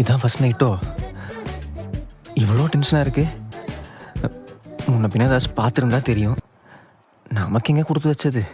இதான் ஃபர்ஸ்ட் நைட்டோ? இவ்வளோ டென்ஷனாக இருக்கு. முன்ன பின்ன ஏதாச்சும் பார்த்துருந்தா தெரியும். நமக்கு எங்கே கொடுத்து வச்சது?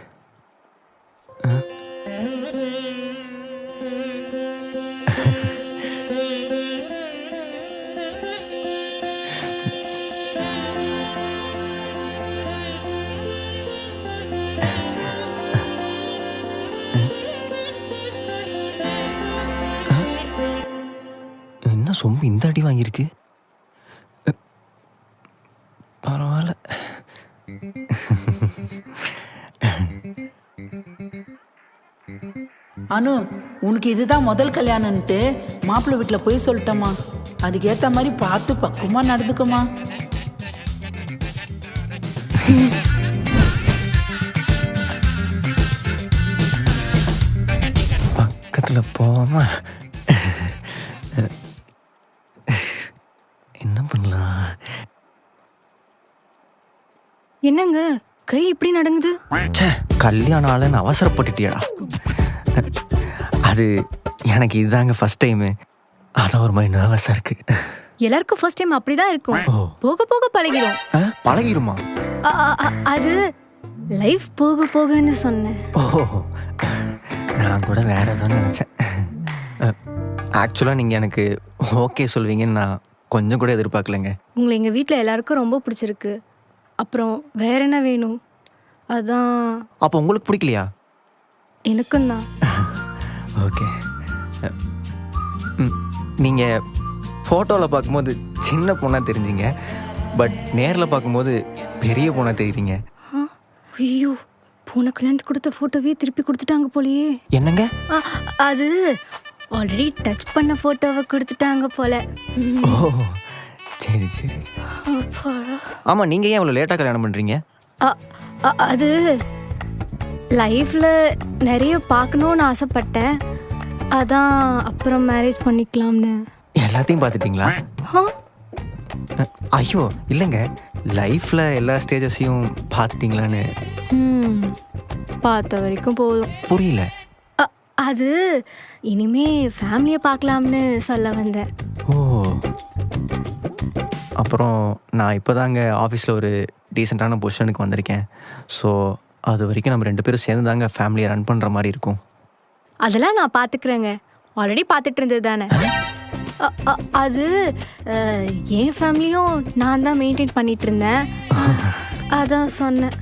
என்ன சொம்பு இந்த அடி வாங்கியிருக்கு? பரவாயில்ல. அனு, உனக்கு இதுதான் முதல் கல்யாணம்ன்ட்டு மாப்பிள்ளை வீட்டில் போய் சொல்லிட்டேம்மா. அதுக்கேற்ற மாதிரி பார்த்து பக்குவமா நடந்துக்குமா. பக்கத்தில் போவாமா? என்ன பண்ணலாம்? என்னங்க கை இப்படி நடங்குது? ச்சே, கல்யாணம் ஆளுன்னு அவசரப்பட்டுட்டியடா. அது எனக்கு இதுதாங்க ஃபர்ஸ்ட் டைமு. அதான் ஒரு மாதிரி நர்வஸாக இருக்கு. எல்லாருக்கும் ஃபர்ஸ்ட் டைம் அப்படிதான் இருக்கும். போக போக பழகிடும். பழகிருமா? அது லைஃப் போக போகன்னு சொன்னேன். ஓ, நான் கூட வேற ஏதோ நினச்சேன். ஆக்சுவலாக நீங்கள் எனக்கு ஓகே சொல்வீங்கன்னு நான் கொஞ்சம் கூட எதிர்பார்க்கலைங்க. உங்களை எங்கள் வீட்டில் எல்லாருக்கும் ரொம்ப பிடிச்சிருக்கு. அப்புறம் வேற என்ன வேணும்? அதான். அப்போ உங்களுக்கு பிடிக்கலையா? எனக்கும் தான். ஓகே. நீங்கள் ஃபோட்டோவில் பார்க்கும்போது சின்ன பொண்ணாக தெரிஞ்சிங்க, பட் நேரில் பார்க்கும்போது பெரிய பொண்ணாக தெரியுறீங்க. ஐயோ, போன கல்யாணத்துக்கு கொடுத்த ஃபோட்டோவே திருப்பி கொடுத்துட்டாங்க போலயே. என்னங்க? அது ஆல்ரெடி டச் பண்ண ஃபோட்டோவை கொடுத்துட்டாங்க போல. ஓ, சரி சரி. ஆமாம், நீங்கள் ஏன் அவ்வளோ லேட்டாக கல்யாணம் பண்ணுறீங்க? அது லைஃப்பில் நிறைய பார்க்கணுன்னு ஆசைப்பட்டேன். அதான் அப்புறம் மேரேஜ் பண்ணிக்கலாம்னு. எல்லாத்தையும் பார்த்துட்டிங்களா? ஐயோ இல்லைங்க, லைஃப்பில் எல்லா ஸ்டேஜஸையும் பார்த்துட்டிங்களான்னு. பார்த்த வரைக்கும் போதும். புரியல. அது இனிமே ஃபேமிலியை பார்க்கலாம்னு சொல்ல வந்தேன். ஓ, அப்புறம் நான் இப்போ தாங்க ஆஃபீஸில் ஒரு டீசெண்டான பொசிஷனுக்கு வந்திருக்கேன். ஸோ அது வரைக்கும் நம்ம 2 பேரும் சேர்ந்து தாங்க ஃபேமிலியை ரன் பண்ணுற மாதிரி இருக்கும். அதெல்லாம் நான் பார்த்துக்கிறேங்க. ஆல்ரெடி பார்த்துட்டு இருந்தது தானே. அது என் ஃபேமிலியும் நான் தான் மெயின்டைன் பண்ணிட்டு இருந்தேன். அதான் சொன்னேன்.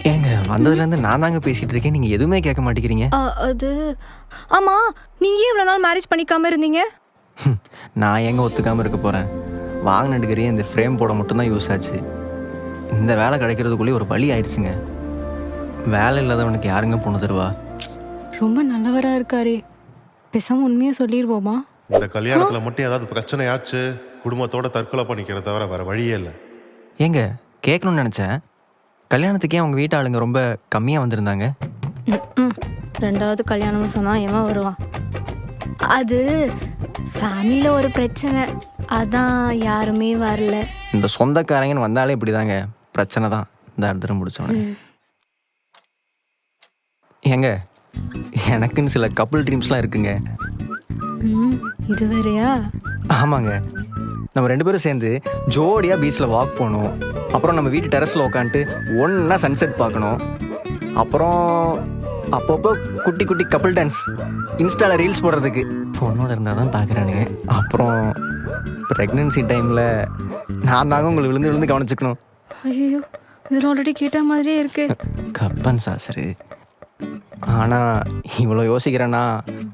ஏங்க, வந்ததுலேருந்து நான் தாங்க பேசிகிட்டு இருக்கேன், நீங்கள் எதுவுமே கேட்க மாட்டேங்கிறீங்க. அது ஆமாம், நீங்கள் ஏன் இவ்வளோ நாள் மேரேஜ் பண்ணிக்காமல் இருந்தீங்க? நான் எங்கே ஒத்துக்காமல் இருக்க போகிறேன்? வாங்கின டிகிரி இந்த ஃப்ரேம் போட மட்டும்தான் யூஸ் ஆச்சு. இந்த வேலை கிடைக்கிறதுக்குள்ளேயே ஒரு வழி ஆயிடுச்சுங்க. வேலை இல்லாதவனுக்கு யாருங்க பொண்ணு தருவா? ரொம்ப நல்லவராக இருக்காரே, பேசாமல் உண்மையாக சொல்லிடுவோமா? இந்த கல்யாணத்தில் மட்டும் ஏதாவது பிரச்சனையாச்சு குடும்பத்தோட தற்கொலை பண்ணிக்கிறத தவிர வேற வழியே இல்லை. ஏங்க, கேட்கணும்னு நினச்சேன், கல்யாணத்துக்கே அவங்க வீட்டு ஆளுங்க ரொம்ப கம்மியாக வந்திருந்தாங்க. 2வது கல்யாணம்னு சொன்னால் எவன் வருவான்? அது ஃபேமிலியில் ஒரு பிரச்சனை, அதான் யாருமே வரல. இந்த சொந்தக்காரங்கன்னு வந்தாலே இப்படி தாங்க, பிரச்சனை தான். தரித்திரம் முடிச்சவனே. ஏங்க, எனக்குன்னு சில கப்புள் ட்ரீம்ஸ்லாம் இருக்குங்க. இது வேறையா? ஆமாங்க, நம்ம 2 பேரும் சேர்ந்து ஜோடியாக பீச்சில் வாக் போகணும். அப்புறம் நம்ம வீட்டு டெரஸில் உட்காந்துட்டு ஒன்றா சன்செட் பார்க்கணும். அப்புறம் அப்பப்போ குட்டி குட்டி கப்புள் டான்ஸ் இன்ஸ்டாவில் ரீல்ஸ் போடுறதுக்கு பொண்ணோட இருந்தால் தான் பார்க்குறானுங்க. அப்புறம் ப்ரெக்னென்சி டைமில் நான் தாங்க உங்களை விழுந்து விழுந்து கவனிச்சுக்கணும். ஐயோ, இதில் ஆல்ரெடி கேட்ட மாதிரியே இருக்கு. Cubbon saucer. ஆனால் இவ்வளோ யோசிக்கிறேன்னா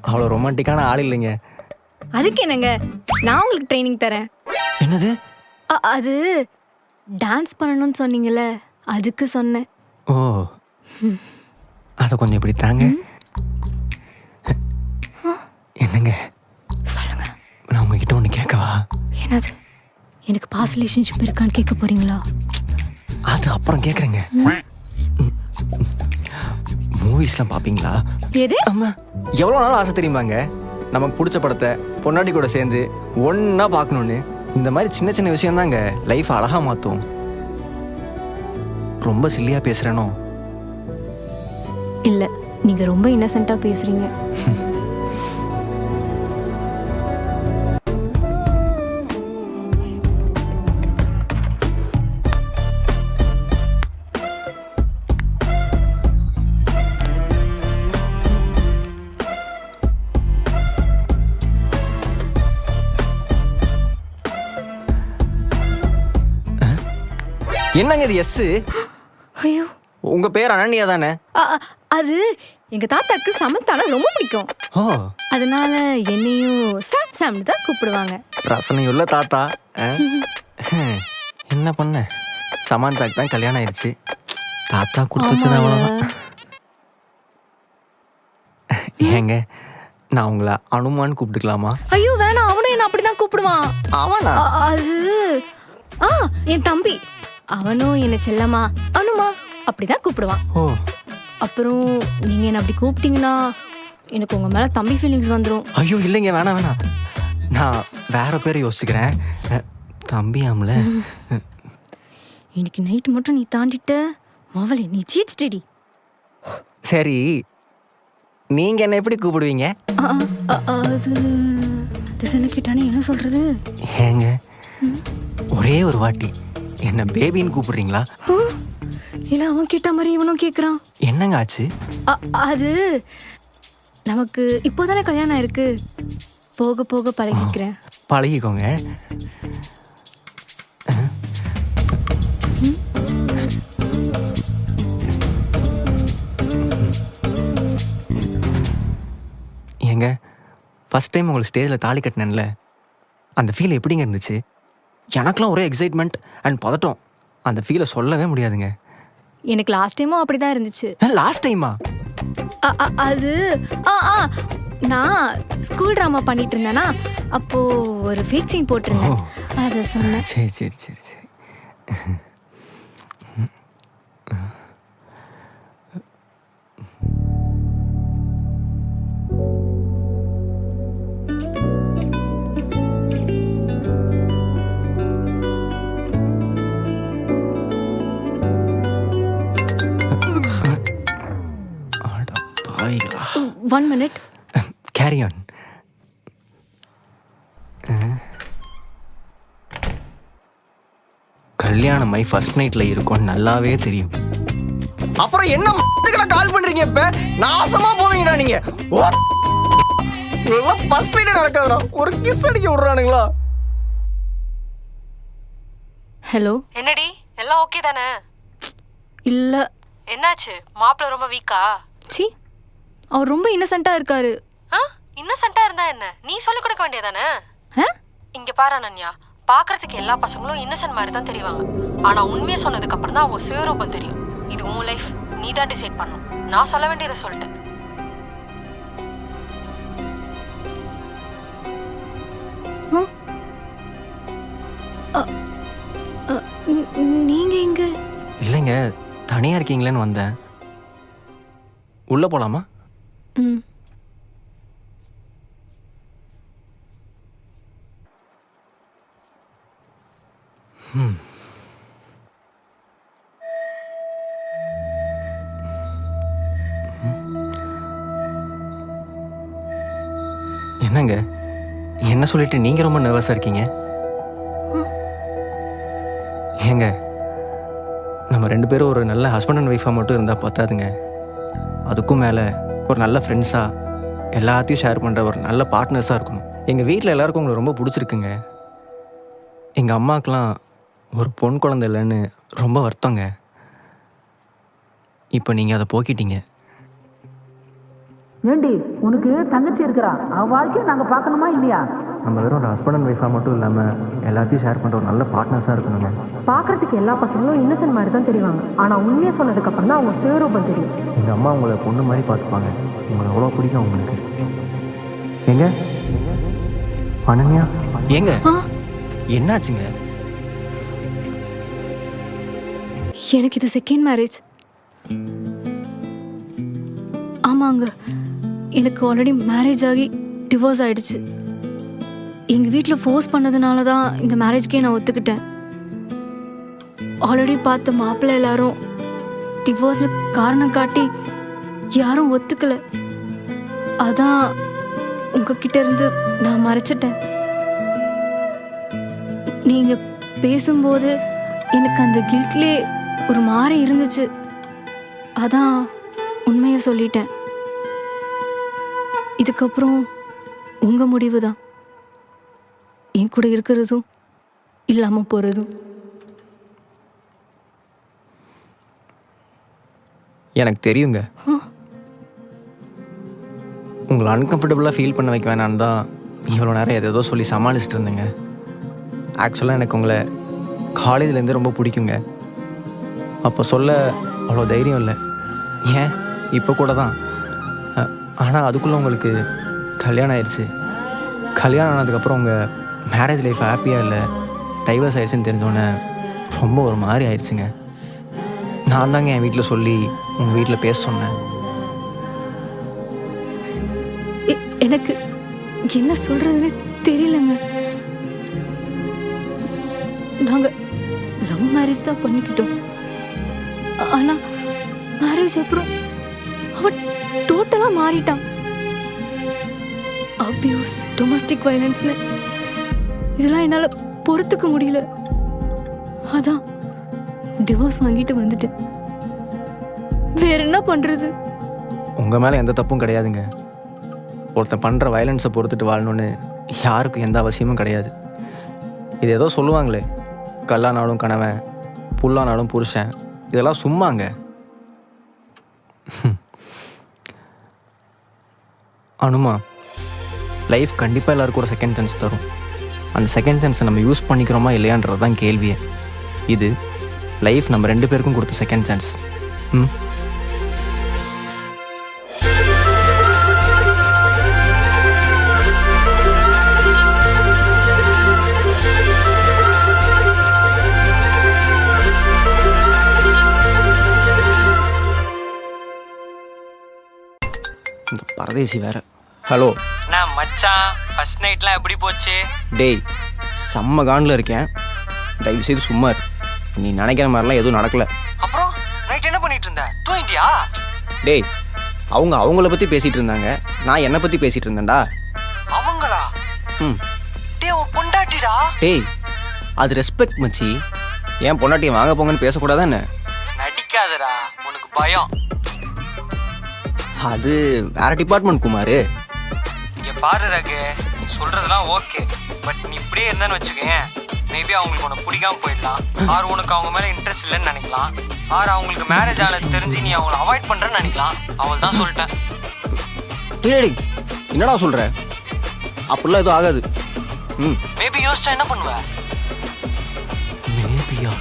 அவ்வளோ ரொமான்டிக்கான ஆள் இல்லைங்க. அதுக்கு என்னங்க, நான் உங்களுக்கு ட்ரைனிங் தரேன். என்னது? அது டான்ஸ் பண்ணணும்னு சொன்னீங்கல்ல, அதுக்கு சொன்னேன். ஓ, அதை கொஞ்சம் இப்படி தாங்க. என்னங்க சொல்லுங்க. நான் உங்ககிட்ட ஒன்று கேட்கவா? என்னது? எனக்கு பாஸ்ட் ரிலேஷன்ஷிப் இருக்கான்னு கேட்க போறீங்களா? அது அப்புறம் கேட்குறேங்க. மூவிஸ்லாம் பார்ப்பீங்களா? எது? ஆமா, எவ்வளோ நாள் ஆசை தெரியுமாங்க நமக்கு பிடிச்ச படத்தை பொன்னாடி கூட சேர்ந்து ஒன்றா பார்க்கணுன்னு. இந்த மாதிரி சின்ன சின்ன விஷயம் தாங்க லைஃப் அழகாக மாற்றும். ரொம்ப சில்லியாக பேசுகிறேனோ? இல்லை, நீங்கள் ரொம்ப இன்னசென்ட்டாக பேசுகிறீங்க. என்னங்க இது எஸ்? ஐயோ உங்க பேர் அனன்யா தானே? அது எங்க தாத்தாக்கு சமந்தானா ரொம்ப பிடிக்கும். ஓ, அதனால என்னையும் சாம் சாம்னு தான் கூப்பிடுவாங்க. ரசனையுள்ள தாத்தா. என்ன பண்ண, சமந்தாக்கு தான் கல்யாணம் ஆயிடுச்சு. தாத்தா கொடுத்து வச்சது அவ்வளோதான். ஏங்க, நான் உங்களை அனுமான்னு கூப்பிட்டுக்கலாமா? ஐயோ வேணாம், அவனும் என்ன அப்படிதான் கூப்பிடுவான். அவனா? அது என் தம்பி, அவனும் என்ன செல்லம்மா அனுமா அப்படிதான் கூப்பிடுவான். ஓ, அப்புறம் நீங்க என்ன அப்படி கூப்பிட்டீங்கன்னா எனக்கு உங்க மேல தம்பி ஃபீலிங்ஸ் வந்துடும். ஐயோ இல்லைங்க, வேணாம் வேணாம், நான் வேற பேரை யோசிக்கிறேன். தம்பி ஆம்ல. இன்னைக்கு நைட் மட்டும் நீ தாண்டிட்ட மாவளே, நீ ஜீச்சிட்டடி. சரி, நீங்க என்ன எப்படி கூப்பிடுவீங்க? அது என்ன கேட்டானே என்ன சொல்றது? ஏங்க, ஒரே ஒரு வாட்டி என்ன பேபின்னு கூப்பிடுறீங்களா? இல்ல அவன் கேட்ட மாதிரி இவனும் கேக்குறான். என்னங்க ஆச்சு? அது நமக்கு இப்போதானே கல்யாணம் ஆயிருக்கு, போக போக பழகிக்கிறேன். பழகிக்கோங்க. ஏங்க, ஃபர்ஸ்ட் டைம் உங்களுக்கு ஸ்டேஜில் தாலி கட்டினேன்ல, அந்த ஃபீல் எப்படிங்க இருந்துச்சு? எனக்கெலாம் ஒரே எக்ஸைட்மெண்ட் அண்ட் பதட்டம். அந்த ஃபீலை சொல்லவே முடியாதுங்க. எனக்கு லாஸ்ட் டைமும் அப்படிதான் இருந்துச்சு. லாஸ்ட் டைமா? அது நான் ஸ்கூல் ட்ராமா பண்ணிட்டு இருந்தேனா, அப்போ ஒரு ஃபேக் செயின் போட்டிருந்தேன், அதை சொன்னேன். சரி சரி சரி சரி. One minute. Carry on. கல்யாணம் மை ஃபர்ஸ்ட் நைட்ல இருக்கும் நல்லாவே தெரியும். அப்புறம் என்ன கால் பண்றீங்க? இப்ப நாசமா போவீங்கடா நீங்க. ஃபர்ஸ்ட் நைட் நடக்காதடா, ஒரு கிஸ் அடிக்க விடுறானுங்களா? ஹலோ, என்னடி எல்லாம் ஓகே தானே? இல்ல. என்னாச்சு? மாப்பிள்ள ரொம்ப வீக்கா? சி, அவர் ரொம்ப இன்னசென்ட்டா இருக்காரு. இன்னசென்ட்டா இருந்தா என்ன, நீ சொல்லி கொடுக்க வேண்டியதானே? இங்க பாரு அனன்யா, பாக்குறதுக்கு எல்லா பசங்களும் இன்னசென்ட் மாதிரி தான் தெரிவாங்க. ஆனா உண்மையை சொன்னதுக்கு அப்புறம் தான் அவங்க சுயரூபம் தெரியும். இது உன் லைஃப், நீ தான் டிசைட் பண்ணும். நான் சொல்ல வேண்டியதை சொல்லிட்டேன். நீங்க எங்க? இல்லைங்க, தனியா இருக்கீங்களேன்னு வந்தேன். உள்ள போலாமா? என்னங்க, என்ன சொல்லிட்டு நீங்க ரொம்ப நர்வஸா இருக்கீங்க? ஏங்க, நம்ம ரெண்டு பேரும் ஒரு நல்ல ஹஸ்பண்ட் அண்ட் ஒய்ஃபாக மட்டும் இருந்தால் பத்தாதுங்க. அதுக்கும் மேலே ஒரு நல்ல ஃப்ரெண்ட்ஸாக, எல்லாத்தையும் ஷேர் பண்ணுற ஒரு நல்ல பார்ட்னர்ஸாக இருக்கணும். எங்கள் வீட்டில் எல்லாருக்கும் உங்களை ரொம்ப பிடிச்சிருக்குங்க. எங்கள் அம்மாக்கெலாம் ஒரு பொன் குழந்தை இல்லைன்னு ரொம்ப வருத்தங்க. இப்போ நீங்கள் அதை போக்கிட்டீங்க. ஏண்டி, உனக்கு தங்கச்சி இருக்கிறா, அவ வாழ்க்கையை நாங்கள் பார்க்கணுமா இல்லையா? நம்ம வெறும் ஒரு ஹஸ்பண்ட் அண்ட் ஒய்ஃபாக மட்டும் இல்லாமல் எல்லாத்தையும் ஷேர் பண்ணுற ஒரு நல்ல பார்ட்னர்ஸாக இருக்கணுங்க. பாக்குறதுக்கு எல்லா பசங்களும் இன்னசென்ட் மாதிரி தான் தெரிவாங்க. ஆனா உண்மையை சொன்னதுக்கு அப்புறம் தான் அவங்க சுயரூபம் தெரியும். எங்கள் அம்மா உங்களை பொண்ணு மாதிரி பார்த்துப்பாங்க. உங்களை எவ்வளோ பிடிக்கும் உங்களுக்கு. எங்க அனன்யா, ஏங்க என்னாச்சுங்க? எனக்கு இது செகண்ட் மேரேஜ். ஆமாங்க, எனக்கு ஆல்ரெடி மேரேஜ் ஆகி டிவோர்ஸ் ஆயிடுச்சு. எங்கள் வீட்டில் ஃபோர்ஸ் பண்ணதுனால தான் இந்த மேரேஜ்க்கே நான் ஒத்துக்கிட்டேன். ஆல்ரெடி பார்த்த மாப்பிள்ளை எல்லாரும் டிவோர்ஸ்னு காரணம் காட்டி யாரும் ஒத்துக்கல. அதான் உங்ககிட்ட இருந்து நான் மறைச்சிட்டேன். நீங்கள் பேசும்போது எனக்கு அந்த கில்ட்லே ஒரு மாதிரி இருந்துச்சு. அதான் உண்மையை சொல்லிட்டேன். இதுக்கப்புறம் உங்கள் முடிவு தான், என் கூட இருக்கிறதும் இல்லாமல் போகிறதும். எனக்கு தெரியுங்க. உங்களை அன்கம்ஃபர்டபுளாக ஃபீல் பண்ண வைக்க வேணான்னு தான் இவ்வளோ நேரம் எதோ சொல்லி சமாளிச்சுட்டு இருந்தேங்க. ஆக்சுவலாக எனக்கு உங்களை காலேஜ்லேருந்து ரொம்ப பிடிக்குங்க. அப்போ சொல்ல அவ்வளோ தைரியம் இல்லை. ஏன் இப்போ கூட தான். ஆனால் அதுக்குள்ளே உங்களுக்கு கல்யாணம் ஆயிடுச்சு. கல்யாணம் ஆனதுக்கப்புறம் உங்கள் மேரேஜ் லைஃப் ஹாப்பியாக இல்லை, டைவர்ஸ் ஆயிடுச்சுன்னு தெரிஞ்சோன்னே ரொம்ப ஒரு மாதிரி ஆயிடுச்சுங்க. நான் தாங்க என் வீட்டில் சொல்லி உங்கள் வீட்டில் பேச சொன்னேன். எனக்கு என்ன சொல்றதுன்னு தெரியலங்க. நாங்க லவ் மேரேஜ் தான் பண்ணிக்கிட்டோம். ஆனா மேரேஜ் அப்புறம் அவ டோட்டலா மாறிட்டான். அபியூஸ், டொமஸ்டிக் வயலன்ஸ்னு இதெல்லாம் என்னால பொறுத்துக்க முடியல. அதான் டிவோர்ஸ் வாங்கிட்டு வந்துட்டேன். வேற என்ன பண்றது? உங்கள் மேலே எந்த தப்பும் கிடையாதுங்க. ஒருத்தன் பண்ணுற வயலன்ஸை பொறுத்துட்டு வாழணுன்னு யாருக்கும் எந்த அவசியமும் கிடையாது. இது ஏதோ சொல்லுவாங்களே, கல்லானாலும் கணவன், புல்லானாலும் புருஷன், இதெல்லாம் சும்மாங்க. அனுமா, லைஃப் கண்டிப்பாக எல்லாருக்கும் ஒரு செகண்ட் சான்ஸ் தரும். அந்த செகண்ட் சான்ஸை நம்ம யூஸ் பண்ணிக்கிறோமா இல்லையான்றது தான் கேள்வியே. இது லைஃப் நம்ம 2 பேருக்கும் கொடுத்த செகண்ட் சான்ஸ். இந்த பரதேசி வேற. ஹலோ நான் மச்சான், ஃபர்ஸ்ட் நைட்லாம் எப்படி போச்சு? டேய், செம்ம காண்டில் இருக்கேன். தயவு செய்து சும்மா இரு. நீ நினைக்கிற மாதிரிலாம் எதுவும் நடக்கலை. அப்புறம் நைட் என்ன பண்ணிட்டு இருந்த? தூங்கிட்டியா? டேய், அவங்கள பற்றி பேசிகிட்டு இருந்தாங்க, நான் என்னை பற்றி பேசிகிட்டு இருந்தேன்டா. அவங்களா? ம். டேய், உன் பொண்டாட்டிடா. டேய், அது ரெஸ்பெக்ட் மச்சி. ஏன் பொண்டாட்டியை வாங்க போங்கன்னு பேசக்கூடாதா என்ன? நடிக்காதடா, உனக்கு பயம். அது வேற டிபார்ட்மெண்ட் குமார். இங்க பாரு ரகு, நீ சொல்றதெல்லாம் ஓகே, பட் நீ இப்படியே இருந்தான்னு வச்சுக்கேன், மேபி அவங்களுக்கு உனக்கு பிடிக்காம போயிடலாம். ஆர் உனக்கு அவங்க மேல இன்ட்ரெஸ்ட் இல்லைன்னு நினைக்கலாம். ஆர் அவங்களுக்கு மேரேஜ் ஆனது தெரிஞ்சு நீ அவங்கள அவாய்ட் பண்றேன்னு நினைக்கலாம். அவள் தான் சொல்லிட்டேன். டேய், என்னடா சொல்ற? அப்படிலாம் எதுவும் ஆகாது. மேபி யோசிச்சா என்ன பண்ணுவ? மேபியா?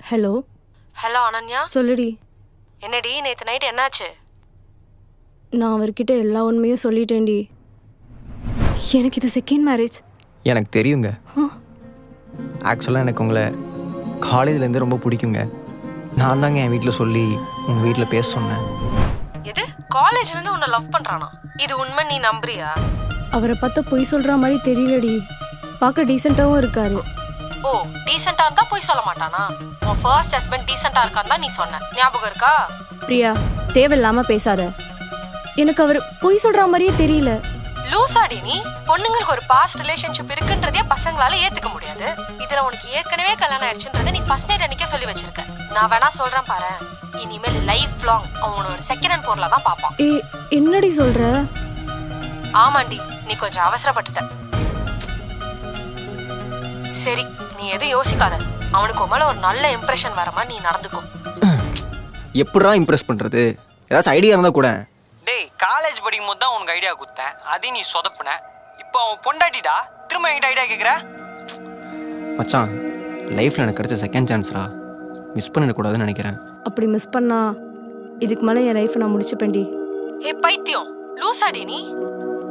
ஹலோ. ஹலோ அனன்யா, சொல்லுடி. என்னடி நேற்று நைட் என்னாச்சு? நான் அவர்கிட்ட எல்லா உண்மையும் சொல்லிட்டேன்டி. எனக்கு இது செகண்ட் மேரேஜ். எனக்கு தெரியுங்க. ஆக்சுவலாக எனக்கு உங்களை காலேஜ்லேருந்து ரொம்ப பிடிக்குங்க. நான் தாங்க என் வீட்டில் சொல்லி உங்கள் வீட்டில் பேச சொன்னேன். எது? காலேஜ்ல இருந்து உன்னை லவ் பண்றானா? இது உண்மை நீ நம்புறியா? அவரை பார்த்தா பொய் சொல்ற மாதிரி தெரியலடி. பார்க்க டீசெண்டாகவும் இருக்காரு. ஓ, டீசெண்டா இருந்தா போய் சொல்ல மாட்டானா? உன் ஃபர்ஸ்ட் ஹஸ்பண்ட் டீசெண்டா இருக்கான்னு தான் நீ சொன்ன, ஞாபகம் இருக்கா? பிரியா, தேவையில்லாம பேசாத. எனக்கு அவர் பொய் சொல்ற மாதிரியே தெரியல. லூசாடி நீ. பொண்ணுங்களுக்கு ஒரு பாஸ்ட் ரிலேஷன்ஷிப் இருக்குன்றதே பசங்களால ஏத்துக்க முடியாது. இதுல உனக்கு ஏற்கனவே கல்யாணம் ஆயிடுச்சுன்றதை நீ ஃபர்ஸ்ட் நைட் அன்னைக்கே சொல்லி வச்சிருக்க. நான் வேணா சொல்றேன் பாரு, இனிமேல் லைஃப் லாங் அவன் ஒரு செகண்ட் ஹேண்ட் பொருளா தான் பாப்பான். என்னடி சொல்ற? ஆமாண்டி, நீ கொஞ்சம் அவசரப்பட்டுட்ட. சரி, நீ எதுவும் யோசிக்காத. அவனுக்கு மேல ஒரு நல்ல இம்ப்ரெஷன் வர மாதிரி நீ நடந்துக்கோ. எப்படா இம்ப்ரெஸ் பண்ணுறது? ஏதாச்சும் ஐடியா இருந்தால் கூட. டேய், காலேஜ் படிக்கும் போது தான் உனக்கு ஐடியா கொடுத்தேன், அதையும் நீ சொதப்புன. இப்போ அவன் பொண்டாட்டிடா, திரும்ப என்கிட்ட ஐடியா கேட்குற? மச்சான், லைஃப்பில் எனக்கு கிடைச்ச செகண்ட் சான்ஸ்ரா, மிஸ் பண்ணிடக்கூடாதுன்னு நினைக்கிறேன். அப்படி மிஸ் பண்ணா இதுக்கு மேலே என் லைஃப்பை நான் முடிச்சுப்பேன்டி. ஏ பைத்தியம், லூசாடி நீ.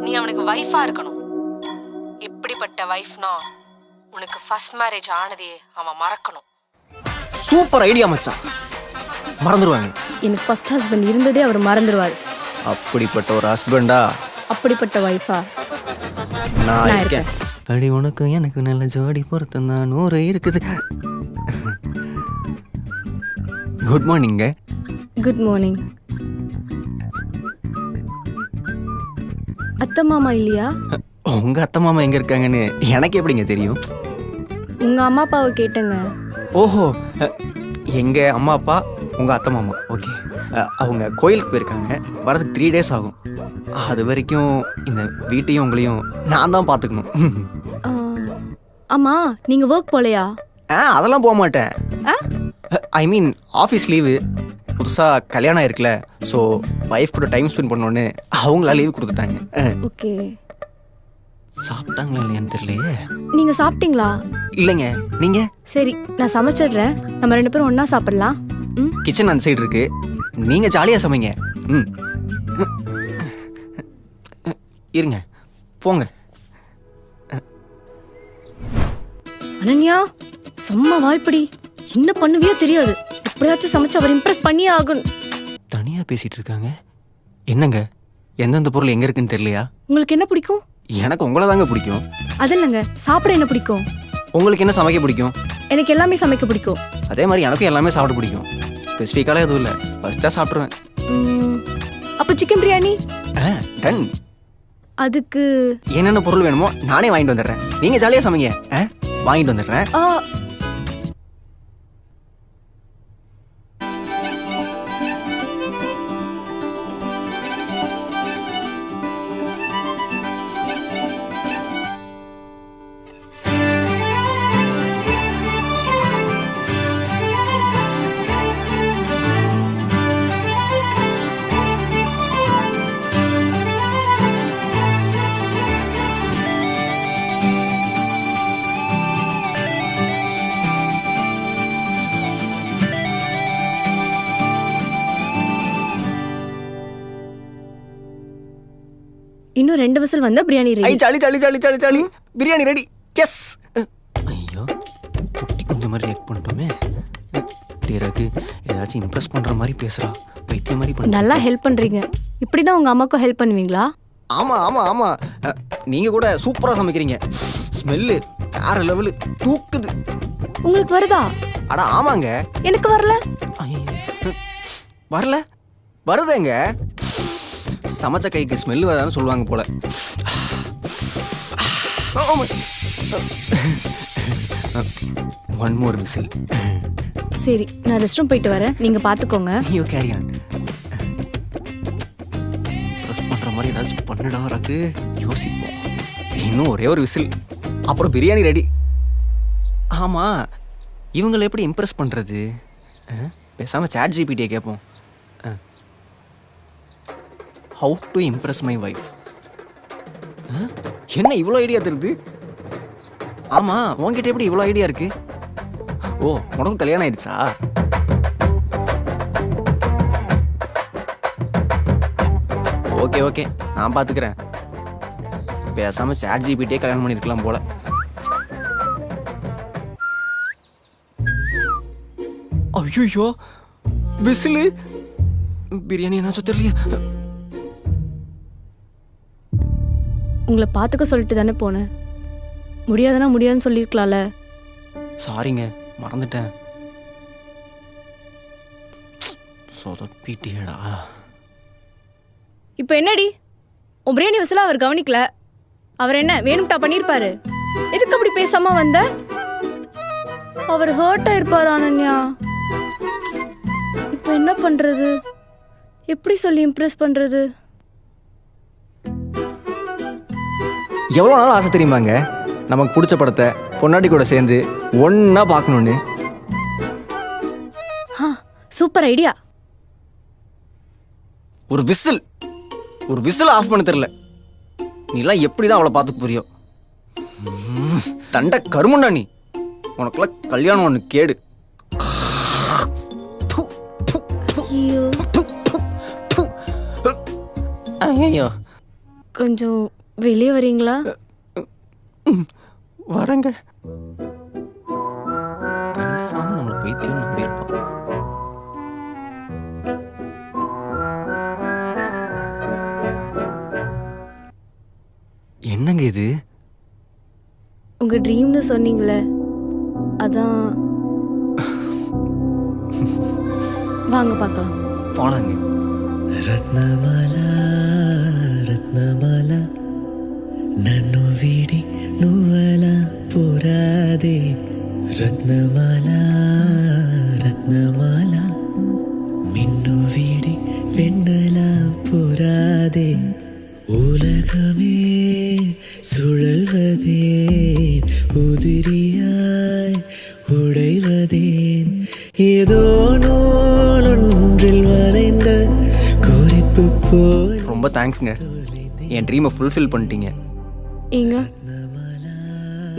நீ அவனுக்கு வைஃபா இருக்கணும். எப்படிப்பட்ட வைஃப்னா, உனக்கு ஃபர்ஸ்ட் மேரேஜ் ஆனதே அவன் மறக்கணும். சூப்பர் ஐடியா மச்சான், மறந்துடுவாங்க. எனக்கு ஃபர்ஸ்ட் ஹஸ்பண்ட் இருந்ததே அவர் மறந்துடுவார். அப்படிப்பட்ட ஒரு ஹஸ்பண்டா? அப்படிப்பட்ட வைஃபா நான் இருக்கேன். அடி உனக்கு எனக்கு நல்ல ஜோடி பொருத்தம் தான் 100 இருக்குது. குட் மார்னிங்க. Good morning. அத்தை மாமா இல்லையா? உங்க அத்தை மாமா எங்க இருக்காங்கன்னு எனக்கு எப்படிங்க தெரியும்? உங்க அம்மா அப்பாவை கேட்டேங்க. ஓஹோ, எங்க அம்மா அப்பா உங்க அத்தை மாமா. ஓகே, அவங்க கோயிலுக்கு போயிருக்காங்க. வரதுக்கு 3 days ஆகும். அது வரைக்கும் இந்த வீட்டையும் உங்களையும் நான் தான் பார்த்துக்கணும். ஆமா நீங்க ஒர்க் போலையா? அதெல்லாம் போக மாட்டேன். ஆ? ஐ மீன் ஆஃபீஸ் லீவு. புதுசாக கல்யாணம் ஆயிருக்குல, ஸோ ஒய்ஃப் கூட டைம் ஸ்பெண்ட் பண்ணோன்னு அவங்களா லீவு கொடுத்துட்டாங்க. ஓகே. சாப்பிட்டாங்களா இல்லையான்னு தெரியலையே. நீங்க சாப்பிட்டீங்களா? இல்லைங்க. நீங்கள்? சரி நான் சமைச்சிடுறேன், நம்ம 2 பேரும் ஒண்ணா சாப்பிடலாம். ம். கிச்சன் அந்த சைடு இருக்கு, நீங்கள் ஜாலியாக சமைங்க. ம் இருங்க போங்க. அனன்யா செம்ம வாய்ப்படி, என்ன பண்ணுவியோ தெரியாது, எப்படியாச்சும் சமைச்சு அவர் இம்ப்ரெஸ் பண்ணியே ஆகணும். தனியாக பேசிகிட்டு இருக்காங்க. என்னங்க, எந்தெந்த பொருள் எங்கே இருக்குன்னு தெரியலையா? உங்களுக்கு என்ன பிடிக்கும்? எனக்கு உங்களை தாங்க பிடிக்கும். அது இல்லைங்க, சாப்பிட என்ன பிடிக்கும்? உங்களுக்கு என்ன சமைக்க பிடிக்கும்? எனக்கு எல்லாமே சமைக்க பிடிக்கும். அதே மாதிரி எனக்கும் எல்லாமே சாப்பிட பிடிக்கும். ஸ்பெசிஃபிக்காலாம் எதுவும் இல்லை, ஃபஸ்ட்டாக சாப்பிட்ருவேன். அப்போ சிக்கன் பிரியாணி டன். அதுக்கு என்னென்ன பொருள் வேணுமோ நானே வாங்கிட்டு வந்துடுறேன், நீங்கள் ஜாலியாக சமைங்க. வாங்கிட்டு வந்துடுறேன். இன்னும் 2 விசில் வந்தா பிரியாணி ஐ ரெடி. சாலி சாலி சாலி சாலி சாலி, பிரியாணி ரெடி. எஸ். ஐயோ, குட்டி கொஞ்சம் மாதிரி ரியாக்ட் பண்ணிட்டோமே. டீராக்கு ஏதாச்சும் இம்ப்ரெஸ் பண்ணுற மாதிரி பேசுகிறா, பைத்திய மாதிரி பண்ண. நல்லா ஹெல்ப் பண்றீங்க. இப்படிதான் உங்க அம்மாக்கும் ஹெல்ப் பண்ணுவீங்களா? ஆமாம் ஆமாம் ஆமாம், நீங்கள் கூட சூப்பராக சமைக்கிறீங்க. ஸ்மெல்லு வேற லெவலு, தூக்குது. உங்களுக்கு வருதா? அட ஆமாங்க. எனக்கு வரல. ஐயோ, வரல? வருதுங்க. சமைச்ச கைக்கு ஸ்மெல்லு வராதுன்னு சொல்லுவாங்க போல. One more whistle. சரி நான் ரெஸ்ட் ரூம் போயிட்டு வரேன், நீங்க பாத்துக்கோங்க. ஐயோ கேரி ஆன். ப்ரெஸ் பண்ணுற மாதிரி ஏதாச்சும் பண்ணுடா ராக்கு, யோசிப்போம். இன்னும் ஒரே ஒரு விசில், அப்புறம் பிரியாணி ரெடி. ஆமாம், இவங்களை எப்படி இம்ப்ரெஸ் பண்ணுறது? பேசாமல் சாட் ஜிபிடியை கேட்போம். How to Impress my wife. என்ன இவ்வளோ ஐடியா தருது? ஆமாம், உன்கிட்ட எப்படி இவ்வளோ ஐடியா இருக்கு? ஓ, உனக்கும் கல்யாணம் ஆயிடுச்சா? ஓகே ஓகே, நான் பார்த்துக்கிறேன். பேசாமல் சாட் ஜிபிடியே கல்யாணம் பண்ணியிருக்கலாம் போல. ஐயோ, விசிலு. பிரியாணி என்னாச்சும் தெரியலையா? உங்களை பாத்துக்க சொல்லிட்டு தானே போனேன், முடியாதுன்னா முடியாதுன்னு சொல்லியிருக்கலாம்ல. சாரிங்க, மறந்துட்டேன். சொதப்பிட்டியடா. இப்போ என்னடி, உன் பிரியாணி விசில அவர் கவனிக்கல, அவர் என்ன வேணும்ட்டா பண்ணியிருப்பாரு? எதுக்கு அப்படி பேசாம வந்த? அவர் ஹர்ட் ஆயிருப்பாரு அனன்யா. இப்போ என்ன பண்றது, எப்படி சொல்லி இம்ப்ரெஸ் பண்றது? எவ்வளோ நாள் ஆசை தெரியுமாங்க, நமக்கு பிடிச்ச படத்தை பொன்னாடி கூட சேர்ந்து ஒன்றா பார்க்கணுன்னு. Super idea. ஒரு விசில் ஆஃப் பண்ண தெரியல. நீலாம் எப்படி தான் அவளை பார்த்து புரியும்? தண்டை கருமுண்டா நீ, உனக்குலாம் கல்யாணம் ஒன்று கேடு. ஐயோ, கொஞ்சம் வெளியே வரீங்களா? வரங்க. கன்ஃபார்ம் நம்மளை பைத்தியம் நம்பியிருப்பான். என்னங்க இது? உங்க ட்ரீம்னு சொன்னீங்களே, அதான். வாங்க பார்க்கலாம். போலாங்க. రత్నమాల రత్నమాల నన్ను వీడి నువ్వలా పోరాదే రత్నమాల రత్నమాల మిన్ను వీడి వెన్నెలా போராதே உலகமே சுழல்வதே உதிரியாய் உடைவதேன் ஏதோ நூலொன்றில் வரைந்த குறிப்பு போல் ரொம்ப தேங்க்ஸுங்க, என் ட்ரீமை ஃபுல்ஃபில் பண்ணிட்டீங்க. ஏங்க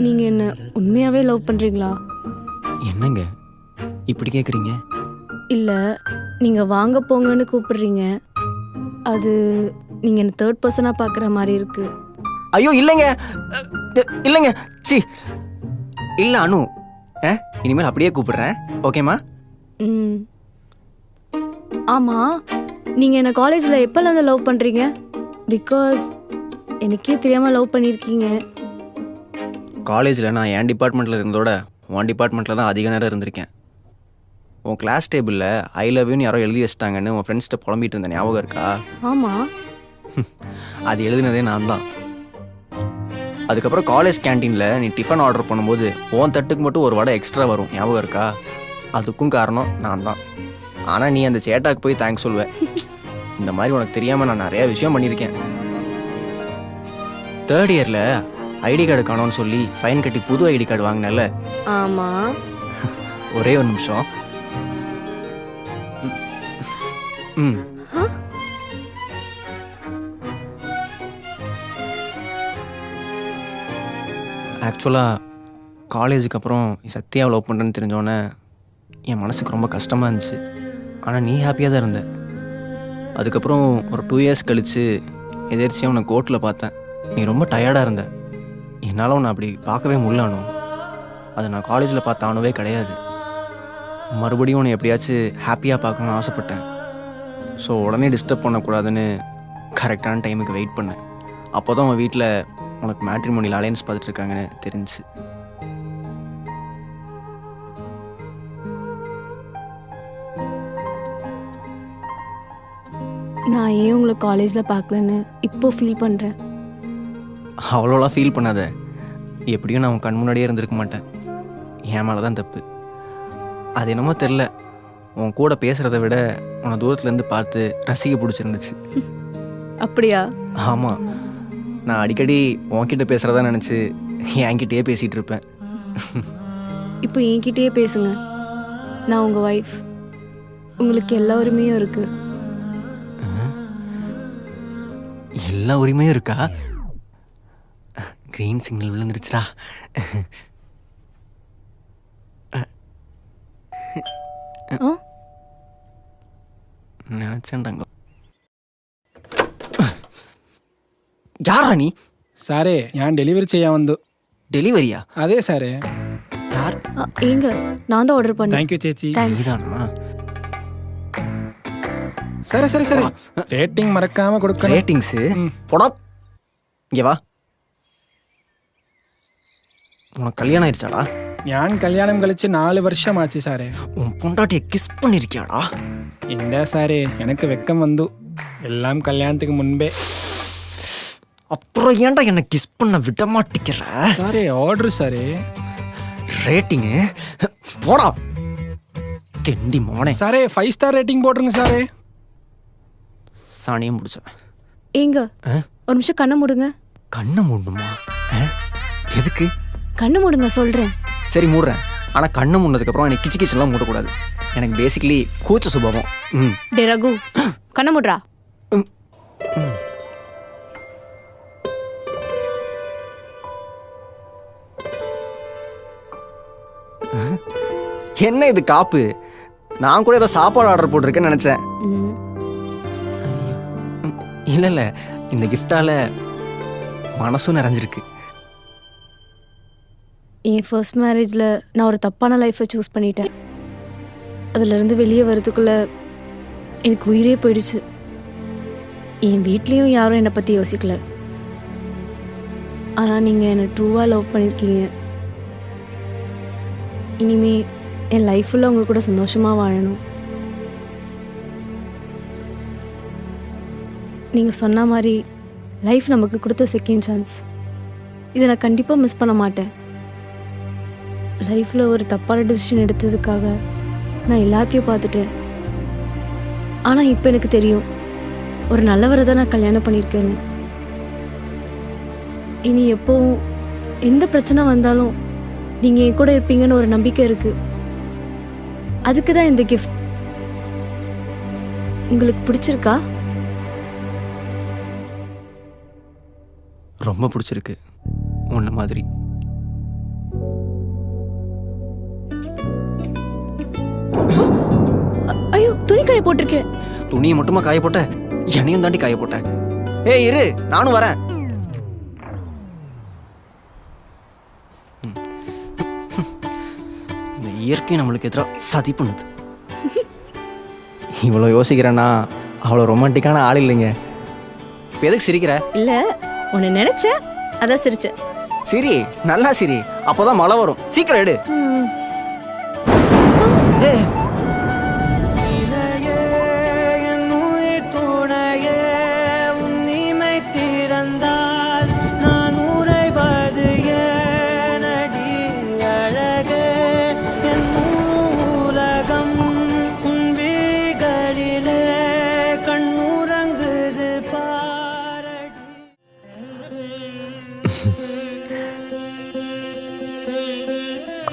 நீங்க என்ன உண்மையாவே லவ் பண்றீங்களா? என்னங்க இப்படி கேட்குறீங்க? இல்ல நீங்க வாங்க போங்கன்னு கூப்பிடுறீங்க, அது நீங்க என்ன தேர்ட் பர்சனா பார்க்குற மாதிரி இருக்கு. ஐயோ இல்லைங்க, இல்லைங்க, சி இல்லை அனு, இனிமேல் அப்படியே கூப்பிடுறேன், ஓகேம்மா? ம் ஆமா, நீங்க என்ன காலேஜ்ல எப்போலேருந்து லவ் பண்றீங்க? பிகாஸ் எனக்கே தெரியாம லவ் பண்ணியிருக்கீங்க. காலேஜில் நான் என் டிபார்ட்மெண்ட்டில் இருந்ததோட உன் டிபார்ட்மெண்ட்டில் தான் அதிக நேரம் இருந்திருக்கேன். உன் கிளாஸ் டேபிளில் ஐ லவ் யூன்னு யாரோ எழுதி வச்சிட்டாங்கன்னு உன் ஃப்ரெண்ட்ஸ்கிட்ட புலம்பிட்டு இருந்தேன், ஞாபகம் இருக்கா? ஆமா. அது எழுதினதே நான் தான். அதுக்கப்புறம் காலேஜ் கேன்டீனில் நீ டிஃபன் ஆர்டர் பண்ணும்போது உன் தட்டுக்கு மட்டும் ஒரு வடை எக்ஸ்ட்ரா வரும், ஞாபகம் இருக்கா? அதுக்கும் காரணம் நான் தான். ஆனால் நீ அந்த சேட்டாக்கு போய் தேங்க்ஸ் சொல்லுவேன். இந்த மாதிரி உனக்கு தெரியாமல் நான் நிறையா விஷயம் பண்ணியிருக்கேன். தேர்ட் இயரில் ஐடி கார்டு காணோன்னு சொல்லி ஃபைன் கட்டி புது ஐடி கார்டு வாங்கினல. ஆமா. ஒரே ஒரு நிமிஷம். ம் ஆக்சுவலாக காலேஜுக்கு அப்புறம் சத்யாவை லவ் பண்ணுறேன்னு தெரிஞ்சோன்னே என் மனசுக்கு ரொம்ப கஷ்டமாக இருந்துச்சு. ஆனால் நீ ஹாப்பியாக தான் இருந்த. அதுக்கப்புறம் ஒரு 2 இயர்ஸ் கழித்து எதிர்ச்சியாக உன்னை கோர்ட்டில் பார்த்தேன். நீ ரொம்ப டயர்டாக இருந்த. என்னால் உன்னை அப்படி பார்க்கவே முடியல. அது நான் காலேஜில் பார்த்த அணுவே கிடையாது. மறுபடியும் உன்னை எப்படியாச்சும் ஹாப்பியாக பார்க்கணுன்னு ஆசைப்பட்டேன். ஸோ உடனே டிஸ்டர்ப் பண்ணக்கூடாதுன்னு கரெக்டான டைமுக்கு வெயிட் பண்ணேன். அப்போ தான் உன் வீட்டில் உனக்கு மேட்ரிமோனியில் அலையன்ஸ் பார்த்துட்டு இருக்காங்கன்னு தெரிஞ்சுச்சு. நான் ஏன் உங்களை காலேஜில் பார்க்கலன்னு இப்போ ஃபீல் பண்ணுறேன். அவ்வளோலாம் ஃபீல் பண்ணாத. எப்படியும் நான் உன் கண் முன்னாடியே இருந்திருக்க மாட்டேன். என் மேலே தான் தப்பு. அது என்னமோ தெரில, உன் கூட பேசுகிறத விட உன்னை தூரத்துலேருந்து பார்த்து ரசிக்க பிடிச்சிருந்துச்சு. அப்படியா? ஆமாம், நான் அடிக்கடி உன்கிட்ட பேசுகிறதா நினச்சி என்கிட்டயே பேசிகிட்டு இருப்பேன். இப்போ என்கிட்டயே பேசுங்க. நான் உங்கள் ஒய்ஃப். உங்களுக்கு எல்லா உரிமையும் இருக்குது. எல்லா உரிமையும் இருக்கா? க்ரீன் சிக்னல் விழுந்துருச்சுடா. நினச்சேன்டாங்க. யாரா நீ? സാറേ ഞാൻ ഡെലിവറി ചെയ്യാൻ വന്നു. டெலிவரியா? അതെ സാറേ. யார்? ஏங்க நான் தான் ஆர்டர் பண்ணேன். താങ്ക് യു ചേച്ചി. தேங்க்ஸ். நீதானா? സరే സరే സరే റേറ്റിംഗ് മറക്കാമ കൊടുക്കണം. ரேட்டிங்ஸு போடா. இங்கே வா. உனக்கு கல்யாணம் ஆயிடுச்சாடா? ഞാൻ കല്യാണം കഴിച്ച് 4 വർഷമാச்சு സാറേ. உன் பொண்டாட்டியை கிஸ் பண்ணிருக்கியாடா? എന്താ സാറേ எனக்கு வெக்கம் வந்து எல்லாம் கல்யாணத்துக்கு முன்பே. அப்புறம் ஏன்டா என்னை கிஸ் பண்ண விட மாட்டேங்கிற? സാറേ ഓർഡർ സാറേ. ரேட்டிங்கு போடா தெண்டி மோனே. സാറേ 5 ஸ்டார் ரேட்டிங் போட்டுருங்க சாரே. சாணியும் முடிச்ச. ஏங்க ஒரு நிமிஷம் கண்ணை மூடுங்க. கண்ணை மூடணுமா? எதுக்கு? கண்ணு மூடுங்க சொல்கிறேன். சரி மூடுறேன். ஆனால் கண்ணை மூடினதுக்கப்புறம் எனக்கு கிச்சு கிச்செல்லாம் மூடக்கூடாது. எனக்கு பேசிக்கலி கூச்ச சுபாவம். டே ரகு, கண்ணை மூடுறா. என்ன இது காப்பு? நான் கூட ஏதோ சாப்பாடு ஆர்டர் போட்டிருக்கேன்னு நினச்சேன். ம். இல்லை இல்லை, இந்த கிஃப்டால் மனசும் நிறைஞ்சிருக்கு. என் ஃபர்ஸ்ட் மேரேஜில் நான் ஒரு தப்பான லைஃப்பை சூஸ் பண்ணிட்டேன். அதிலிருந்து வெளியே வரதுக்குள்ளே எனக்கு உயிரே போயிடுச்சு. என் வீட்லேயும் யாரும் என்னை பற்றி யோசிக்கல. ஆனால் நீங்கள் என்னை ட்ரூவாக லவ் பண்ணியிருக்கீங்க. இனிமே என் லைஃப்பில் உங்கள் கூட சந்தோஷமாக வாழணும். நீங்கள் சொன்ன மாதிரி லைஃப் நமக்கு கொடுத்த செகண்ட் சான்ஸ். இதை நான் கண்டிப்பாக மிஸ் பண்ண மாட்டேன். லைஃப்பில் ஒரு தப்பான டெசிஷன் எடுத்ததுக்காக நான் எல்லாத்தையும் பார்த்துட்டேன். ஆனால் இப்போ எனக்கு தெரியும், ஒரு நல்லவரை தான் நான் கல்யாணம் பண்ணியிருக்கேன்னு. இனி எப்போவும் எந்த பிரச்சனை வந்தாலும் நீங்கள் என் கூட இருப்பீங்கன்னு ஒரு நம்பிக்கை இருக்குது. அதுக்கு தான் இந்த கிஃப்ட். உங்களுக்கு பிடிச்சிருக்கா? ரொம்ப பிடிச்சிருக்கு உன்ன மாதிரி. ஐயோ, துணி காய போட்டிருக்கேன். துணியை மட்டுமா காய போட்ட, என்னையும் தாண்டி காய போட்ட. ஏய் இரு, நானும் வரேன். இந்த இயற்கை நம்மளுக்கு எதிராக சதி பண்ணுது. இவ்வளோ யோசிக்கிறேன்னா அவ்வளோ ரொமான்டிக்கான ஆள் இல்லைங்க. இப்போ எதுக்கு சிரிக்கிற? இல்லை, உன்னை நினச்சேன், அதான் சிரிச்சேன். சிரி, நல்லா சிரி, அப்போதான் மழை வரும். சீக்கிரம் எடு. ஏய்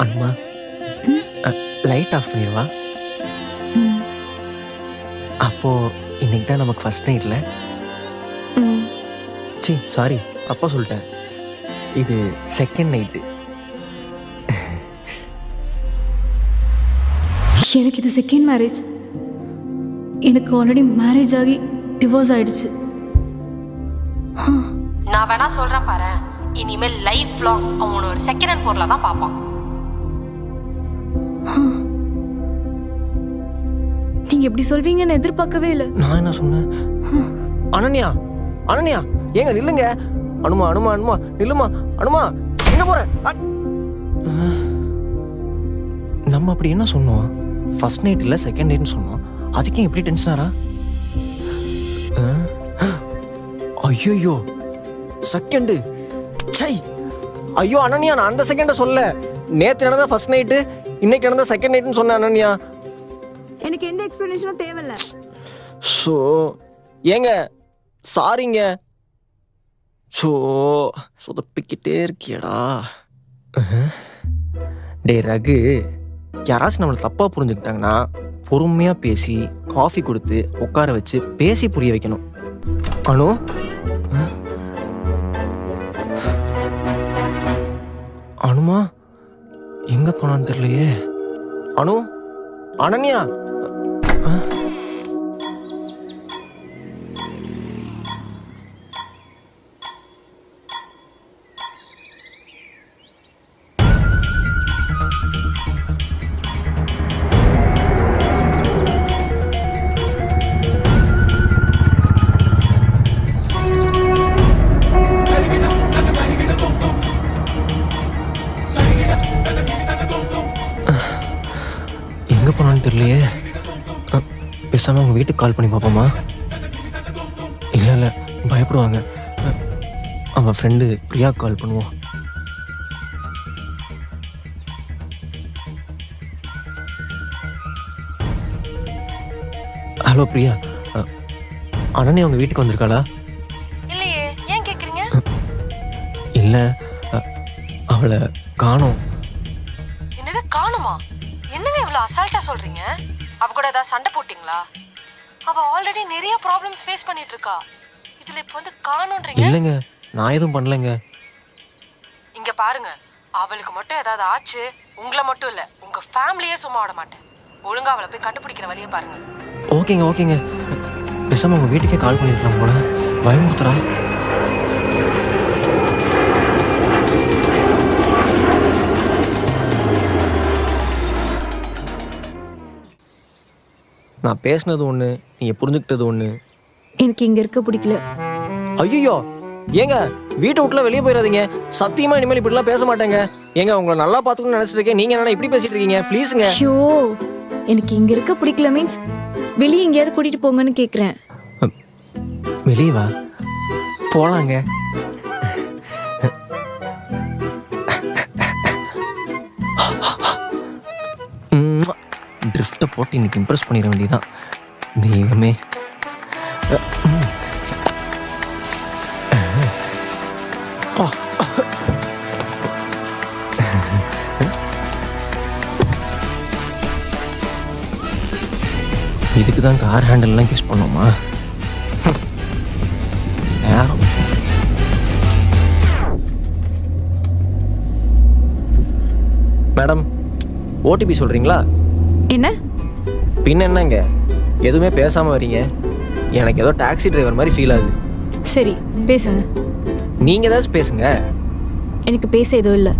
அம்மா, லைட் ஆஃப் பண்ணிடுவா. அப்போ இன்னைக்கு தான் நமக்கு ஃபர்ஸ்ட் நைட்ல. சி சாரி, அப்பா சொல்லிட்டேன். இது செகண்ட் நைட்டு. எனக்கு இது செகண்ட் மேரேஜ். எனக்கு ஆல்ரெடி மேரேஜ் ஆகி டிவோர்ஸ் ஆயிடுச்சு. நான் வேணா சொல்றேன் பாரு, இனிமேல் லைஃப் லாங் அவன் ஒரு செகண்ட் ஹேண்ட் பொருளை தான் பார்ப்பான். நீங்க எப்படி சொல்வீங்கன்னு எதிர்பார்க்கவே இல்லை. நான் என்ன சொன்னேன்? அனன்யா, அனன்யா ஏங்க நில்லுங்க. அனுமா அனுமா அனுமா நில்லுமா. அனுமா எங்க போற? நம்ம அப்படி என்ன சொன்னோம்? ஃபர்ஸ்ட் நைட் இல்லை செகண்ட் நைட்னு சொன்னோம். அதுக்கே எப்படி டென்ஷன் ஆறா? ஐயோ செகண்டு. சை, ஐயோ அனன்யா, நான் அந்த செகண்டை சொல்ல. நேற்று நடந்தா ஃபர்ஸ்ட் நைட்டு, இன்னைக்கு நடந்தா செகண்ட் நைட்னு சொன்னேன் அனன்யா. எனக்கு எந்த எக்ஸ்பிளனேஷனும் தேவையில்லை. ஸோ ஏங்க சாரிங்க. ஸோ சொதப்பிக்கிட்டே இருக்கியடா. டே ரகு, யாராச்சும் நம்மளை தப்பாக புரிஞ்சுக்கிட்டாங்கன்னா பொறுமையாக பேசி காஃபி கொடுத்து உட்கார வச்சு பேசி புரிய வைக்கணும். அனு, அனுமா எங்க போனான்னு தெரியலையே. அனு, அனன்யா. எங்கே போனான்னு தெரியலையே. பேசாமல் அவங்க வீட்டுக்கு கால் பண்ணி பார்ப்போமா? இல்லை இல்லை, பயப்படுவாங்க. அவன் ஃப்ரெண்டு பிரியாவுக்கு கால் பண்ணுவோம். ஹலோ பிரியா, அண்ணனே அவங்க வீட்டுக்கு வந்திருக்காளா? இல்லையே, ஏன் கேக்குறீங்க? இல்லை, அவளை காணோம். என்னது காணுமா? என்னங்க இவ்வளவு அசால்ட்டா சொல்றீங்க? அவ கூட ஏதாவது சண்டை போட்டீங்களா? அவ ஆல்ரெடி நிறைய ப்ராப்ளம்ஸ் ஃபேஸ் பண்ணிட்டு இருக்கா. இதுல இப்ப வந்து காணோன்றீங்க? இல்லைங்க, நான் எதுவும் பண்ணலைங்க. இங்க பாருங்க, அவளுக்கு மட்டும் ஏதாவது ஆச்சு, உங்களை மட்டும் இல்ல உங்க ஃபேமிலியே சும்மா விட மாட்டேன். ஒழுங்கா அவளை போய் கண்டுபிடிக்கிற வழியை பாருங்க. ஓகேங்க ஓகேங்க, பேசாமல் உங்கள் வீட்டுக்கே கால் பண்ணிருக்கலாம் போல. பயமுறுத்துறா. நான் பேசினது ஒன்று, நீங்கள் புரிஞ்சுக்கிட்டது ஒன்று. எனக்கு இங்க இருக்க பிடிக்கல. ஐயோ ஏங்க, வீட்டை விட்டுலாம் வெளியே போயிடாதீங்க. சத்தியமாக இனிமேல் இப்படிலாம் பேச மாட்டேங்க. ஏங்க, உங்களை நல்லா பார்த்துக்கணும்னு நினச்சிட்டு இருக்கேன். நீங்கள் என்ன இப்படி பேசிட்டு இருக்கீங்க? ப்ளீஸுங்க. ஐயோ, எனக்கு இங்க இருக்க பிடிக்கல மீன்ஸ் வெளியே எங்கேயாவது கூட்டிட்டு போங்கன்னு கேக்குறேன். வெளியே வா, போலாங்க. ட்ரிஃப்ட்டை போட்டு இன்னைக்கு இம்ப்ரெஸ் பண்ணிட வேண்டியதான். தெய்வமே. இதுக்கு தான் கார் ஹேண்டில்லாம் கிஸ் பண்ணோமா? நேரம். மேடம், ஓடிபி சொல்கிறீங்களா? என்ன? பின்ன என்னங்க எதுவுமே பேசாமல் வரீங்க? எனக்கு ஏதோ டாக்ஸி டிரைவர் மாதிரி ஃபீல் ஆகுது. சரி பேசுங்க. நீங்கள் ஏதாச்சும் பேசுங்க. எனக்கு பேச எதுவும் இல்லை.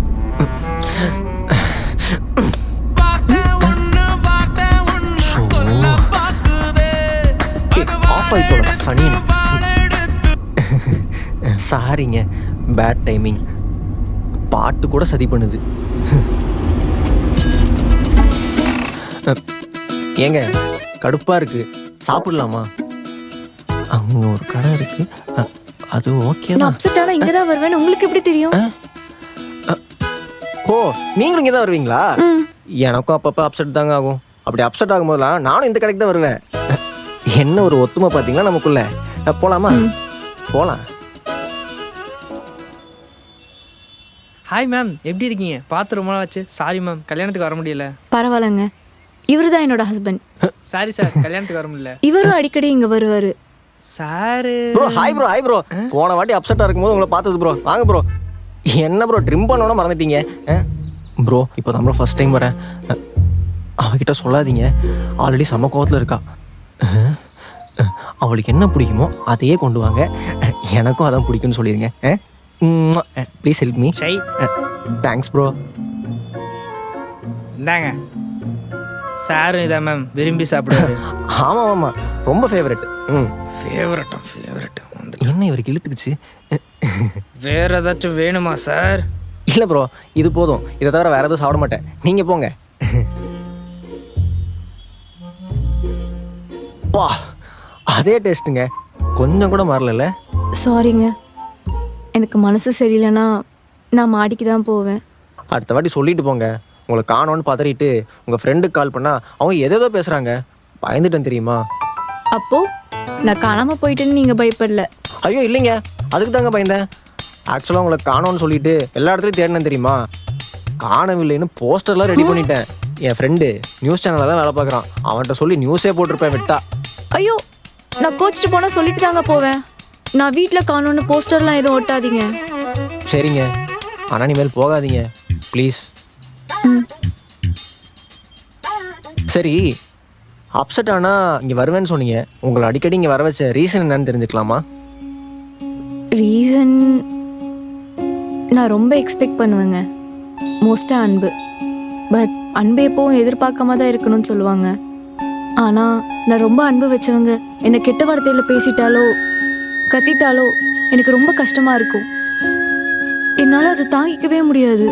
ஆஃப் ஆயிட்டோட சனியன். சாரிங்க, பேட் டைமிங். பாட்டு கூட சதி பண்ணுது. ஏங்க கடுப்பாக இருக்கு, சாப்பிடலாமா? அங்கே ஒரு கடை இருக்கு, அது ஓகே நான் தான். அப்செட் ஆனால் இங்கே தான் வருவேன்னு உங்களுக்கு எப்படி தெரியும்? ஓ, நீங்களும் இங்கே தான் வருவீங்களா? எனக்கும் அப்பப்போ அப்செட் தாங்க ஆகும். அப்படி அப்செட் ஆகும் போதெல்லாம் நானும் இந்த கடைக்கு தான் வருவேன். என்ன ஒரு ஒத்துமை பார்த்தீங்களா நமக்குள்ள. போகலாமா? போகலாம். ஹாய் மேம், எப்படி இருக்கீங்க? பார்த்து ரொம்ப நாள் ஆச்சு. சாரி மேம், கல்யாணத்துக்கு வர முடியல. பரவாயில்லைங்க, இவரு தான் என்னோட ஹஸ்பண்ட். சாரி சார், கல்யாணத்துக்கு வர முடியல. இவரும் அடிக்கடி இங்கே வருவார். Charu bro hi bro. Hi bro. போன வாட்டி அப்செட்டாக இருக்கும்போது உங்களை பார்த்தது ப்ரோ. வாங்க ப்ரோ. என்ன ப்ரோ ட்ரிம் பண்ணோன்னு மறந்துட்டீங்க? ப்ரோ இப்போ தான் ப்ரோ ஃபஸ்ட் டைம் வரேன். அவகிட்ட சொல்லாதீங்க, ஆல்ரெடி செம்ம கோவத்தில் இருக்கா. அவளுக்கு என்ன பிடிக்குமோ அதையே கொண்டு வாங்க, எனக்கும் அதான் பிடிக்கும்னு சொல்லிடுங்க. Please help me. Shy. Thanks bro. இந்தாங்க. சாரும் இதான் மேம், விரும்பி சாப்பிடுவாரு. ஆமாம் ஆமாம், ரொம்ப ஃபேவரெட். ஃபேவரட்டும். என்ன இவருக்கு இழுத்துக்குச்சு? வேற ஏதாச்சும் வேணுமா சார்? இல்லை ப்ரோ, இது போதும். இதை தவிர வேறு எதுவும் சாப்பிட மாட்டேன். நீங்கள் போங்க. வா, அதே டேஸ்ட்டுங்க, கொஞ்சம் கூட மாறல. சாரிங்க, எனக்கு மனசு சரியில்லைன்னா நான் மாடிக்கு தான் போவேன். அடுத்த வாட்டி சொல்லிட்டு போங்க. உங்களை காணோன்னு பதறிட்டு உங்கள் ஃப்ரெண்டுக்கு கால் பண்ணால் அவங்க எதோ பேசுகிறாங்க. பயந்துட்டேன் தெரியுமா? அப்போது நான் காணாமல் போயிட்டேன்னு நீங்கள் பயப்படல? ஐயோ இல்லைங்க, அதுக்கு தாங்க பயந்தேன். ஆக்சுவலாக உங்களை காணோன்னு சொல்லிட்டு எல்லா இடத்துலையும் தேடினேன் தெரியுமா? காணவில்லைன்னு போஸ்டர்லாம் ரெடி பண்ணிட்டேன். என் ஃப்ரெண்டு நியூஸ் சேனலில் தான் வேலை பார்க்குறான். அவன்கிட்ட சொல்லி நியூஸே போட்டிருப்பேன் விட்டா. ஐயோ, நான் கோச்சிட்டு போனால் சொல்லிட்டு தாங்க போவேன். நான் வீட்டில் காணோன்னு போஸ்டர்லாம் எதுவும் ஒட்டாதீங்க. சரிங்க, ஆனால் இனிமேல் போகாதீங்க ப்ளீஸ். சரி, அப்செட் ஆனால் இங்கே வருவேன்னு சொன்னீங்க. உங்களை அடிக்கடி இங்கே வர வச்ச ரீசன் என்னன்னு தெரிஞ்சுக்கலாமா? ரீசன் நான் ரொம்ப எக்ஸ்பெக்ட் பண்ணுவேங்க. மோஸ்ட்டாக அன்பு. பட் அன்பு எப்போவும் எதிர்பார்க்காம தான் இருக்கணும்னு சொல்லுவாங்க. ஆனால் நான் ரொம்ப அன்பு வச்சவங்க என்னை கெட்ட வார்த்தையில் பேசிட்டாலோ கத்திட்டாலோ எனக்கு ரொம்ப கஷ்டமாக இருக்கும். என்னால் அதை தாங்கிக்கவே முடியாது.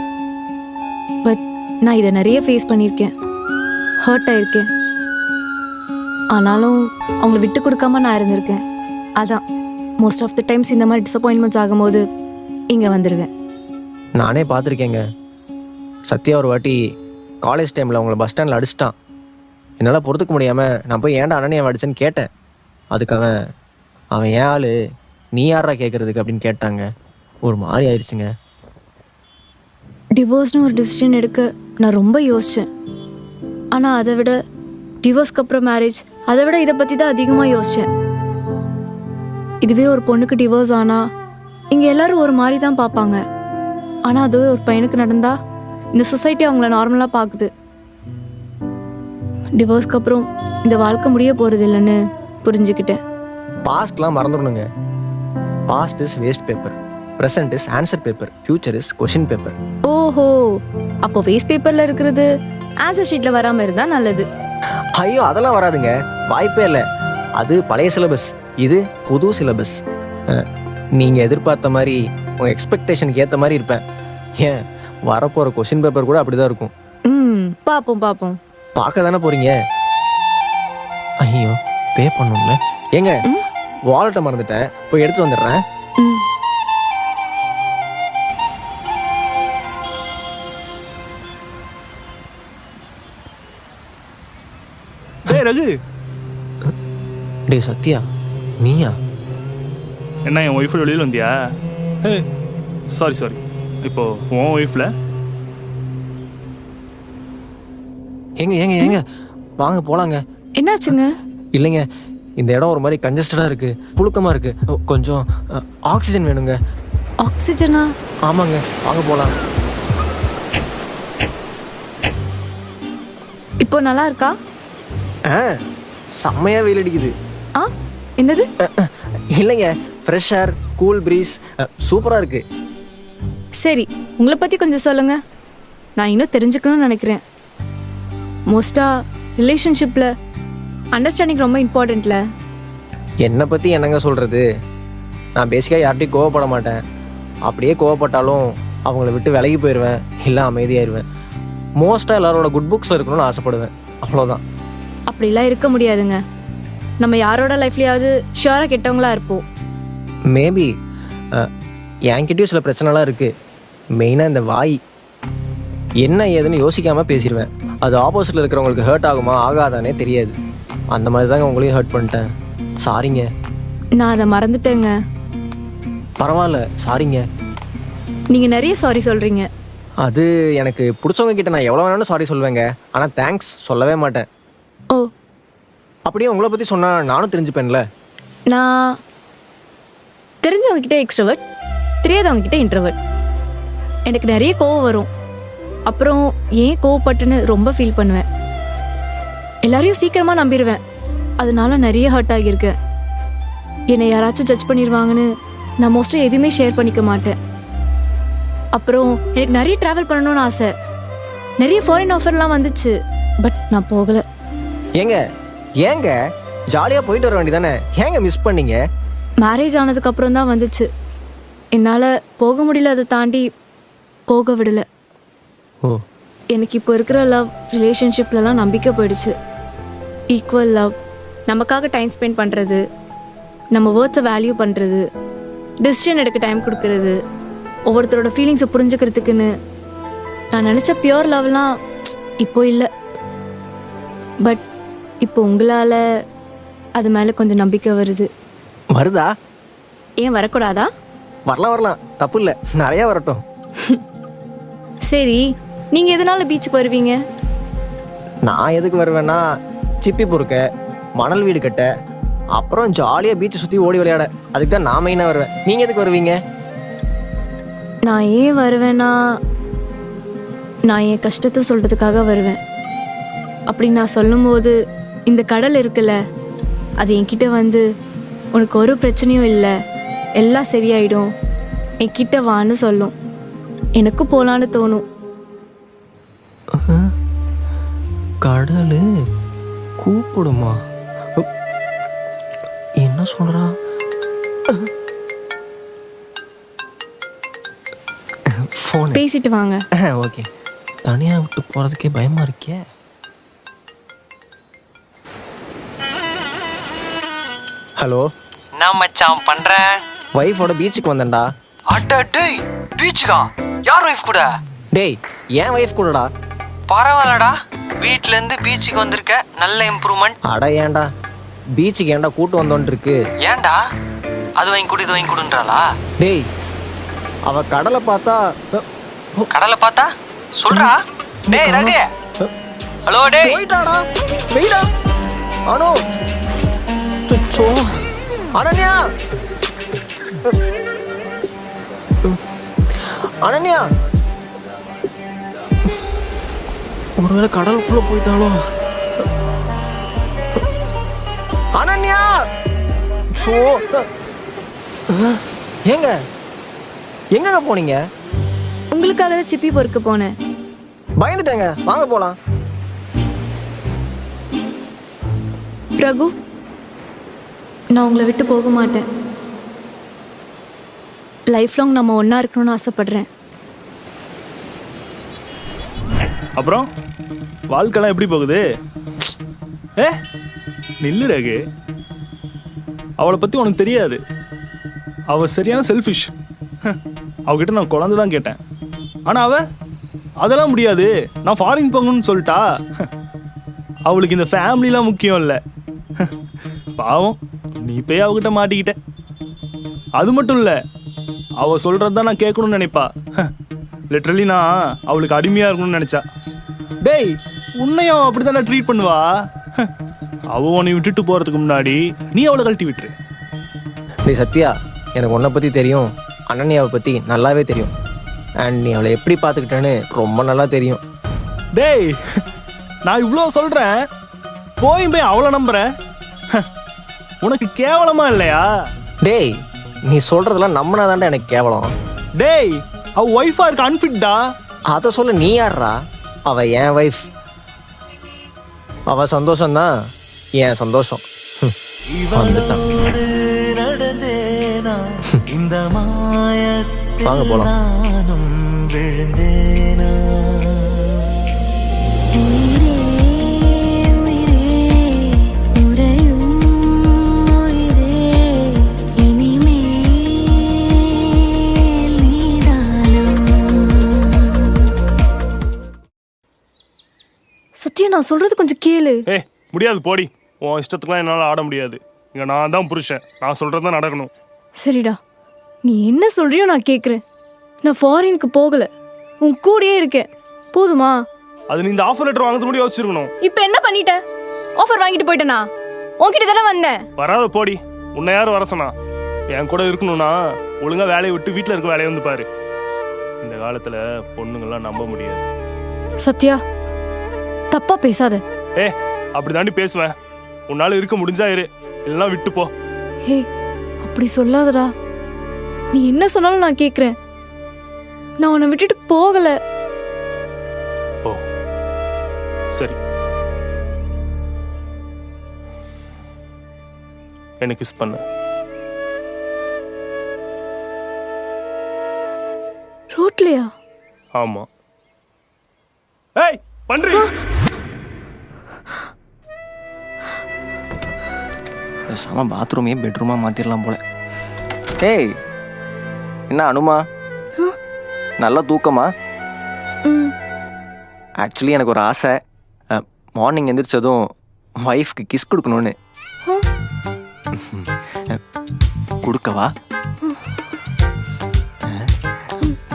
பட் நான் இதை நிறைய ஃபேஸ் பண்ணியிருக்கேன், ஹர்ட் ஆயிருக்கேன். ஆனாலும் அவங்கள விட்டு கொடுக்காம நான் இருந்திருக்கேன். அதான் மோஸ்ட் ஆஃப் த டைம்ஸ் இந்த மாதிரி டிசப்பாயின்மெண்ட்ஸ் ஆகும்போது இங்கே வந்துடுவேன். நானே பார்த்துருக்கேங்க. சத்யா ஒரு வாட்டி காலேஜ் டைமில் அவங்கள பஸ் ஸ்டாண்டில் அடிச்சிட்டான். என்னால் பொறுத்துக்க முடியாமல் நான் போய் ஏன்டா அண்ணனே அடிச்சேன்னு கேட்டேன். அதுக்கு அவன் ஏன் ஆள், நீ யாரா கேட்குறதுக்கு அப்படின்னு கேட்டாங்க. ஒரு மாதிரி ஆயிடுச்சுங்க. டிவோர்ஸ்னு ஒரு டிசிஷன் எடுக்க நான் ரொம்ப யோசித்தேன். ஆனால் அதை விட டிவோர்ஸ்க்கு அப்புறம் மேரேஜ், அதை விட இதை பற்றி தான் அதிகமாக யோசித்தேன். இதுவே ஒரு பொண்ணுக்கு டிவோர்ஸ் ஆனால் இங்கே எல்லாரும் ஒரு மாதிரி தான் பார்ப்பாங்க. ஆனால் அதுவே ஒரு பையனுக்கு நடந்தால் இந்த சொசைட்டி அவங்கள நார்மலாக பார்க்குது. டிவோர்ஸ்க்கு அப்புறம் இந்த வாழ்க்கை முடிய போகிறது இல்லைன்னு புரிஞ்சுக்கிட்டேன். பாஸ்ட்லாம் மறந்துடணுங்க. Past is waste paper, present is answer paper, future is question paper. ஓஹோ, அப்போ வேஸ்ட் பேப்பரில் இருக்கிறது ஆன்சர் ஷீட்டில் வராமல் இருந்தால் நல்லது. ஐயோ அதெல்லாம் வராதுங்க, வாய்ப்பே இல்லை. அது பழைய சிலபஸ், இது புது சிலபஸ். நீங்கள் எதிர்பார்த்த மாதிரி உங்கள் எக்ஸ்பெக்டேஷனுக்கு ஏற்ற மாதிரி இருப்பேன். ஏன் வரப்போகிற கொஷின் பேப்பர் கூட அப்படி தான் இருக்கும். பார்ப்போம். பார்க்க தானே போகிறீங்க. ஐயோ பே பண்ணணும்ல. ஏங்க வாலெட்டை மறந்துட்டேன், போய் எடுத்து வந்துடுறேன். டேய் ரகு. டேய் சத்யா, நீயா? என்ன என் ஒய்ஃபோட வெளியில் வந்தியா? சாரி இப்போ உன் ஒய்ஃபில் ஏங்க வாங்க போலாங்க. என்னாச்சுங்க? இல்லைங்க, இந்த இடம் ஒரு மாதிரி கன்ஜஸ்டடாக இருக்குது, புழுக்கமாக இருக்குது. கொஞ்சம் ஆக்சிஜன் வேணுங்க. ஆக்சிஜனா? ஆமாங்க, வாங்க போகலாம். இப்போ நல்லா இருக்கா? செம்மையாக வெயில் அடிக்குது. ஆ என்னது? இல்லைங்க, ஃப்ரெஷ் ஏர், கூல் ப்ரீஸ், சூப்பராக இருக்குது. சரி, உங்களை பற்றி கொஞ்சம் சொல்லுங்க. நான் இன்னும் தெரிஞ்சுக்கணும்னு நினைக்கிறேன். மோஸ்ட்டாக ரிலேஷன்ஷிப்பில் அண்டர்ஸ்டாண்டிங் ரொம்ப இம்பார்ட்டண்ட்ல. என்னை பற்றி என்னங்க சொல்கிறது? நான் பேசிக்காக யார்கிட்டையும் கோவப்பட மாட்டேன். அப்படியே கோவப்பட்டாலும் அவங்கள விட்டு விலகி போயிடுவேன், இல்லை அமைதியாயிருவேன். மோஸ்ட்டாக எல்லாரோட குட் புக்ஸில் இருக்கணும்னு ஆசைப்படுவேன், அவ்வளோதான். அப்படிலாம் இருக்க முடியாதுங்க. நம்ம யாரோட லைஃப்லையாவது ஷியோராக கெட்டவங்களா இருப்போம். மேபி என்கிட்டயும் சில பிரச்சனைலாம் இருக்குது. மெயினாக இந்த வாய், என்ன ஏதுன்னு யோசிக்காமல் பேசிடுவேன். அது ஆப்போசிட்டில் இருக்கிறவங்களுக்கு ஹர்ட் ஆகுமா ஆகாதானே தெரியாது. அந்த மாதிரி தாங்க உங்களையும் ஹர்ட் பண்ணிட்டேன். சாரிங்க. நான் அதை மறந்துட்டேங்க. பரவாயில்ல, சாரிங்க. நீங்கள் நிறைய சாரி சொல்கிறீங்க. அது எனக்கு பிடிச்சவங்க கிட்ட நான் எவ்வளோ வேணாலும் சாரி சொல்லுவேங்க, ஆனால் தேங்க்ஸ் சொல்லவே மாட்டேன். ஓ, அப்படியே உங்களை பற்றி சொன்னால் நானும் தெரிஞ்சுப்பேன்ல. நான் தெரிஞ்சவங்க கிட்ட எக்ஸ்ட்ரோவர்ட், தெரியாதவங்க கிட்ட இன்ட்ரோவர்ட். எனக்கு நிறைய கோவம் வரும். அப்புறம் ஏன் கோவப்பட்டுன்னு ரொம்ப ஃபீல் பண்ணுவேன். எல்லாரையும் சீக்கிரமாக நம்பிடுவேன். அதனால நிறைய ஹர்ட் ஆகியிருக்கேன். என்னை யாராச்சும் ஜட்ஜ் பண்ணிடுவாங்கன்னு நான் மோஸ்ட்டாக எதுவுமே ஷேர் பண்ணிக்க மாட்டேன். அப்புறம் எனக்கு நிறைய ட்ராவல் பண்ணணும்னு ஆசை. நிறைய ஃபாரின் ஆஃபர்லாம் வந்துச்சு, பட் நான் போகலை. ஏங்க ஜாலியாக போயிட்டு வர வேண்டியதானே, ஏங்க மிஸ் பண்ணீங்க? மேரேஜ் ஆனதுக்கப்புறம் தான் வந்துச்சு. என்னால் போக முடியல, அதை தாண்டி போக விடலை. ஓ, எனக்கு இப்போ இருக்கிற லவ் ரிலேஷன்ஷிப்லலாம் நம்பிக்கை போயிடுச்சு. ஈக்குவல் லவ், நமக்காக டைம் ஸ்பெண்ட் பண்ணுறது, நம்ம வேர்ட்ஸை வேல்யூ பண்ணுறது, டிசிஷன் எடுக்க டைம் கொடுக்கறது, ஒவ்வொருத்தரோட ஃபீலிங்ஸை புரிஞ்சுக்கிறதுக்குன்னு நான் நினச்ச பியோர் லவ்லாம் இப்போ இல்லை. பட் இப்போ உங்களால் அது மேலே கொஞ்சம் நம்பிக்கை வருது. வருதா? ஏன் வரக்கூடாதா? வரலாம், தப்பு இல்லை, நிறையா வரட்டும். சரி, நீங்கள் எதனால பீச்சுக்கு வருவீங்க? நான் எதுக்கு வருவேன்னா, சிப்பி பொறுக்க, மணல் வீடு கட்ட, அப்புறம் ஜாலியாக பீச்சை சுற்றி ஓடி விளையாட. அதுக்கு தான் நான் மெயினாக வருவேன். நீங்கள் எதுக்கு வருவீங்க? நான் ஏன் வருவேன்னா, நான் என் கஷ்டத்தை சொல்கிறதுக்காக வருவேன். அப்படி நான் சொல்லும்போது இந்த கடல் இருக்குல்ல, அது என்கிட்ட வந்து உனக்கு ஒரு பிரச்சனையும் இல்லை, எல்லாம் சரியாயிடும், என்கிட்ட வான்னு சொல்லும். எனக்கு போகலான்னு தோணும். கடல் கூப்பிடுமா? என்ன சொல்றா? ஃபோன் பேசிட்டு வாங்க. ஓகே. தனியாக விட்டு போகிறதுக்கே பயமாக இருக்கே. ஹலோ, நான் மச்சான் பண்றேன். ஒய்ஃபோட பீச்சுக்கு வந்தேன்டா. அட டேய், பீச்சுக்கா? யார் ஒய்ஃப் கூட? டேய், ஏன் ஒய்ஃப் கூடடா? பரவாயில்லடா, வீட்ல இருந்து பீச்சுக்கு வந்திருக்க, நல்ல இம்ப்ரூவ்மெண்ட். அட ஏன்டா பீச்சுக்கு ஏன்டா கூட்டு வந்தோன்னு இருக்கு? ஏன்டா? அது வாங்கி கொடு, இது வாங்கி கொடுன்றாளா? டேய், அவ கடலை பார்த்தா. கடலை பார்த்தா சொல்றா? டேய் ரகு, ஹலோ டேய். போயிட்டாடா, வெயிடா. அனு, சுச்சோ, அனன்யா, அனன்யா, ஒருவேளை கடலுக்குள்ள போயிட்டாலோ? அனன்யா, சோ, எங்க போனீங்க? உங்களுக்காக தான் சிப்பி பொறுக்க போனேன். பயந்துட்டேங்க, வாங்க போலாம். பிரகு, நான் உங்களை விட்டு போக மாட்டேன். லைஃப் லாங் நம்ம ஒன்றா இருக்கணும்னு ஆசைப்படுறேன். அப்புறம் வாழ்க்கைலாம் எப்படி போகுது? நில்லு ரகு, அவளை பற்றி உனக்கு தெரியாது. அவள் சரியான செல்ஃபிஷ். அவகிட்ட நான் குழந்தை தான் கேட்டேன், ஆனால் அவள் அதெல்லாம் முடியாது, நான் ஃபாரின் போங்கன்னு சொல்லிட்டா. அவளுக்கு இந்த ஃபேமிலிலாம் முக்கியம் இல்லை. பாவம், நீ போய் அவகிட்ட மாட்டிக்கிட்ட. அது மட்டும் இல்லை, அவள் சொல்கிறது தான் நான் கேட்கணும்னு நினைப்பா. லிட்ரலி நான் அவளுக்கு அடிமையாக இருக்கணும்னு நினச்சா. டேய், உன்னையும் அப்படி தானே ட்ரீட் பண்ணுவா. அவள் உன்னை விட்டுட்டு போகிறதுக்கு முன்னாடி நீ அவளை கழட்டி விட்டுரு. டேய் சத்யா, எனக்கு உன்னை பற்றி தெரியும், அனன்யாவை பற்றி நல்லாவே தெரியும். அண்ட் நீ அவளை எப்படி பார்த்துக்கிட்டேன்னு ரொம்ப நல்லா தெரியும். டேய், நான் இவ்வளோ சொல்கிறேன், போய் அவளை நம்புகிறேன். உனக்கு கேவலமா இல்லையா? டேய், நீ சொல்கிறதெல்லாம் நம்பினாதான்டா எனக்கு கேவலம். டேய், அவ ஒய்ஃபா இருக்க அன்ஃபிட்டா? அதை சொல்ல நீ யார்ரா? அவள் என் வைஃப். அவள் சந்தோஷம்தான் என் சந்தோஷம். வந்துட்டான். நடந்தேனா இந்த மாயத்தில் வாங்க போலாம். நானும் விழுந்தேனா? சத்யா, நான் சொல்றது கொஞ்சம் கேளு. ஏய், முடியாது, போடி. உன் இஷ்டத்துக்குலாம் என்னால் ஆட முடியாது. இங்கே நான் தான் புருஷன், நான் சொல்கிறது தான் நடக்கணும். சரிடா, நீ என்ன சொல்றியோ நான் கேட்குறேன். நான் ஃபாரினுக்கு போகல, உன் கூடயே இருக்கேன். போதுமா? அது நீ இந்த ஆஃபர் லெட்டர் வாங்குறது முடியும் யோசிச்சிருக்கணும். இப்போ என்ன பண்ணிட்ட? ஆஃபர் வாங்கிட்டு போயிட்டேனா? உன்கிட்ட தானே வந்தேன். வராத போடி. உன்னை யார் வர சொன்னா? என் கூட இருக்கணும்னா ஒழுங்கா வேலையை விட்டு வீட்டில் இருக்க வேலையை வந்து பாரு. இந்த காலத்தில் பொண்ணுங்கள்லாம் நம்ப முடியாது. சத்யா, தப்பா பேசாத. ஏ, அப்படி தாண்டி பேசுவேன். உன்னால இருக்க முடிஞ்சா இரு, இல்லைன்னா விட்டு போ. ஹே, அப்படி சொல்லாதடா. நீ என்ன சொன்னாலும் நான் கேட்குறேன். நான் உன்னை விட்டுட்டு போகல. ஓ சரி, எனக்கு கிஸ் பண்ணு. ரோட்லையா? ஆமா. ஏய், பண்றீ? சம பாத்ரூமே பெட்ரூமா மாத்திரலாம் போல. ஏய், என்ன அனுமா, நல்லா தூக்கமா? ஆக்சுவலி எனக்கு ஒரு ஆசை, மார்னிங் எந்திரிச்சதும் ஒய்ஃப்க்கு கிஸ் கொடுக்கணும்னு. கொடுக்கவா?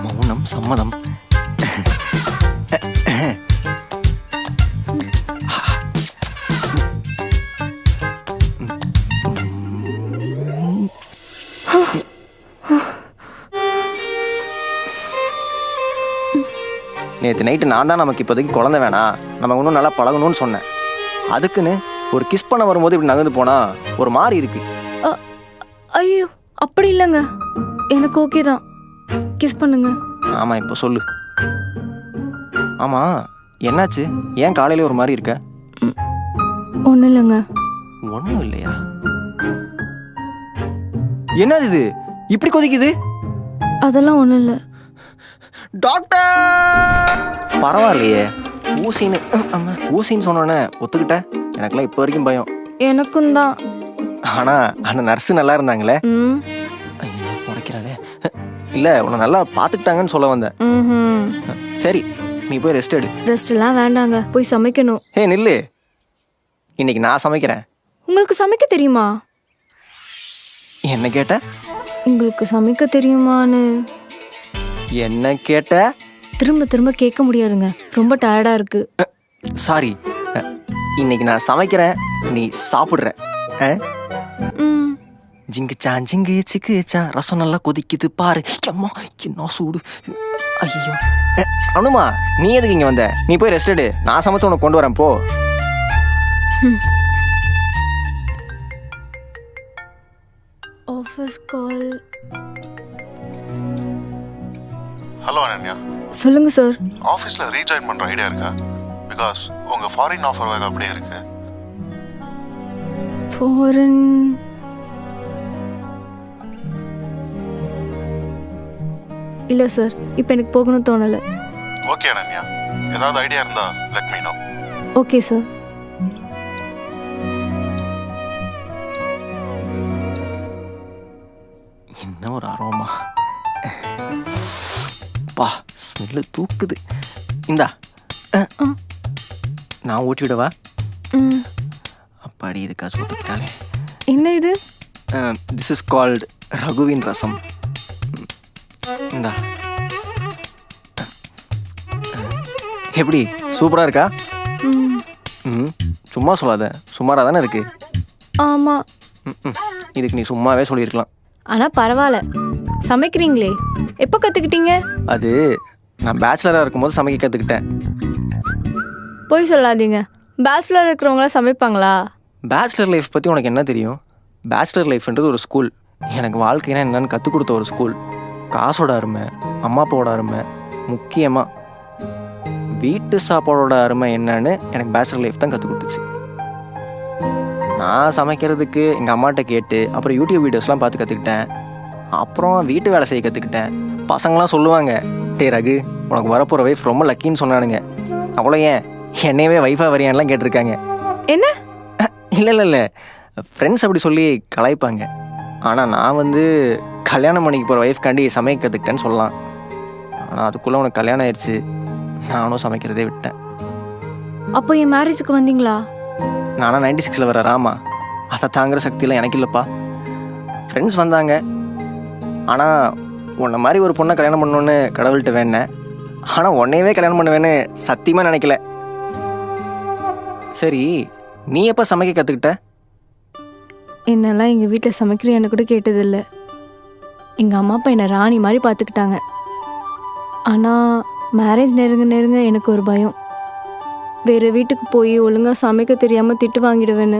மௌனம் சம்மதம். நேற்று நைட்டு நான் தான் நமக்கு இப்போதைக்கு குழந்தை வேணாம், நம்ம இன்னும் நல்லா பழகணும்னு சொன்னேன். அதுக்குன்னு ஒரு கிஸ் பண்ண வரும்போது இப்படி நகர்ந்து போனா ஒரு மாதிரி இருக்கு. ஐயோ, அப்படி இல்லைங்க, எனக்கு ஓகே தான். கிஸ் பண்ணுங்க. ஆமாம், இப்போ சொல்லு. ஆமாம், என்னாச்சு? ஏன் காலையில ஒரு மாதிரி இருக்க? ஒன்றும் இல்லைங்க. ஒன்றும் இல்லையா? என்னது இது இப்படி கொதிக்குது? அதெல்லாம் ஒன்றும் இல்லை. டாக்டர், பரவாயில்லையே. ஊசின்னு சொன்னோன்னே ஒத்துக்கிட்ட. எனக்குலாம் இப்போ வரைக்கும் பயம். எனக்கும் தான். ஆனால் அந்த நர்ஸு நல்லா இருந்தாங்களே. ஐயோ, உடைக்கிறாளே. இல்லை, உன்னை நல்லா பார்த்துக்கிட்டாங்கன்னு சொல்ல வந்தேன். சரி, நீ போய் ரெஸ்ட் எடு. ரெஸ்ட் எல்லாம் வேண்டாங்க, போய் சமைக்கணும். ஹே நில்லு, இன்னைக்கு நான் சமைக்கிறேன். உங்களுக்கு சமைக்க தெரியுமா? என்ன கேட்ட? உங்களுக்கு சமைக்க தெரியுமான்னு என்ன கேட்ட? திரும்ப திரும்ப கேட்க முடியாதுங்க, ரொம்ப டயர்டா இருக்கு. சாரி, இன்னைக்கு நான் சமைக்கிறேன், நீ சாப்பிடுற. ஜிங்குச்சான் ஜிங்கு சிக்குச்சான், ரசம் நல்லா கொதிக்குது பாரு. அம்மா, என்ன சூடு. ஐயோ, அனுமா, நீ எதுக்கு இங்கே வந்த? நீ போய் ரெஸ்ட் எடு, நான் சமைச்சு உனக்கு கொண்டு வரேன், போ. ஆஃபீஸ் கால். ஹலோ அனன்யா. சொல்லுங்க சார். ஆஃபீஸில் ரீஜாயின் பண்ணுற ஐடியா இருக்கா? பிகாஸ் உங்கள் ஃபாரின் ஆஃபர் வேறு அப்படியே இருக்கு. ஃபாரின்? இல்லை சார், இப்போ எனக்கு போகணும்னு தோணலை. ஓகே அனன்யா, ஏதாவது ஐடியா இருந்தா let me know. Okay sir. என்ன ஒரு அரோமா, பா, ஸ்மெல்லு தூக்குது. இந்தா, நான் ஊட்டி விடவா? அப்பாடி, இதுக்காச்சும் ஊற்றிக்கிட்டாலே. என்ன இது? திஸ் இஸ் கால்ட் ரகுவின் ரசம். இந்தா, எப்படி, சூப்பராக இருக்கா? ம் சும்மா சொல்லாத, சுமாராக தானே இருக்கு. ஆமாம். இதுக்கு நீ சும்மாவே சொல்லியிருக்கலாம். ஆனால் பரவாயில்ல, சமைக்கிறீங்களே. எப்போ கற்றுக்கிட்டீங்க? அது நான் பேச்சுலராக இருக்கும்போது சமைக்க கற்றுக்கிட்டேன். போய் சொல்லாதீங்க, பேச்சுலர் இருக்கிறவங்களாம் சமைப்பாங்களா? பேச்சுலர் லைஃப் பற்றி உனக்கு என்ன தெரியும்? பேச்சுலர் லைஃப்ன்றது ஒரு ஸ்கூல். எனக்கு வாழ்க்கைனா என்னன்னு கற்றுக் கொடுத்த ஒரு ஸ்கூல். காசோட அருமை, அம்மா அப்பாவோட அருமை, முக்கியமாக வீட்டு சாப்பாடோட அருமை என்னன்னு எனக்கு பேச்சுலர் லைஃப் தான் கற்றுக் கொடுத்துச்சு. நான் சமைக்கிறதுக்கு எங்கள் அம்மாட்ட கேட்டு அப்புறம் யூடியூப் வீடியோஸ்லாம் பார்த்து கற்றுக்கிட்டேன். அப்புறம் வீட்டு வேலை செய்ய கற்றுக்கிட்டேன். பசங்களாம் சொல்லுவாங்க, டே ரகு உனக்கு வரப்போகிற வைஃப் ரொம்ப லக்கின்னு சொன்னானுங்க. அவ்வளோ ஏன் என்னையவே வைஃபாக வரையான்லாம் கேட்டிருக்காங்க. என்ன? இல்லை ஃப்ரெண்ட்ஸ் அப்படி சொல்லி கலாய்ப்பாங்க. ஆனால் நான் கல்யாணம் பண்ணிக்கு போகிற ஒய்ஃப்காண்டி சமைக்க கற்றுக்கிட்டேன்னு சொல்லலாம். ஆனால் அதுக்குள்ளே உனக்கு கல்யாணம் ஆயிடுச்சு, நானும் சமைக்கிறதே விட்டேன். அப்போ என் மேரேஜுக்கு வந்தீங்களா? நானும் 96 வர ராமா, அதை தாங்குகிற சக்தியெலாம் எனக்கு இல்லைப்பா. ஃப்ரெண்ட்ஸ் வந்தாங்க. ஆனால் உன்னை மாதிரி ஒரு பொண்ணை கல்யாணம் பண்ணணுன்னு கடவுள்கிட்ட வேணேன். ஆனால் உன்னையவே கல்யாணம் பண்ணுவேன்னு சத்தியமாக நினைக்கல. சரி, நீ எப்போ சமைக்க கற்றுக்கிட்ட? என்னெல்லாம் எங்கள் வீட்டில் சமைக்கிறேன்னு கூட கேட்டதில்லை. எங்கள் அம்மா அப்பா என்னை ராணி மாதிரி பார்த்துக்கிட்டாங்க. ஆனால் மேரேஜ் நெருங்க எனக்கு ஒரு பயம். வேறு வீட்டுக்கு போய் ஒழுங்காக சமைக்க தெரியாமல் திட்டு வாங்கிடுவேன்னு.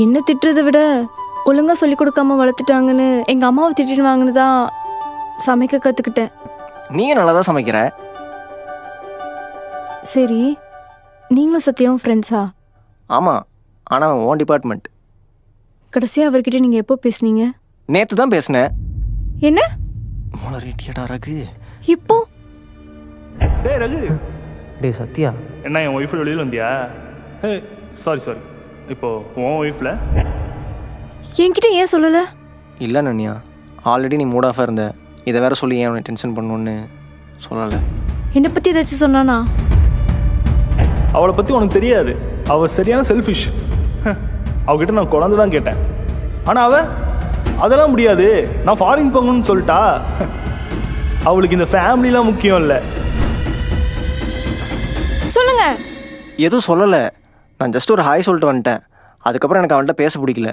என்ன திட்டுறதை விட ஒழுங்காக சொல்லி கொடுக்காம வளர்த்துட்டாங்கன்னு எங்கள் அம்மாவை திட்டிட்டு வாங்கினு தான் சமைக்க கற்றுக்கிட்டேன். நீயும் நல்லா தான் சமைக்கிற. சரி, நீங்களும் சத்தியம் ஃப்ரெண்ட்ஸா? ஆமாம், ஆனால் ஓன் டிபார்ட்மெண்ட். கடைசியாக அவர்கிட்ட நீங்கள் எப்போ பேசுனீங்க? நேற்று தான் பேசினேன். என்ன ரெட்டியடா ரகு? இப்போ? டேய் ரகு, டே சத்யா, என்ன என் ஒய்ஃபு வெளியில் வந்தியா? சாரி இப்போ உன் ஒய்ஃபில் என்கிட்ட ஏன் சொல்லலை? இல்லை நன்யா, ஆல்ரெடி நீ மூட் ஆஃபாக இருந்த. இதை வேற சொல்லி ஏன் உனக்கு டென்ஷன் பண்ணணுன்னு சொல்லலை. என்னை பற்றி ஏதாச்சும் சொன்னானா? அவளை பற்றி உனக்கு தெரியாது. அவள் சரியான செல்ஃபிஷ். அவகிட்ட நான் குழந்தை தான் கேட்டேன். ஆனால் அதெல்லாம் முடியாது, நான் ஃபாரின் போங்கன்னு சொல்லிட்டா. அவளுக்கு இந்த ஃபேமிலிலாம் முக்கியம் இல்லை. சொல்லுங்க. எதுவும் சொல்லலை, நான் ஜஸ்ட் ஒரு ஹாய் சொல்லிட்டு வந்துட்டேன். அதுக்கப்புறம் எனக்கு அவன்கிட்ட பேச பிடிக்கல.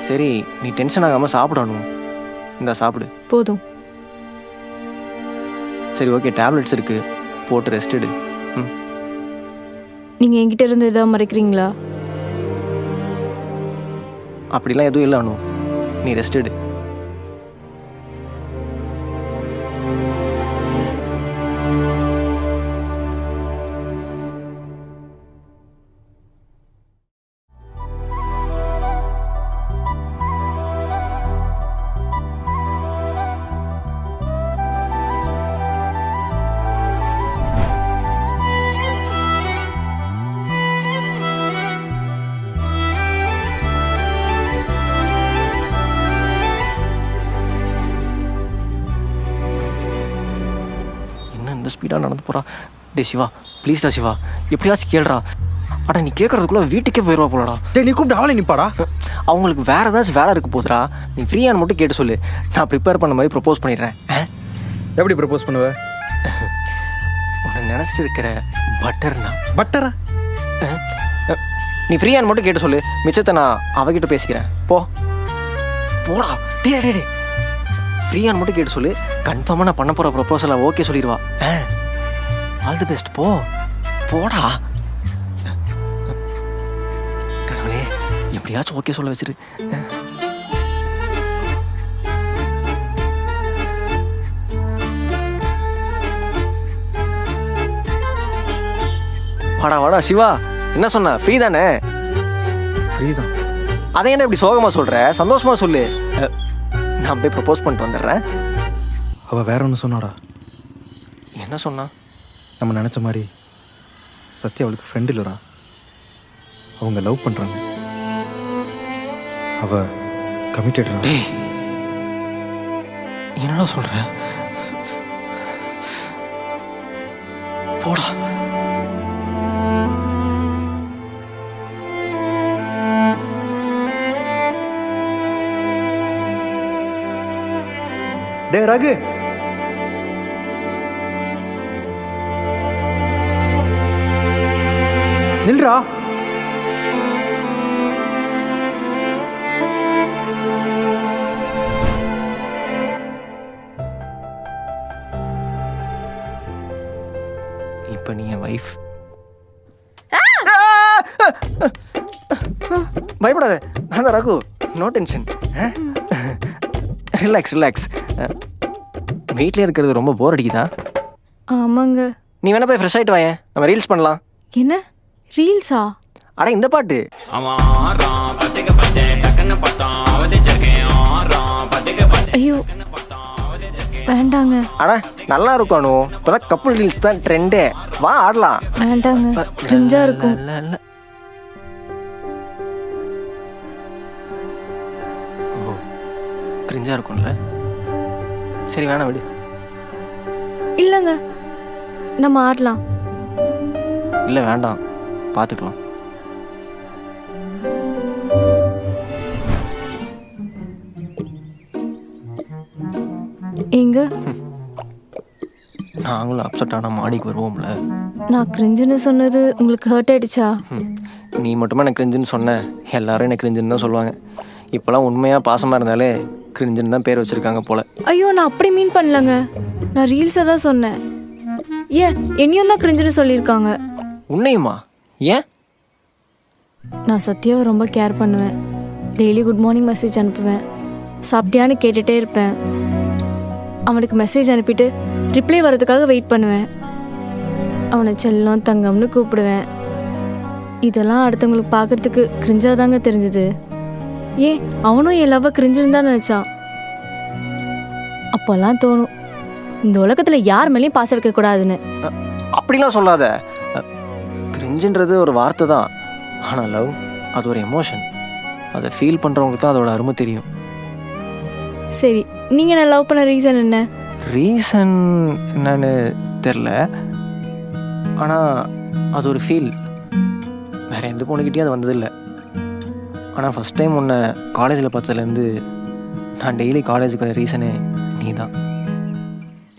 சரி, நீ டென்ஷன் ஆகாமல் சாப்பிடணும். இந்த சாப்பிடு. போதும். சரி ஓகே, டேப்லெட்ஸ் இருக்குது, போட்டு ரெஸ்ட் எடு. நீங்கள் என்கிட்ட இருந்து எதாவது மறைக்கிறீங்களா? அப்படிலாம் எதுவும் இல்லை அனு, நீ ரெஸ்ட் எடு. இந்த ஸ்பீடாக நடந்து போகிறா. டே சிவா, ப்ளீஸ்டா சிவா, எப்படியாச்சும் கேளுடா. அடா நீ கேட்குறதுக்குள்ளே வீட்டுக்கே போயிடுவா போலடா. டே நீ கூப்பிட்டு அவளை நிப்பாடா. அவங்களுக்கு வேறு ஏதாச்சும் வேலை இருக்க போதுடா. நீ ஃப்ரீயானு மட்டும் கேட்டு சொல்லு, நான் ப்ரிப்பேர் பண்ண மாதிரி ப்ரப்போஸ் பண்ணிடுறேன். எப்படி ப்ரப்போஸ் பண்ணுவ? உன்னை நினச்சிட்டு இருக்கிற பட்டர்னா. பட்டரா? நீ ஃப்ரீயானு மட்டும் கேட்டு சொல்லு, மிச்சத்தை நான் அவகிட்ட பேசிக்கிறேன். போடா. டே டே டே ஃப்ரீயானு மட்டும் கேட்டு சொல்லு, கன்ஃபார்மாக நான் பண்ண போகிற ப்ரப்போசலை ஓகே சொல்லிடுவா. All the best. போடா. கடவுளே, எப்படியாச்சும் ஓகே சொல்ல வச்சிரு. வாடா சிவா, என்ன சொன்ன? ஃப்ரீ தானே? ஃப்ரீ தான். அதை என்ன இப்படி சோகமாக சொல்கிற? சந்தோஷமாக சொல்லு. நான் போய் ப்ரப்போஸ் பண்ணிட்டு வந்துடுறேன். அவள் வேற ஒன்று சொன்னாடா. என்ன சொன்னா? நம்ம நினச்ச மாதிரி சத்யா அவளுக்கு ஃப்ரெண்ட் இல்லைடா, அவங்க லவ் பண்ணுறாங்க. அவள் கமிட்டட். என்னடா சொல்ற? போடா. டே ரகு, நில்றா. இப்போ நீ என் வைஃப். பயப்படாத, நான் தான் Raghu. No tension. Relax relax. வீட்டிலே இருக்கிறது ரொம்ப போர் அடிக்குதா? ஆமாங்க. நீ வேணா போய் ஃப்ரெஷ் ஆகிட்டு வாயேன், நம்ம ரீல்ஸ் பண்ணலாம். என்ன ரீல்ஸா? அட இந்த பாட்டு. ஐயோ வேண்டாங்க. அட நல்லா இருக்கும் அனு, இப்போதான் கப்புள் ரீல்ஸ் தான் ட்ரெண்டே. வா ஆடலாம். வேண்டாங்க, கிரிஞ்சா இருக்கும். ஓ கிரிஞ்சா இருக்கும்ல, சரி வேணாம் விடு. இல்லைங்க, நம்ம ஆடலாம். இல்லை வேண்டாம், பார்த்துக்கலாம். எங்க நாங்களும் அப்செட் ஆனால் மாடிக்கு வருவோம்ல. நான் கிரிஞ்சுன்னு சொன்னது உங்களுக்கு ஹர்ட் ஆயிடுச்சா? நீ மட்டுமே எனக்கு கிரிஞ்சுன்னு சொன்ன, எல்லாரும் எனக்கு கிரிஞ்சுன்னு தான் சொல்லுவாங்க. இப்போலாம் உண்மையாக பாசமாக இருந்தாலே கிரிஞ்சுன்னு தான் பேர் வச்சுருக்காங்க போல். ஐயோ நான் அப்படி மீன் பண்ணலங்க, நான் ரீல்ஸை தான் சொன்னேன். ஏன் என்னையும் தான் கிரிஞ்சுன்னு சொல்லியிருக்காங்க. உன்னையுமா? ஏன்? நான் சத்யாவை ரொம்ப கேர் பண்ணுவேன். டெய்லி குட் மார்னிங் மெசேஜ் அனுப்புவேன், சாப்பிட்டியான்னு கேட்டுகிட்டே இருப்பேன். அவனுக்கு மெசேஜ் அனுப்பிட்டு ரிப்ளை வர்றதுக்காக வெயிட் பண்ணுவேன். அவனை செல்லம் தங்கம்னு கூப்பிடுவேன். இதெல்லாம் அடுத்தவங்களுக்கு பார்க்குறதுக்கு கிரிஞ்சாக தாங்க தெரிஞ்சுது. ஏன் அவனும் என் லவ்வை கிரிஞ்சுன்னு தான் நினச்சான். அப்போல்லாம் தோணும், இந்த உலகத்தில் யார் மேலேயும் பாச வைக்கக்கூடாதுன்னு. அப்படிலாம் சொல்லாத. கிரிஞ்சுன்றது ஒரு வார்த்தை தான், ஆனால் லவ் அது ஒரு எமோஷன். அதை ஃபீல் பண்ணுறவங்களுக்கு தான் அதோட அருமை தெரியும். சரி, நீங்கள் நான் லவ் பண்ண ரீசன் என்ன? ரீசன் என்னன்னு தெரில, ஆனால் அது ஒரு ஃபீல். வேறு எந்த பொண்ணுக்கிட்டேயும் அது வந்ததில்லை. ஆனால் ஃபஸ்ட் டைம் உன்னை காலேஜில் பார்த்ததுலேருந்து நான் டெய்லி காலேஜுக்கு வர ரீசனே நீ தான்.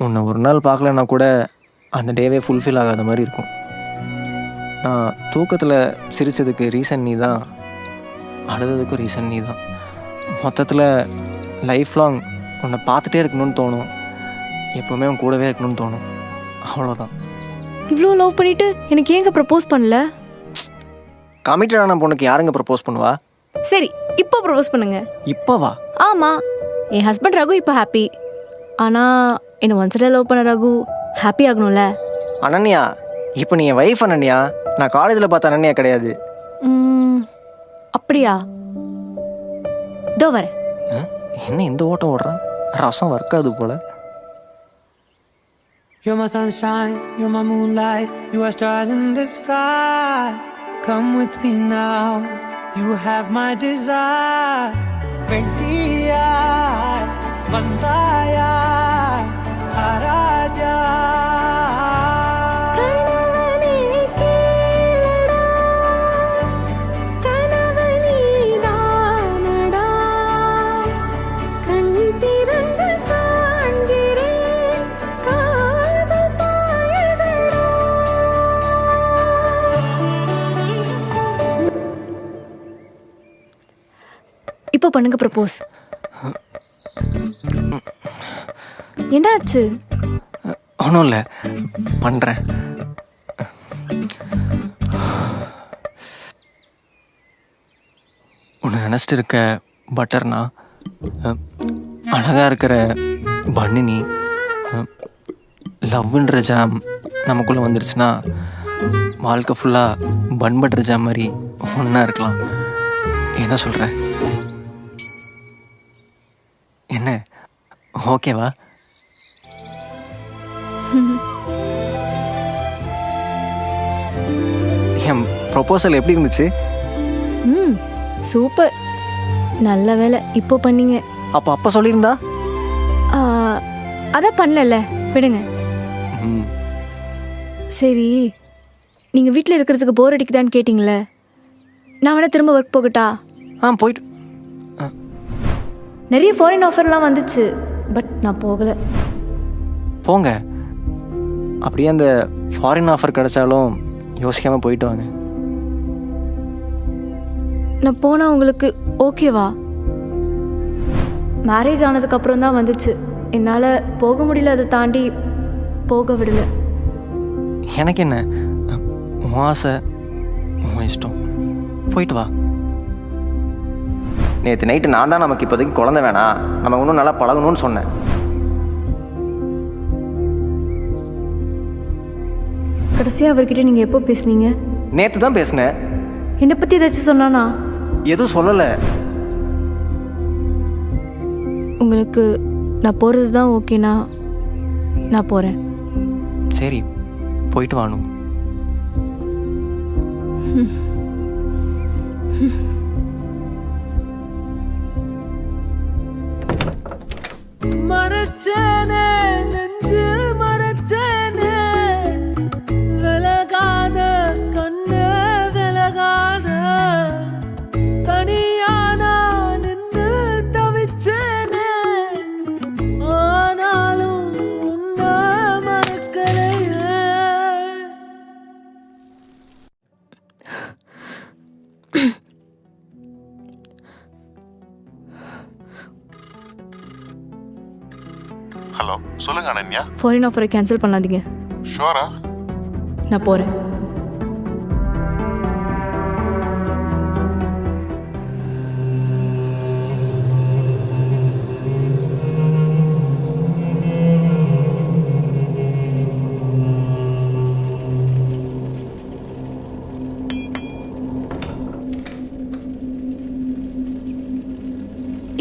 உன்னை ஒரு நாள் பார்க்கலன்னா கூட அந்த டேவே ஃபுல்ஃபில் ஆகாத மாதிரி இருக்கும். நான் தூக்கத்தில் சிரித்ததுக்கு ரீசன் நீ தான், அழுததுக்கும் ரீசன் நீ தான். மொத்தத்தில் லைஃப் லாங் உன்னை பார்த்துட்டே இருக்கணும்னு தோணும், எப்போவுமே உன் கூடவே இருக்கணும்னு தோணும், அவ்வளோதான். இவ்வளோ லவ் பண்ணிவிட்டு எனக்கு ஏங்க ப்ரப்போஸ் பண்ணல? கமிட்டடான பொண்ணுக்கு யாருங்க ப்ரப்போஸ் பண்ணுவா? சரி இப்போ ப்ரப்போஸ் பண்ணுங்க. இப்போவா? ஆமாம், என் ஹஸ்பண்ட் ரகு இப்போ ஹாப்பி. ஆனால் என்னை ஒன் சைடாக லவ் பண்ண ரகு ஹாப்பி ஆகணும்ல. அனன்யா, இப்போ நீ என் வைஃப் அனன்யா, நான் காலேஜில் பார்த்த அனன்யா கிடையாது. அப்படியா? இதோ வரேன். என்ன இந்த ஓட்டம் ஓடுறான், ரசம் வர்க்காது போல. You're my sunshine, you're my moonlight, you are stars in the sky. Come with me now, you have my desire. Vendiya, Vandaya, Araja. இப்போ பண்ணுங்க ப்ரப்போஸ். என்னாச்சு? ஒன்றும் இல்லை, பண்ணுறேன். உன்னை நினச்சிட்டு இருக்க பட்டர்னா, அழகாக இருக்கிற பன்னினி, லவ்ன்ற ஜாம் நமக்குள்ளே வந்துருச்சுன்னா வாழ்க்கை ஃபுல்லாக பன் பட்டர் ஜாம் மாதிரி ஒன்றா இருக்கலாம். என்ன சொல்கிற? என்ன ஓகேவா? என் ப்ரொபோசல் எப்படி இருந்துச்சு? சூப்பர், நல்ல வேலை இப்போ பண்ணீங்க. அப்போ சொல்லியிருந்தா? அதான் பண்ணல, விடுங்க. சரி, நீங்கள் வீட்டில் இருக்கிறதுக்கு போர் அடிக்குதான்னு கேட்டிங்களே, நான் வேணா திரும்ப ஒர்க் போகட்டா? போயிட்டு. நிறைய ஃபாரின் ஆஃபர்லாம் வந்துச்சு, பட் நான் போகலை. போங்க, அப்படியே அந்த ஃபாரின் ஆஃபர் கிடைச்சாலும் யோசிக்காமல் போயிட்டு வாங்க. நான் போனால் உங்களுக்கு ஓகேவா? மேரேஜ் ஆனதுக்கப்புறம் தான் வந்துச்சு. என்னால் போக முடியல, அதை தாண்டி போக விடல. எனக்கு என்ன, உன் ஆசை உன் இஷ்டம், போயிட்டு வா. நேற்று நைட்டு நான் தான் நமக்கு இப்போதைக்கு குழந்தை வேணாம், நம்ம இன்னும் நல்லா பழகணும்னு சொன்னேன். கடைசியாக அவர்கிட்ட நீங்கள் எப்போ பேசுனீங்க? நேற்று தான் பேசினேன். என்னை பற்றி ஏதாச்சும் சொன்னானா? எதுவும் சொல்லலை. உங்களுக்கு நான் போகிறது தான் ஓகேனா நான் போகிறேன். சரி, போயிட்டு வாணும். மறைச்சேனே நெஞ்சு மறைச்சேனே, விலகாத கண்ணு விலகாத, தனியானா நின்று தவிச்சேனே, ஆனாலும் உன்னை மறக்கலையே. ஹலோ, சொல்லுங்க அனன்யா. ஃபாரின் ஆஃபரை கேன்சல் பண்ணாதீங்க. ஷுவரா? நான் போகிறேன்.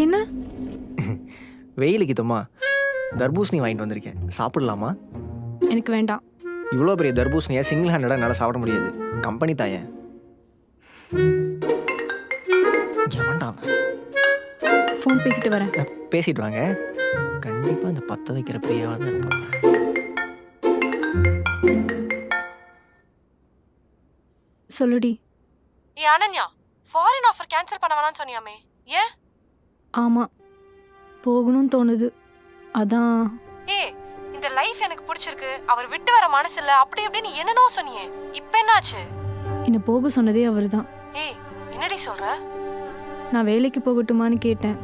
என்ன? வெயிலுக்கு தம்மா தர்பூசணி வாங்கிட்டு வந்திருக்கேன், சாப்பிடலாமா? எனக்கு வேண்டாம். இவ்வளோ பெரிய தர்பூசணியை சிங்கிள் ஹேண்டடாக என்னால் சாப்பிட முடியாது, கம்பெனி தாயேன். எவன்டா அவன்? ஃபோன் பேசிட்டு வரேன். பேசிட்டு வாங்க. கண்டிப்பாக இந்த பற்ற வைக்கிற பிரியாவாக தான் இருப்பான். சொல்லுடி. ஏ அனன்யா, ஃபாரின் ஆஃபர் கேன்சல் பண்ண வேணாம்னு சொன்னியாமே, ஏன்? ஆமாம், போகணும்னு தோணுது, அதான். ஏ, இந்த லைஃப் எனக்கு பிடிச்சிருக்கு, அவர் விட்டு வர மனசு இல்ல, அப்படி இப்படின்னு என்னனோ சொன்னியே, இப்போ என்னாச்சு? என்னை போக சொன்னதே அவர் தான். ஏய், என்னடி சொல்ற? நான் வேலைக்கு போகட்டுமான்னு கேட்டேன்.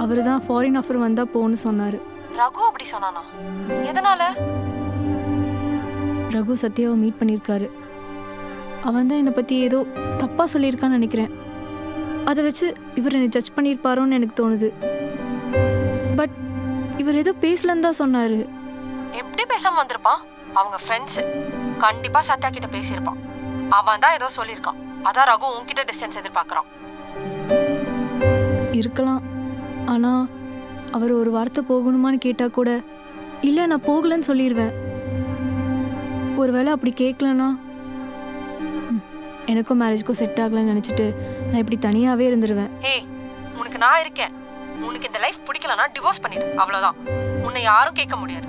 அவர் தான் ஃபாரின் ஆஃபர் வந்தால் போன்னு சொன்னார். ரகு அப்படி சொன்னானா? எதனால? ரகு சத்யாவை மீட் பண்ணியிருக்காரு. அவன் தான் என்னை பற்றி ஏதோ தப்பாக சொல்லியிருக்கான்னு நினைக்கிறேன். அதை வச்சு இவர் என்னை ஜட்ஜ் பண்ணியிருப்பாரோன்னு எனக்கு தோணுது. பட் இவர் ஏதோ பேசலன்னு தான் சொன்னார். எப்படி பேசாம வந்திருப்பான்? அவங்க ஃப்ரெண்ட்ஸ், கண்டிப்பா சத்யா கிட்ட பேசியிருப்பான். அவன் தான் ஏதோ சொல்லியிருக்கான், அதான் ரகு உன்கிட்ட டிஸ்டன்ஸ் எதிர்பார்க்குறான். இருக்கலாம். ஆனால் அவர் ஒரு வார்த்தை போகணுமான்னு கேட்டால் கூட இல்லை நான் போகலன்னு சொல்லிடுவேன். ஒருவேளை அப்படி கேட்கலன்னா எனக்கும் மேரேஜ்க்கும் செட் ஆகலன்னு நினச்சிட்டு நான் இப்படி தனியாகவே இருந்துருவேன். ஏய், உனக்கு நான் இருக்கேன். உனக்கு இந்த லைஃப் பிடிக்கலனா டிவோர்ஸ் பண்ணிடு, அவ்வளோதான். உன்னை யாரும் கேட்க முடியாது.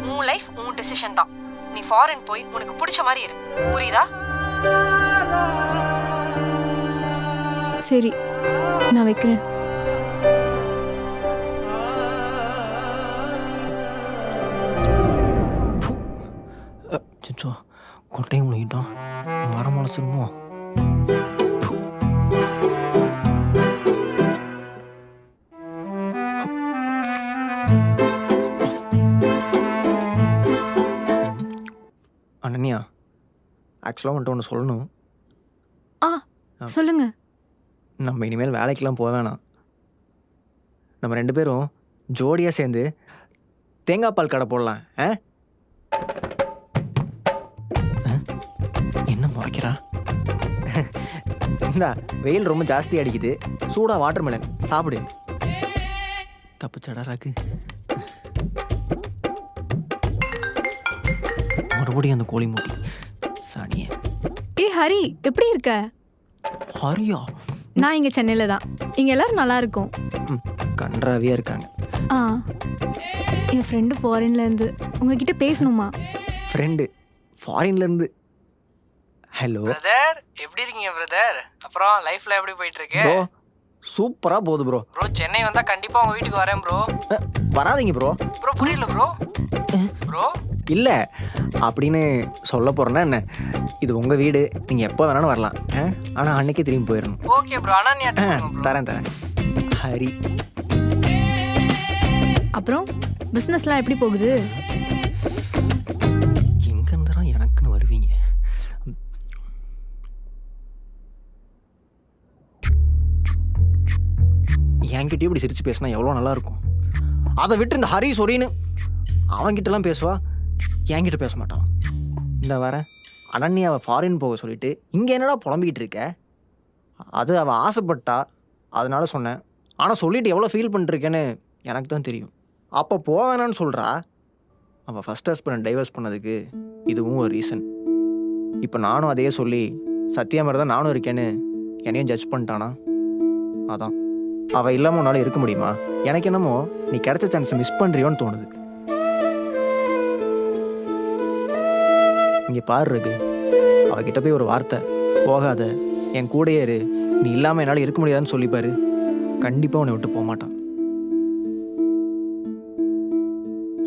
உன் லைஃப் உன் டிசிஷன் தான். நீ ஃபாரின் போய் உனக்கு பிடிச்ச மாதிரி இரு, புரியுதா? சரி, நான் வைக்கிறேன். சிச்சோ, கொட்டையும் முழுகிட்டோம், மரம் முளைச்சிருமோ? அனன்யா, ஆக்சுவலாக வந்துட்டு ஒன்று சொல்லணும். சொல்லுங்க. நம்ம இனிமேல் வேலைக்கெல்லாம் போக வேணாம். நம்ம 2 பேரும் ஜோடியாக சேர்ந்து தேங்காய் பால் கடை போடலாம். என்ன முறைக்கிறா? இந்தா, வெயில் ரொம்ப ஜாஸ்தி அடிக்குது, சூடாக வாட்டர்மெலன் சாப்பிடு. தப்புச்சடா ராக்கு. மறுபடியும் அந்த கோழி மூட்டி சாணியே. ஏ ஹரி, எப்படி இருக்க? ஹரியா? நான் இங்கே சென்னையில் தான். இங்கே எல்லாரும் நல்லா இருக்கும். கன்றாவியாக இருக்காங்க. என் ஃப்ரெண்டு ஃபாரின்லேருந்து உங்ககிட்ட பேசணுமா? ஃப்ரெண்டு ஃபாரின்லேருந்து? ஹலோ பிரதர், எப்படி இருக்கீங்க பிரதர்? அப்புறம் லைஃப்ல எப்படி போயிட்டு இருக்கு? ப்ரோ சூப்பராக போகுது ப்ரோ. ப்ரோ, சென்னை வந்தா கண்டிப்பா உங்க வீட்டுக்கு வரேன் ப்ரோ. வராதீங்க ப்ரோ. ப்ரோ புரியல ப்ரோ. ப்ரோ இல்லை அப்படின்னு சொல்ல போகிறேன்னா என்ன, இது உங்கள் வீடு, நீங்கள் எப்போ வேணாலும் வரலாம். ஆனால் அன்னைக்கே திரும்பி போயிடணும். Okay bro. அனன்யா தரேன். ஹரி. அப்புறம் பிஸ்னஸ்லாம் எப்படி போகுது? எங்கேருந்துதான் எனக்குன்னு வருவீங்க? என்கிட்டயும் இப்படி சிரிச்சு பேசினா எவ்வளோ நல்லாயிருக்கும். அதை விட்டு இந்த ஹரி சொரின்னு அவன்கிட்டலாம் பேசுவா, என்கிட்ட பேச மாட்டான். இந்த வரேன் அனன்யாவை ஃபாரின் போக சொல்லிட்டு இங்கே என்னடா புலம்பிக்கிட்டு இருக்க? அது அவள் ஆசைப்பட்டா, அதனால சொன்னேன். ஆனால் சொல்லிட்டு எவ்வளோ ஃபீல் பண்ணிருக்கேன்னு எனக்கு தான் தெரியும். அப்போ போவேணான்னு சொல்கிறா. அவள் ஃபஸ்ட் ஹஸ்பண்ட் டைவர்ஸ் பண்ணதுக்கு இதுவும் ஒரு ரீசன். இப்போ நானும் அதையே சொல்லி சத்தியா மாதிரி தான் நானும் இருக்கேன்னு என்னையும் ஜட்ஜ் பண்ணிட்டானா? அதான் அவள் இல்லாமல் உன்னால் இருக்க முடியுமா? எனக்கு என்னமோ நீ கிடைச்ச சான்ஸை மிஸ் பண்ணுறியோன்னு தோணுது. இங்கே பாரு ரகு, அவகிட்ட போய் ஒரு வார்த்தை, போகாத, என் கூடயே இரு, நீ இல்லாமல் என்னால் இருக்க முடியாதுன்னு சொல்லிப்பாரு. கண்டிப்பாக உன்னை விட்டு போக மாட்டான்.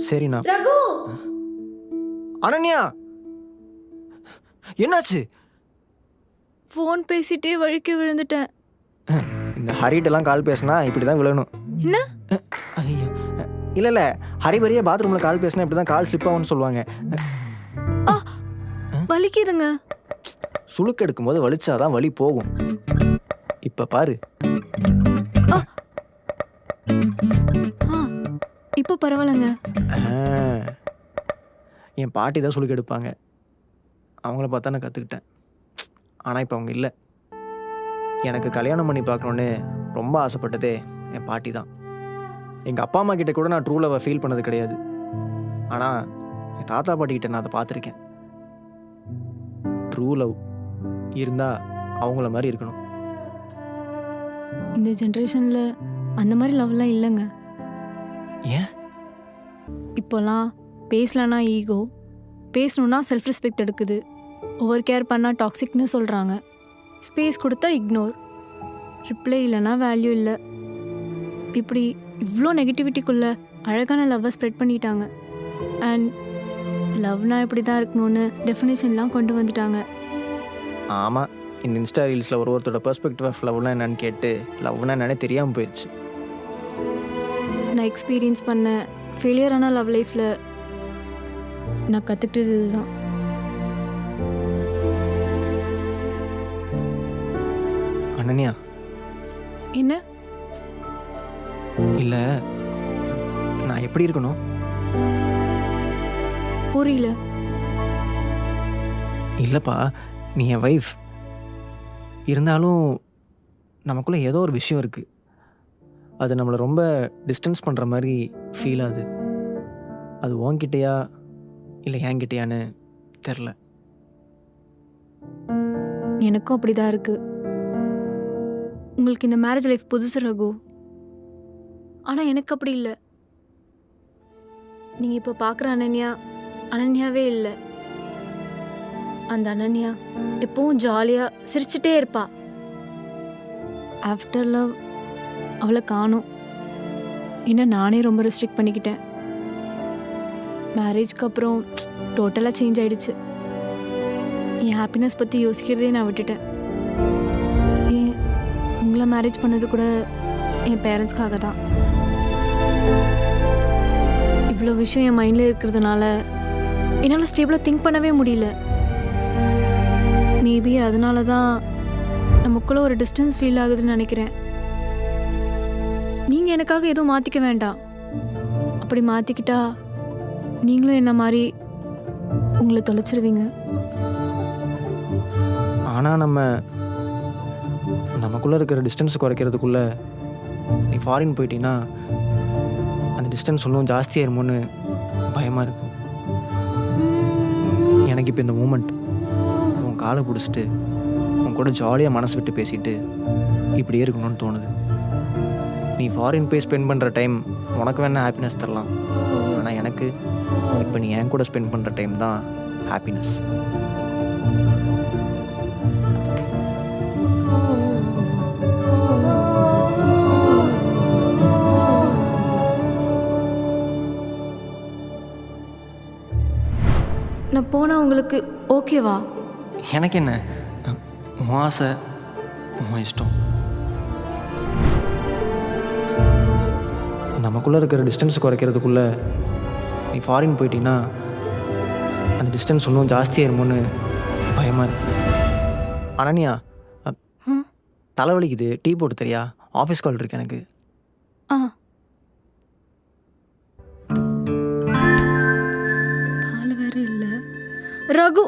சரிண்ணா. அனன்யா, என்னாச்சு? ஃபோன் பேசிட்டே வழுக்கி விழுந்துட்டேன். இந்த ஹரிட்டெல்லாம் கால் பேசினா இப்படி தான் விழணும். என்ன? ஐயோ, இல்லை ஹரிபரியா பாத்ரூமில் கால் பேசினா இப்படி தான் கால் ஸ்லிப் ஆகும்னு சொல்லுவாங்க. வலிக்குதுங்க. சுளுக்கு எடுக்கும்போது வலிச்சாதான் வலி போகும். இப்போ பாரு. இப்போ பரவாயில்லைங்க. என் பாட்டி தான் சுளுக்கு எடுப்பாங்க. அவங்கள பார்த்தா நான் கற்றுக்கிட்டேன். ஆனால் இப்போ அவங்க இல்லை. எனக்கு கல்யாணம் பண்ணி பார்க்கணுன்னு ரொம்ப ஆசைப்பட்டதே என் பாட்டி தான். எங்கள் அப்பா அம்மா கிட்ட கூட நான் ட்ரூ லவ்வை ஃபீல் பண்ணது கிடையாது. ஆனால் என் தாத்தா பாட்டிக்கிட்ட நான் அதை பார்த்துருக்கேன். ட்ரூ லவ் இருந்தால் அவங்கள மாதிரி இருக்கணும். இந்த ஜென்ரேஷனில் அந்த மாதிரி லவ்லாம் இல்லைங்க. ஏன்? இப்போலாம் பேசலனா ஈகோ, பேசணுன்னா செல்ஃப் ரெஸ்பெக்ட் எடுக்குது, ஓவர் கேர் பண்ணால் டாக்ஸிக்னு சொல்கிறாங்க, ஸ்பேஸ் கொடுத்தா இக்னோர், ரிப்ளை இல்லைனா வேல்யூ இல்லை. இப்படி இவ்வளோ நெகட்டிவிட்டிக்குள்ளே அழகான லவ்வை ஸ்ப்ரெட் பண்ணிட்டாங்க. அண்ட் லவ்னா இப்படி தான் இருக்கணும்னு டெஃபினேஷன்லாம் கொண்டு வந்துட்டாங்க. ஆமாம், இந்த இன்ஸ்டா ரீல்ஸில் ஒருத்தரோட பெர்ஸ்பெக்டிவ் ஆஃப் லவ்னா என்னன்னு கேட்டு லவ்னா என்னன்னே தெரியாமல் போயிடுச்சு. நான் எக்ஸ்பீரியன்ஸ் பண்ண ஃபெயிலியரான லவ் லைஃப்பில் நான் கற்றுக்கிட்டது இதுதான். அனன்யா. என்ன? இல்லை, நான் எப்படி இருக்கணும்? புரியல. இல்லைப்பா, நீ என் வைஃப். இருந்தாலும் நமக்குள்ளே ஏதோ ஒரு விஷயம் இருக்குது. அது நம்மளை ரொம்ப டிஸ்டன்ஸ் பண்ணுற மாதிரி ஃபீல் ஆகுது. அது உன்கிட்டயா இல்லை என்கிட்டயான்னு தெரில. எனக்கும் அப்படி தான் இருக்குது. உங்களுக்கு இந்த மேரேஜ் லைஃப் புதுசு ரகு. ஆனால் எனக்கு அப்படி இல்லை. நீங்கள் இப்போ பார்க்குற அனன்யா அனன்யாவே இல்லை. அந்த அனன்யா எப்பவும் ஜாலியாக சிரிச்சிட்டே இருப்பா. ஆஃப்டர் லவ் அவளை காணும். என்ன நானே ரொம்ப ரெஸ்ட்ரிக்ட் பண்ணிக்கிட்டேன். மேரேஜ்க்கு அப்புறம் டோட்டலாக சேஞ்ச் ஆகிடுச்சு. என் ஹாப்பினஸ் பற்றி யோசிக்கிறதே நான் விட்டுட்டேன். ஏன் உங்களை மேரேஜ் பண்ணது கூட என் பேரண்ட்ஸ்க்காக தான். இவ்வளோ விஷயம் என் மைண்டில் இருக்கிறதுனால என்னால் ஸ்டேபிளாக திங்க் பண்ணவே முடியல. மேபி அதனால தான் நமக்குள்ளே ஒரு டிஸ்டன்ஸ் ஃபீல் ஆகுதுன்னு நினைக்கிறேன். நீங்கள் எனக்காக எதுவும் மாற்றிக்க வேண்டாம். அப்படி மாற்றிக்கிட்டா நீங்களும் என்ன மாதிரி உங்களை தொலைச்சிருவீங்க. ஆனால் நமக்குள்ளே இருக்கிற டிஸ்டன்ஸ் குறைக்கிறதுக்குள்ளே நீ ஃபாரின் போயிட்டீங்கன்னா அந்த டிஸ்டன்ஸ் இன்னும் ஜாஸ்தியாயிருமோன்னு பயமாக இருக்கு. எனக்கு இப்போ இந்த மூமெண்ட் உன் காலை பிடிச்சிட்டு உன் கூட ஜாலியாக மனசு விட்டு பேசிட்டு இப்படியே இருக்கணும்னு தோணுது. நீ ஃபாரின் போய் ஸ்பெண்ட் பண்ணுற டைம் உனக்கு வேணால் ஹாப்பினஸ் தரலாம். ஆனால் எனக்கு இப்போ நீ என் கூட ஸ்பெண்ட் பண்ணுற டைம் தான் ஹாப்பினஸ். நான் போனால் உங்களுக்கு ஓகேவா? எனக்கு என்ன, உன் ஆசை, உன் இஷ்டம். நமக்குள்ளே இருக்கிற டிஸ்டன்ஸ் குறைக்கிறதுக்குள்ளே நீ ஃபாரின் போயிட்டீங்கன்னா அந்த டிஸ்டன்ஸ் இன்னும் ஜாஸ்தியாயிருமோன்னு பயமாக இருக்கு. அனன்யா, தலைவலிக்குது, டீ போட்டு தெரியா? ஆஃபீஸ் கால் இருக்கு எனக்கு. ஆ, பால் வேற இல்லை. ரகு,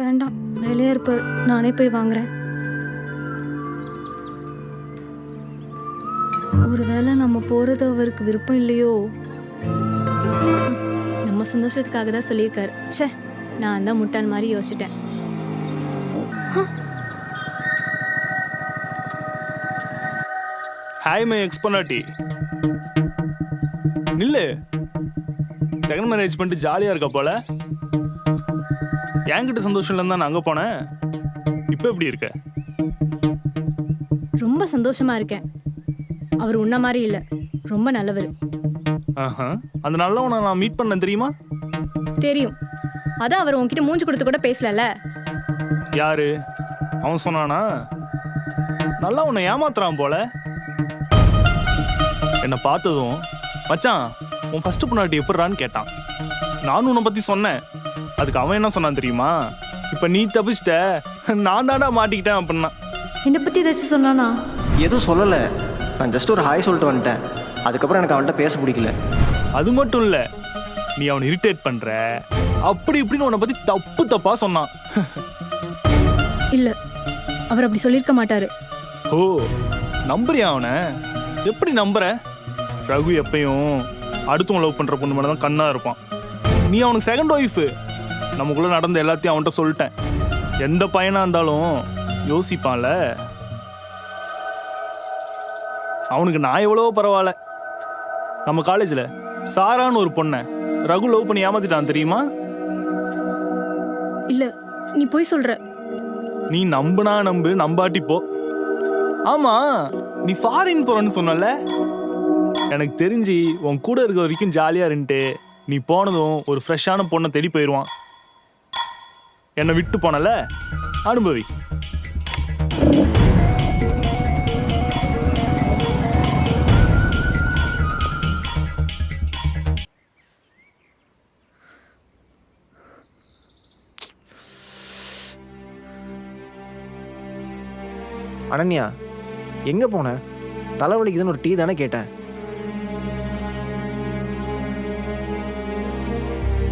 வேண்டாம், வேலையா இருப்ப, நானே போய் வாங்குறேன். ஒருவேளை நம்ம போறது அவருக்கு விருப்பம் இல்லையோ? நம்ம சந்தோஷத்துக்காக தான் சொல்லியிருக்காரு. ச்சே, நான் தான் முட்டாள் மாதிரி யோசிச்சிட்டேன். ஹாய் மை எக்ஸ் பொண்டாட்டி. நில்லு. செகண்ட் மேரேஜ் பண்ணிட்டு ஜாலியாக இருக்க போல. என்கிட்ட சந்தோஷம் இல்லைன்னு தான் நான் அங்கே போனேன். இப்போ எப்படி இருக்க? ரொம்ப சந்தோஷமா இருக்கேன். அவர் உன்ன மாதிரி இல்லை, ரொம்ப நல்லவர். ஆஹா, அந்த நல்லவனை நான் மீட் பண்ணேன் தெரியுமா? தெரியும், அதான் அவர் உன்கிட்ட மூஞ்சி கொடுத்து கூட பேசலல்ல. யாரு? அவன் சொன்னானா? நல்லா உன்னை ஏமாத்துறான் போல. என்னை பார்த்ததும் மச்சான் உன் ஃபர்ஸ்ட் பொண்டாட்டி எப்படிறான்னு கேட்டான். நானும் உன்னை பற்றி சொன்னேன். அதுக்கு அவன் என்ன சொன்னான் தெரியுமா? இப்போ நீ தப்பிச்சிட்ட, நான் தாண்டா மாட்டிக்கிட்டேன் அப்படின்னா. என்னை பற்றி ஏதாச்சும் சொன்னானா? எதுவும் சொல்லலை, நான் ஜஸ்ட் ஒரு ஹாய் சொல்லிட்டு வந்துட்டேன். அதுக்கப்புறம் எனக்கு அவன்கிட்ட பேச பிடிக்கல. அது மட்டும் இல்லை, நீ அவனை இரிட்டேட் பண்ணுற அப்படி இப்படின்னு உன்னை பற்றி தப்பு தப்பாக சொன்னான். இல்லை, அவர் அப்படி சொல்லியிருக்க மாட்டாரு. ஓ, நம்புறியா அவனை? எப்படி நம்புற? ரகு எப்பயும் அடுத்தவன் லவ் பண்ணுற பொண்ணு மேலே தான் கண்ணாக இருப்பான். நீ அவனுக்கு செகண்ட் ஒய்ஃபு. நமக்குள்ளே நடந்த எல்லாத்தையும் அவன்கிட்ட சொல்லிட்டேன். எந்த பையனாக இருந்தாலும் யோசிப்பான்ல. அவனுக்கு நான் எவ்வளவோ பரவாயில்ல. நம்ம காலேஜில் சாரான்னு ஒரு பொண்ணை ரகு லவ் பண்ணி ஏமாத்திட்டான் தெரியுமா? இல்லை, நீ போய் சொல்ற. நீ நம்புனா நம்பு, நம்பாட்டி போ. ஆமா, நீ ஃபாரின் போறன்னு சொன்னல. எனக்கு தெரிஞ்சு உன் கூட இருக்க வரைக்கும் ஜாலியா இருந்துட்டு நீ போனதும் ஒரு ஃப்ரெஷ்ஷான பொண்ணை தேடி போயிடுவான். என்னை விட்டு போனல, அனுபவி. அனன்யா, எங்கே போன? தலைவலிக்குதுன்னு ஒரு டீ தானே கேட்டேன்.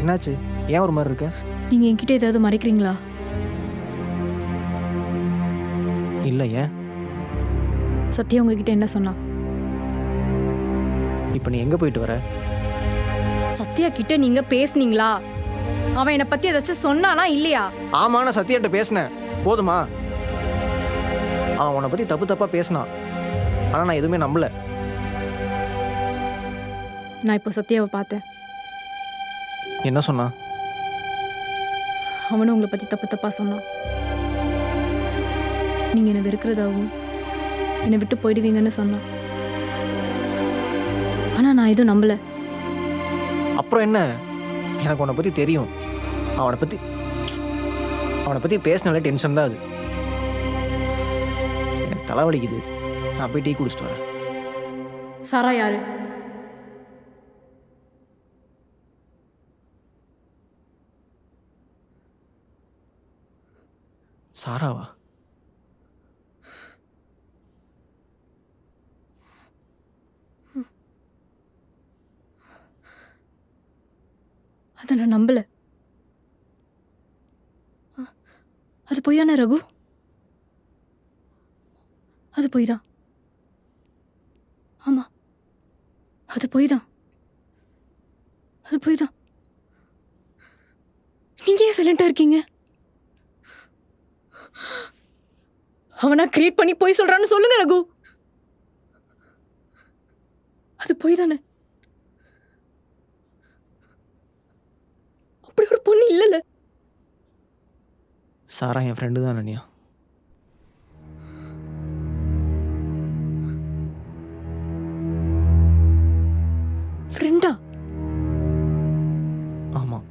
என்னாச்சு? ஏன் ஒரு மாதிரி இருக்க? நீங்க என்கிட்ட ஏதாவது மறைக்கிறீங்களா? இல்லை, ஏன்? சத்யா உங்ககிட்ட என்ன சொன்னா? இப்போ நீ எங்கே போயிட்டு வர? சத்யா கிட்ட நீங்க பேசுனீங்களா? அவன் என்னை பத்தி ஏதாச்சும் சொன்னானா இல்லையா? ஆமா, நான் சத்யாட்ட பேசினேன். போதுமா? அவன் உன்னை பற்றி தப்பு தப்பாக பேசினான், ஆனால் நான் எதுவுமே நம்பல. நான் இப்போ சத்யாவை பார்த்தேன். என்ன சொன்னான்? அவனும் உங்களை பத்தி தப்பு தப்பா சொன்னான். நீங்க என்னை வெறுக்கிறதாவும் என்னை விட்டு போயிடுவீங்கன்னு சொன்னான். ஆனா நான் எதுவும் நம்பல. அப்புறம் என்ன? எனக்கு உன்னை பற்றி தெரியும். அவனை பற்றி பேசினாலே டென்ஷன் தான். அது எனக்கு தலைவலிக்குது, நான் போய் டீ குடிச்சிட்டு வரேன். சாரா யாரு? சாராவா? அதை நான் நம்பல. அது பொய் தானே ரகு? அது பொய் தான். ஆமா, அது பொய் தான். அது பொய் தான். நீங்க ஏன் சைலண்டா இருக்கீங்க? அவனா கிரியேட் பண்ணி பொய் சொல்றான்னு சொல்லுங்க ரகு. அது பொய் தானே? அப்படி ஒரு பொண்ணு இல்லைல்ல. சாரா என் ஃப்ரெண்டு தான் அனன்யா. ஃப்ரெண்டா? ஆமாம்,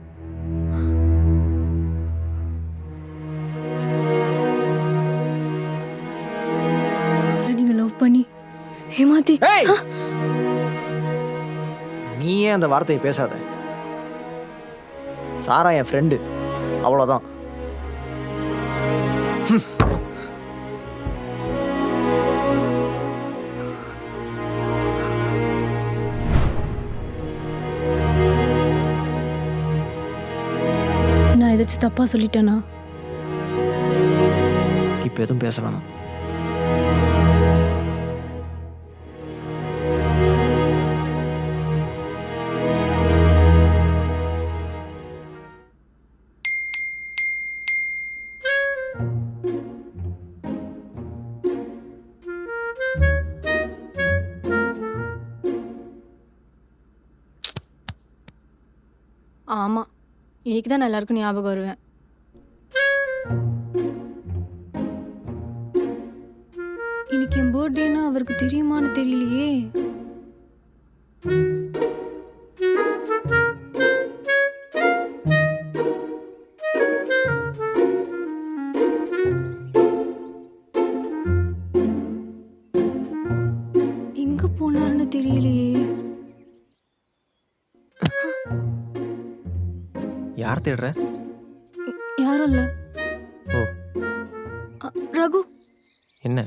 பத்தி ஏய் நீ ஏன் அந்த வார்த்தையை பேசாத. சாரா என் ஃப்ரெண்டு, அவ்வளோதான். நான் ஏதாச்சும் தப்பா சொல்லிட்டேனா? இப்போ எதுவும் பேச வேணாம். ஆமா, இன்னைக்கு தான் நான் எல்லாருக்கும் ஞாபகம் வருவேன். இன்னைக்கு என் பர்த்டேன்னு அவருக்கு தெரியுமான்னு தெரியலையே. எங்க போனாருன்னு தெரியலையே. யார் தேடுற? யாரும் இல்ல. ஓ. ரகு, என்ன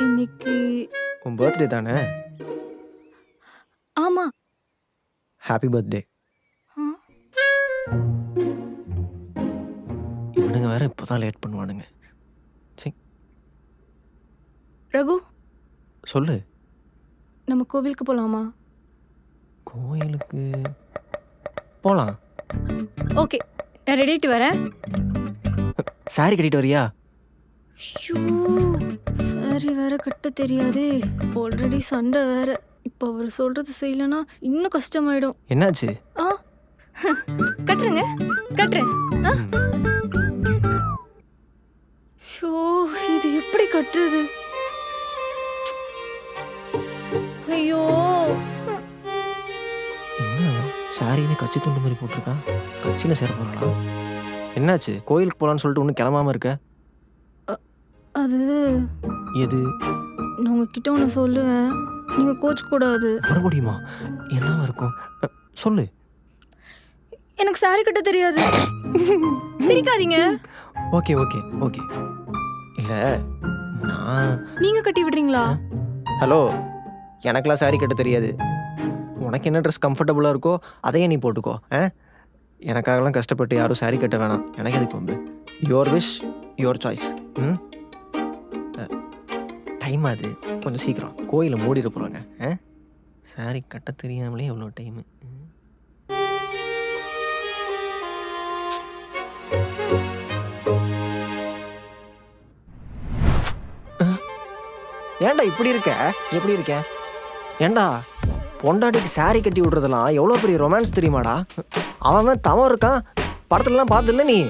இன்னைக்கு உன் பர்த்டே தானே? ஆமா. Happy birthday. ஆ, இவனுங்க வேற இப்போதான் லேட் பண்ணுவானுங்க. சரி ரகு, சொல்லு. நம்ம கோவிலுக்கு போலாமா? கோயிலுக்கு போகலாம். ஓகே, நான் ரெடி ஆயிட்டு வரேன். சாரி கட்டிட்டு வரியா? ஐயோ, சாரி வேற கட்ட தெரியாதே. ஆல்ரெடி சண்டை வேற. இப்போ அவர் சொல்றது செய்யலனா இன்னும் கஷ்டமாயிடும். என்னாச்சு? ஆ, கட்டுறேங்க, கட்டுறேன். ஷோ, இது எப்படி கட்டுறது? ஐயோ, என்ன சாரின்னு கட்சி துண்டு மாதிரி போட்டிருக்கா? கட்சியில் சேர போகிறாளா? என்னாச்சு? கோயிலுக்கு போகலான்னு சொல்லிட்டு ஒன்றும் கிளம்பாம இருக்க? அது எது? நான் உங்ககிட்ட ஒன்று சொல்லுவேன், நீங்கள் கோச் கூடாது. மறுபடியுமா? என்னவா இருக்கும்? சொல்லு. எனக்கு சாரி கட்ட தெரியாது. சிரிக்காதீங்க. Okay okay okay. இல்லை நான் நீங்க கட்டி விடுறீங்களா? ஹலோ, எனக்கெல்லாம் சாரி கட்ட தெரியாது. உனக்கு என்ன ட்ரெஸ் கம்ஃபர்டபுளாக இருக்கோ அதையே நீ போட்டுக்கோ. எனக்காகலாம் கஷ்டப்பட்டு யாரும் சாரி கட்ட வேணாம். எனக்கு எதுக்கு வந்து your wish your choice. Time அது, கொஞ்சம் சீக்கிரம் கோயிலை மூடிட போகிறாங்க. சாரி கட்ட தெரியாமலே எவ்வளோ டைமு. ஏன்டா இப்படி இருக்க? எப்படி இருக்க? ஏன்டா பொண்டாட்டிக்கு சாரி கட்டி விடுறதெல்லாம் எவ்வளோ பெரிய ரொமான்ஸ் தெரியுமாடா? அவன் தவம் இருக்கான், படத்துலலாம் பார்த்துல நீ.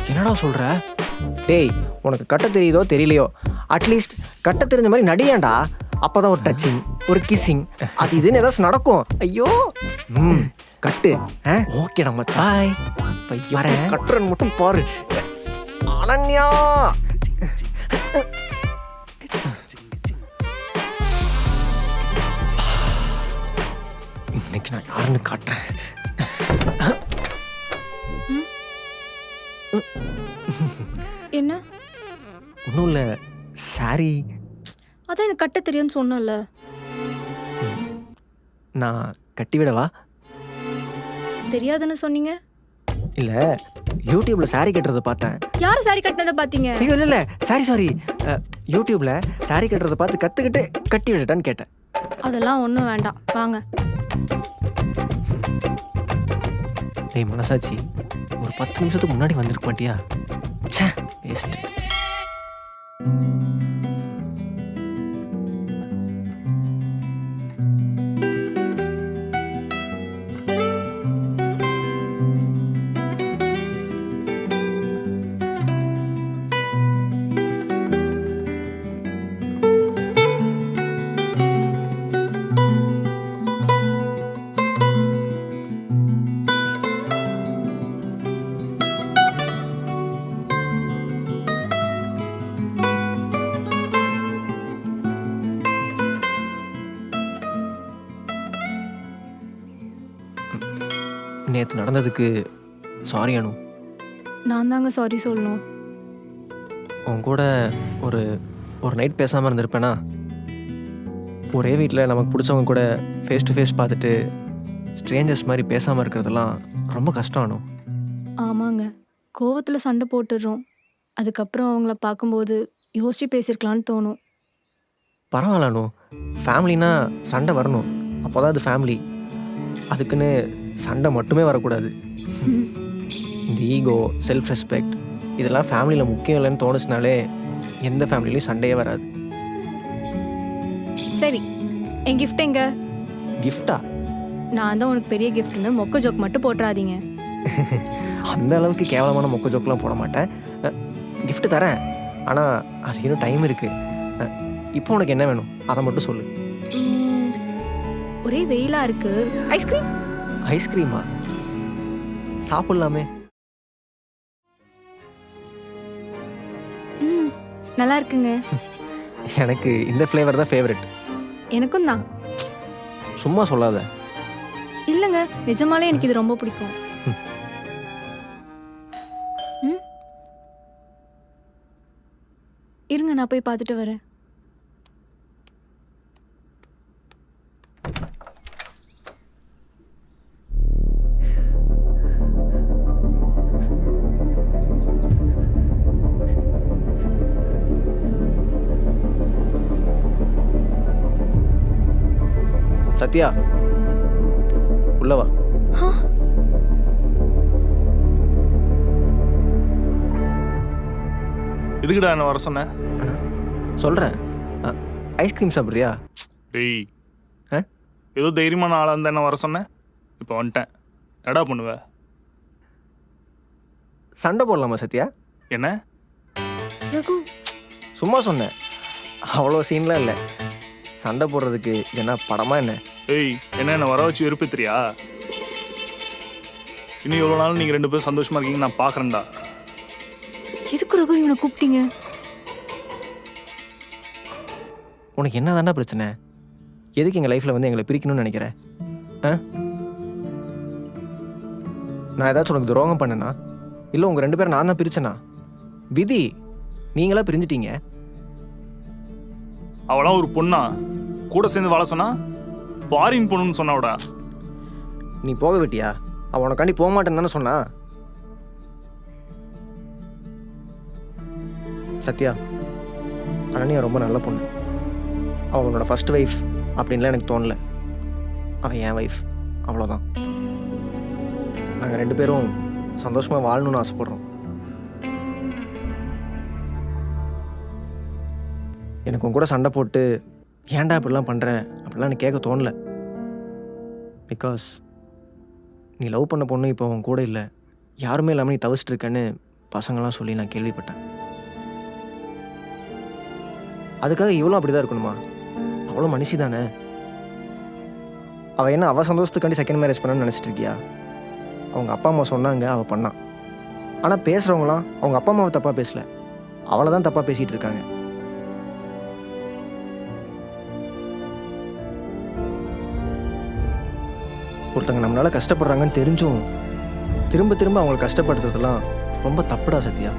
என்னடா சொல்கிற? டேய், உனக்கு கட்ட தெரியுதோ தெரியலையோ, அட்லீஸ்ட் கட்ட தெரிஞ்ச மாதிரி நடியாண்டா. அப்போ தான் ஒரு டச்சிங், ஒரு கிஸ்ஸிங், அது இதுன்னு ஏதாச்சும் நடக்கும். ஐயோ, கட்டு. ஓகேடா மச்சாய், வரேன். கட்டுறன்னு மட்டும் பாரு. அனன்யா, இன்னைக்கு நான் யாருன்னு காட்டுறேன். என்ன? ஒன்றும் இல்லை, சாரி. அதான் எனக்கு கட்ட தெரியும்னு சொன்னல. நான் கட்டி விடவா? தெரியாதுன்னு சொன்னீங்க. இல்லை, யூடியூப்ல சாரி கட்டுறதை பார்த்தேன். யார் சாரி கட்டினதை பார்த்தீங்க? ஐயோ இல்லை சாரி, யூடியூப்ல சாரி கட்டுறதை பார்த்து கற்றுக்கிட்டு கட்டி விடட்டான்னு கேட்டேன். அதெல்லாம் ஒன்றும் வேண்டாம், வாங்க. டேய் மனசாச்சி, ஒரு 10 நிமிஷத்துக்கு முன்னாடி வந்திருக்க மாட்டியா? ச்சே, வேஸ்ட். நேற்று நடந்ததுக்கு சாரி அனு. நான் தாங்க சாரி சொல்லணும். உன் கூட ஒரு ஒரு நைட் பேசாமல் இருந்திருப்பேனா? ஒரே வீட்டில் நமக்கு பிடிச்சவங்க கூட ஃபேஸ் டு ஃபேஸ் பார்த்துட்டு ஸ்ட்ரேஞ்சர்ஸ் மாதிரி பேசாமல் இருக்கிறதெல்லாம் ரொம்ப கஷ்டம் அனு. ஆமாங்க, கோவத்தில் சண்டை போட்டுடுறோம். அதுக்கப்புறம் அவங்கள பார்க்கும்போது யோசிச்சு பேசியிருக்கலான்னு தோணும். பரவாயில்ல அனு, ஃபேமிலினா சண்டை வரணும், அப்போ தான் அது ஃபேமிலி. அதுக்குன்னு சண்டை மட்டுமே வரக்கூடாது. இந்த ஈகோ, செல்ஃப் ரெஸ்பெக்ட் இதெல்லாம் ஃபேமிலியில் முக்கியம் இல்லைன்னு தோணுச்சுனாலே எந்த ஃபேமிலிலையும் சண்டையே வராது. சரி, என் கிஃப்ட் எங்க? கிஃப்டா? நான் தான் உனக்கு பெரிய கிஃப்ட்னு மொக்க ஜோக் மட்டும் போட்டுறாதீங்க. அந்த அளவுக்கு கேவலமான மொக்க ஜோக்கெலாம் போட மாட்டேன். gift தரேன், ஆனால் அதுக்கு இன்னும் டைம் இருக்குது. இப்போ உனக்கு என்ன வேணும் அதை மட்டும் சொல்லு. ஒரே வெயிலாக இருக்கு, ஐஸ்கிரீம். ஐஸ்கிரீமா? சாப்பிட்லாமே. நல்லா இருக்குங்க. எனக்கு இந்த ஃப்ளேவர் தான் ஃபேவரட். எனக்கும் தான். சும்மா சொல்லாத. இல்லைங்க, நிஜமாலே எனக்கு இது ரொம்ப பிடிக்கும். இருங்க, நான் போய் பார்த்துட்டு வரேன். சத்யா, உள்ள வா. எதுக்குடா என்ன வர சொன்ன? சொல்கிறேன். ஐஸ்கிரீம் சாப்பிட்றியா? டேய், ஏதோ தைரியமான ஆளாக இருந்தா என்ன வர சொன்னேன்? இப்போ வந்துட்டேன். என்னடா பண்ணுவ? சண்டை போடலாமா சத்யா? என்ன? சும்மா சொன்னேன், அவ்வளோ சீன்லாம் இல்லை. சண்டை போடுறதுக்கு என்ன படமா என்ன? ஏய், என்ன வர வச்சு வெறுப்பேத்துறியா? இன்னும் எவ்வளோ நாள் நீங்கள் 2 பேரும் சந்தோஷமா இருக்கீங்க நான் பார்க்குறேன்டா. எதுக்கு ரகு இவனை கூப்பிட்டீங்க? உனக்கு என்ன தானே பிரச்சனை? எதுக்கு எங்கள் லைஃப்பில் வந்து எங்களை பிரிக்கணும்னு நினைக்கிறேன்? நான் ஏதாச்சும் உனக்கு துரோகம் பண்ணேனா? இல்லை உங்கள் 2 பேரும் நான் தான் பிரிச்சேனா? விதி, நீங்களா பிரிஞ்சிட்டீங்க. அவளாம் ஒரு பொண்ணா? கூட சேர்ந்து வாழ சொன்னா ஃபாரின் பொண்ணுன்னு சொன்னாவிடா. நீ போக விட்டியா? அவன் உனக்காண்டி போக மாட்டேன்னு தானே சொன்னா. சத்யா, அனன்யா ரொம்ப நல்ல பொண்ணு. அவள் உன்னோட ஃபர்ஸ்ட் ஒய்ஃப் அப்படின்லாம் எனக்கு தோணலை. அவன் என் ஒய்ஃப், அவ்வளோதான். நாங்கள் 2 பேரும் சந்தோஷமாக வாழணும்னு ஆசைப்படுறோம். எனக்கு உன் கூட சண்டை போட்டு ஏன்டா இப்படிலாம் பண்ணுற அப்படிலாம் எனக்கு கேட்க தோணலை. பிகாஸ் நீ லவ் பண்ண பொண்ணு இப்போ உன் கூட இல்லை, யாருமே இல்லாமல் நீ தவிச்சிட்டு இருக்கேன்னு பசங்களாம் சொல்லி நான் கேள்விப்பட்டேன். அதுக்காக இவ்வளோ அப்படி தான் இருக்கணுமா? அவ்வளோ மனுஷி தானே. அவள் என்ன அவள் சந்தோஷத்துக்காண்டி செகண்ட் மேரேஜ் பண்ணணும்னு நினச்சிட்டு இருக்கியா? அவங்க அப்பா அம்மா சொன்னாங்க, அவள் பண்ணான். ஆனால் பேசுகிறவங்களாம் அவங்க அப்பா அம்மாவை தப்பாக பேசலை, அவளை தான் தப்பாக பேசிகிட்டு இருக்காங்க. ஒருத்தங்க நம்மளால் கஷ்டப்படுறாங்கன்னு தெரிஞ்சும் திரும்ப திரும்ப அவங்களை கஷ்டப்படுத்துறதுலாம் ரொம்ப தப்புடா சத்யா.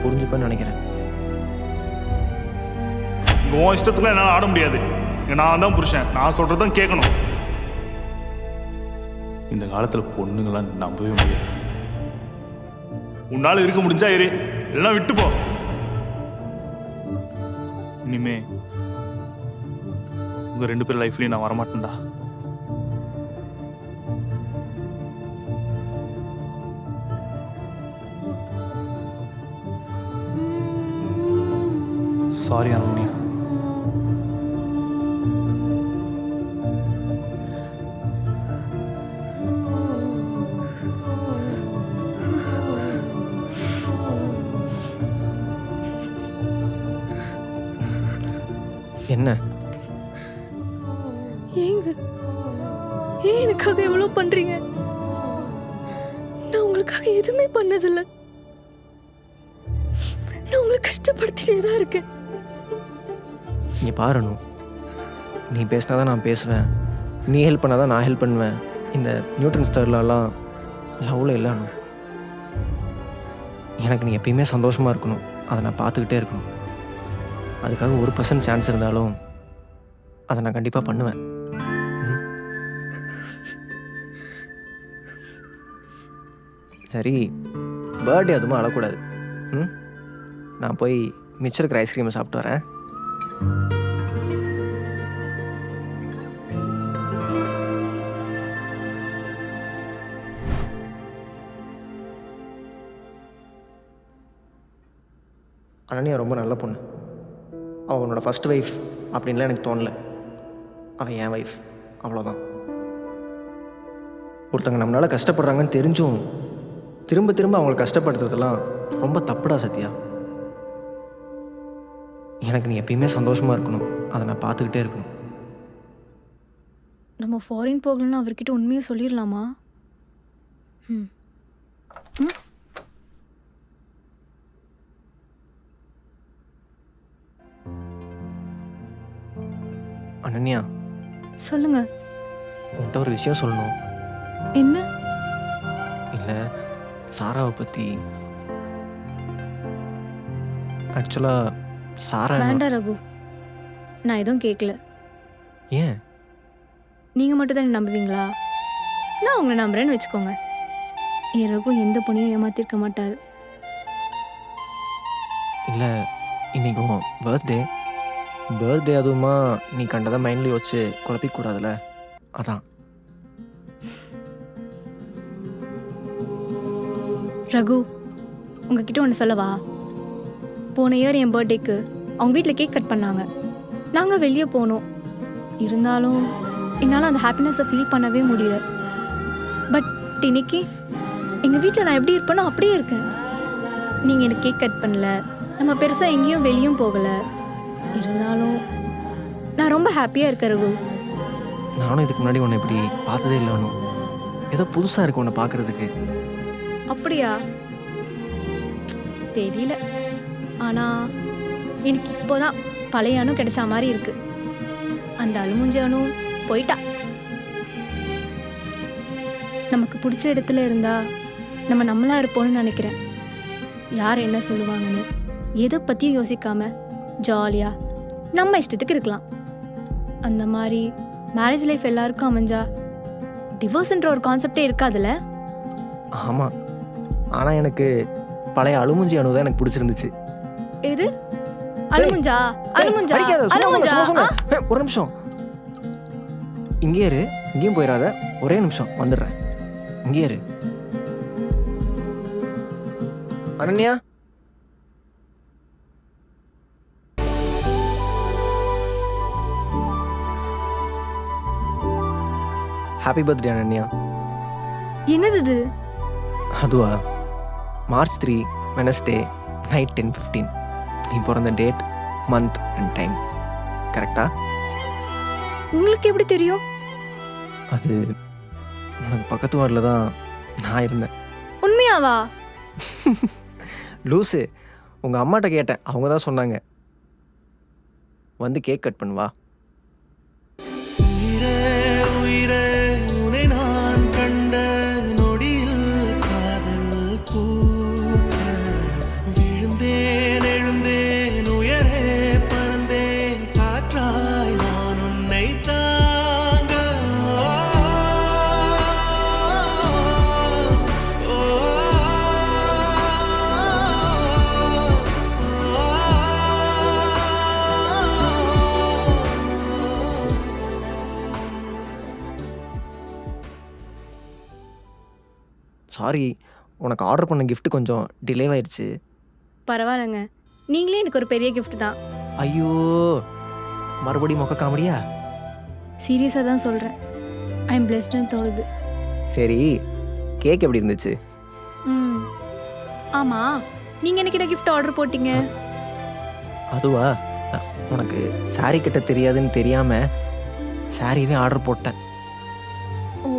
புரிஞ்சுப்பேன்னு நினைக்கிறேன். உன் இஷ்டத்துல என்னால் ஆட முடியாது. நான் தான் புருஷன், நான் சொல்றதான் கேட்கணும். இந்த காலத்துல பொண்ணுங்களாம் நம்பவே முடியாது. உன்னால இருக்க முடிஞ்சா இரு, எல்லாம் விட்டு போ. இனிமே உங்க 2 பேர் லைஃப்லயும் நான் வரமாட்டேன்டா. சாரி அனன்யா. என்ன? ஏங்க, ஏன் எனக்காக எவ்வளோ பண்றீங்க? நான் உங்களுக்காக எதுவுமே பண்ணதில்லை. நான் உங்களை கஷ்டப்படுத்திட்டே தான் இருக்கேன். நீ பாருணும், நீ பேசினாதான் நான் பேசுவேன், நீ ஹெல்ப் பண்ணாதான் நான் ஹெல்ப் பண்ணுவேன். இந்த நியூட்டன்ஸ் தேர்ட்லலாம் லவ்வில் இல்லை அனு. எனக்கு நீ எப்பயுமே சந்தோஷமாக இருக்கணும், அதை நான் பார்த்துக்கிட்டே இருக்கணும். அதுக்காக 1% சான்ஸ் இருந்தாலும் அதை நான் கண்டிப்பாக பண்ணுவேன். சரி, பர்த்டே அதுவும் அழக்கூடாது. ம், நான் போய் மிச்சம் இருக்கிற ஐஸ்கிரீமை சாப்பிட்டு வரேன். அனன்யா ரொம்ப நல்ல பொண்ணு. அவள் உன்னோட ஃபர்ஸ்ட் ஒய்ஃப் அப்படின்லாம் எனக்கு தோணலை. அவள் என் ஒய்ஃப், அவ்வளோதான். ஒருத்தங்க நம்மளால் கஷ்டப்படுறாங்கன்னு தெரிஞ்சும் திரும்ப திரும்ப அவங்களை கஷ்டப்படுத்துறதெல்லாம் ரொம்ப தப்புடா சத்யா. எனக்கு நீ எப்பயுமே சந்தோஷமாக இருக்கணும், அதை நான் பார்த்துக்கிட்டே இருக்கணும். நம்ம ஃபாரின் போகலன்னு அவர்கிட்ட உண்மையை சொல்லிடலாமா? ம் ம் அனன்யா, சொல்லுங்க. உன்கிட்ட ஒரு விஷயம் சொல்லணும். என்ன? இல்லை, சாராவை பற்றி. ஆக்சுவலாக சாரா வேண்டாம் ரகு, நான் எதுவும் கேட்கல. ஏன்? நீங்கள் மட்டும் தான் நம்புவீங்களா? நான் உங்களை நம்புறேன்னு வச்சுக்கோங்க. என் ரகு எந்த பொண்ணையும் ஏமாத்திருக்க மாட்டார். இல்லை, இன்றைக்கும் பர்த்டே அதுவுமா நீ கண்டதை மைண்டில் யோசிச்சு குழப்பிக்கூடாதுல்ல, அதான். ரகு, உங்ககிட்ட ஒன்று சொல்லவா? போன இயர் என் பர்த்டேக்கு அவங்க வீட்டில் கேக் கட் பண்ணாங்க. நாங்கள் வெளியே போனோம். இருந்தாலும் என்னால் அந்த ஹாப்பினஸை ஃபீல் பண்ணவே முடியல. பட் இன்னைக்கு எங்கள் வீட்டில் நான் எப்படி இருப்பேனோ அப்படியே இருக்கேன். நீங்கள் எனக்கு கேக் கட் பண்ணல, நம்ம பெருசாக எங்கேயும் வெளியும் போகலை. இருந்தாலும் நான் ரொம்ப ஹாப்பியாக இருக்கேன் ரகு. நானும் இதுக்கு முன்னாடி உன்னை இப்படி பார்த்ததே இல்லைன்னு. ஏதோ புதுசாக இருக்கு உன்னை பார்க்குறதுக்கு. அப்படியா? தெரியல. ஆனால் எனக்கு இப்போதான் பழைய அணு கிடைச்ச மாதிரி இருக்கு. அந்த அழுமுஞ்ச அணு போயிட்டா. நமக்கு பிடிச்ச இடத்துல இருந்தா நம்ம நம்மளா இருப்போம்னு நினைக்கிறேன். யார் என்ன சொல்லுவாங்கன்னு எதை பற்றியும் யோசிக்காம ஜாலியா நம்ம இஷ்டத்துக்கு இருக்கலாம். அந்த மாதிரி மேரேஜ் லைஃப் எல்லாருக்கும் அமைஞ்சா டிவோர்ஸ்ன்ற ஒரு கான்செப்டே இருக்காதுல்ல? ஆமாம், ஆனால் எனக்கு பழைய அழுமுஞ்சி அணு தான் எனக்கு பிடிச்சிருந்துச்சு. எது? அழுமுஞ்சா? அழுமுஞ்சா? அழுமுஞ்சா? ஒரு நிமிஷம், இங்கே இரு, இங்கேயும் போயிடாத. ஒரே நிமிஷம் வந்துடுறேன். இங்கே இரு அனன்யா. Happy birthday Ananya. என்னது இது? அதுவா, மார்ச் 3 வெனஸ்டே நைட் 10:15. நீ பிறந்த டேட், மந்த் அண்ட் டைம் கரெக்டா? உங்களுக்கு எப்படி தெரியும்? அது உனக்கு பக்கத்து வார்டில் தான் நான் இருந்தேன். உண்மையாவா? லூஸு, உங்கள் அம்மாட்ட கேட்டேன், அவங்க தான் சொன்னாங்க. வந்து கேக் கட் பண்ணுவா. சாரி, உனக்கு ஆர்டர் பண்ண gift கொஞ்சம் டிலே ஆயிடுச்சு. பரவாயில்லைங்க, நீங்களே எனக்கு ஒரு பெரிய gift தான். ஐயோ, மறுபடியும் மொக்க காமெடியா? சீரியஸாக தான் சொல்கிறேன். ஐ எம் பிளெஸ்ட்னு தோணுது. சரி, கேக் எப்படி இருந்துச்சு? ம், ஆமாம், நீங்கள் எனக்கு என்ன gift ஆர்டர் போட்டீங்க? அதுவா, உனக்கு சாரி கட்ட தெரியாதுன்னு தெரியாமல் சாரியவே ஆர்டர் போட்டேன். ஓ,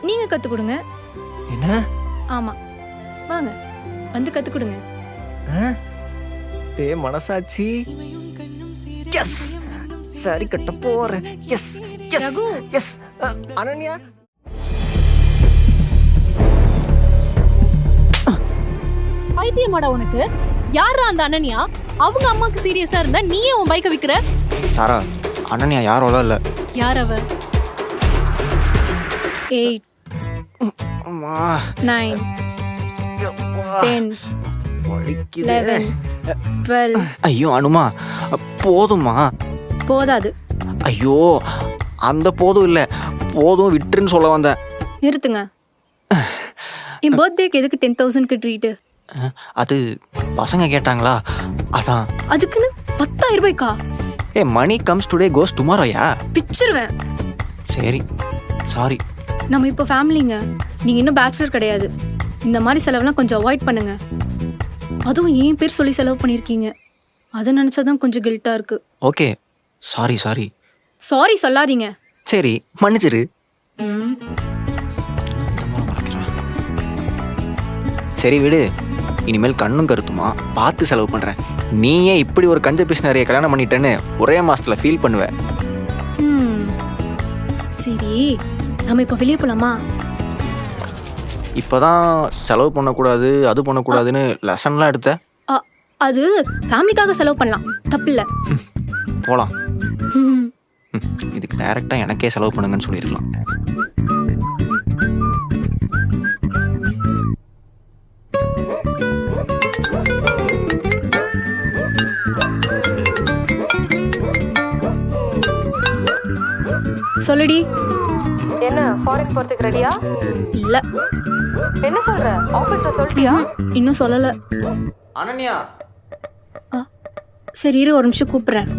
நீங்கள் கற்றுக் கொடுங்க. என்ன? ஆமாம், வாங்க வந்து கற்றுக் கொடுங்க. டே மனசாட்சி, எஸ் சாரி கட்ட போறேன். Yes yes Raghu. Yes Ananya பைத்தியமாடா உனக்கு? யாரா அந்த அனன்யா? அவங்க அம்மாக்கு சீரியஸா இருந்தா நீயே உன் பைக்கை விக்கிற? சாரா அனன்யா யாரோல இல்லை. யார் அவ? 8 அம்மா 9 10 வலிக்குதே. 11 12 ஐயோ அனுமா போதுமா? போதாது. ஐயோ அந்த போதும் இல்லை, போதும் விட்டுருன்னு சொல்ல வந்தேன். நிறுத்துங்க. என் பர்த்டேக்கு எதுக்கு 10,000க்கு ட்ரீட்டு? அது பசங்க கேட்டாங்களா அதான். அதுக்குன்னு 10,000 ரூபாய்க்கா? ஏ மணி கம்ஸ் டுடே கோஸ் டுமாரோயா. பிச்சிருவேன். சரி சாரி. நம்ம இப்போ ஃபேமிலிங்க, நீங்கள் இன்னும் பேச்சுலர் கிடையாது. இந்த மாதிரி செலவெல்லாம் கொஞ்சம் அவாய்ட் பண்ணுங்க. அதுவும் ஏன் பேர் சொல்லி செலவு பண்ணியிருக்கீங்க, அதை நினச்சாதான் கொஞ்சம் கில்ட்டாக இருக்குது. Okay sorry sorry. சாரி சொல்லாதீங்க. சரி மன்னிச்சிரு. ம், சரி விடு, இனிமேல் கண்ணும் கருத்துமா பார்த்து செலவு பண்ணுறேன். நீயே இப்படி ஒரு கஞ்ச பிசினரியை கல்யாணம் பண்ணிட்டேன்னு ஒரே மாசத்துல ஃபீல் பண்ணுவேன். ம். சரி, நம்ம இப்போ வெளியே போகலாமா? இப்போதான் செலவு பண்ணக்கூடாது அது பண்ணக்கூடாதுன்னு லெசன்லாம் எடுத்த. அது ஃபேமிலிக்காக செலவு பண்ணலாம், தப்பில்லை. போகலாம். ம். இதுக்கு டைரெக்டாக எனக்கே செலவு பண்ணுங்கன்னு சொல்லியிருக்கலாம். சொல்லுடி. என்ன ஃபாரின் போறதுக்கு ரெடியா? இல்லை. என்ன சொல்ற? ஆபீஸ்ல சொல்லிட்டியா? இன்னும் சொல்லலை. அனன்யா சரி இரு, ஒரு நிமிஷம் கூப்பிட்றேன்.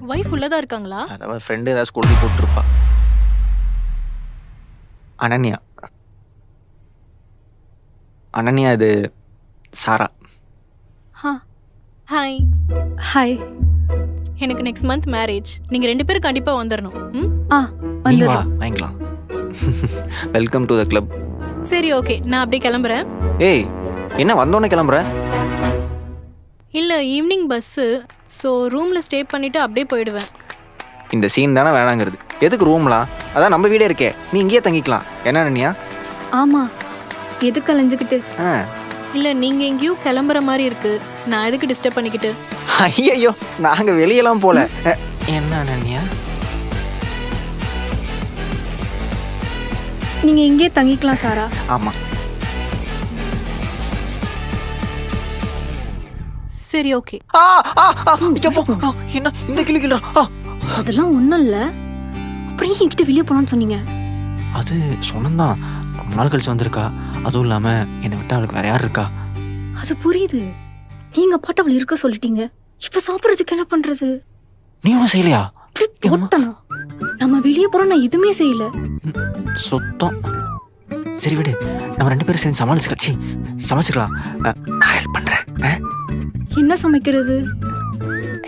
வைஃப் உள்ளதா இருக்காங்களா? அதாவது ஃப்ரெண்டு ஏதாவது ஸ்கூலுக்கு போட்டிருப்பா. அனன்யா அனன்யா இது சாரா. ஹாய். ஹாய். எனக்கு நெக்ஸ்ட் மந்த் மேரேஜ். நீங்க 2 பேரும் கண்டிப்பா வந்துடணும். ஆ நீ வா வந்துடுறேன். வாங்கிக்கலாம். Welcome to the club. சரி ஓகே, நான் அப்படியே கிளம்புறேன். ஏய் என்ன வந்தோடனே கிளம்புற? இல்ல ஈவினிங் பஸ்ஸு, ஸோ ரூம்ல ஸ்டே பண்ணிட்டு அப்படியே போயிடுவேன். இந்த சீன் தானே வேணாங்கிறது. எதுக்கு ரூம்லாம்? அதான் நம்ம வீடே இருக்கே, நீ இங்கேயே தங்கிக்கலாம். என்ன அனன்யா? ஆமாம், எதுக்கு அலைஞ்சுக்கிட்டு? ஆ இல்ல நீங்க எங்கேயும் கிளம்புற மாதிரி இருக்கு, நான் எதுக்கு டிஸ்டர்ப் பண்ணிக்கிட்டு? ஐயோ நாங்க வெளியெல்லாம் போல. என்ன அனன்யா? நீங்கள் இங்கே தங்கிக்கலாம் சாரா. ஆமா சரி ஓகே. என்ன இந்த கிளி கிளா? அதெல்லாம் ஒன்றும் இல்லை. அப்புறம் ஏன் என்கிட்ட வெளியே போகலான்னு சொன்னீங்க? அது சொன்னதான், ரொம்ப நாள் கழிச்சு வந்திருக்கா. அதுவும் இல்லாம என்னை விட்டு அவளுக்கு வேற யார் இருக்கா? அது புரியுது. நீங்கள் பாட்டு அவள் இருக்க சொல்லிட்டீங்க. இப்போ சாப்பிட்றதுக்கு என்ன பண்ணுறது? நீ ஒன்றும் செய்யலையா? போட்டணும். நம்ம வெளியே போகிறோம், நான் எதுவுமே செய்யல. சுத்தம். சரி விடு, நம்ம 2 பேரும் சேர்ந்து சமைச்சுக்கலாம். நான் ஹெல்ப் பண்றேன். என்ன சமைக்கிறது?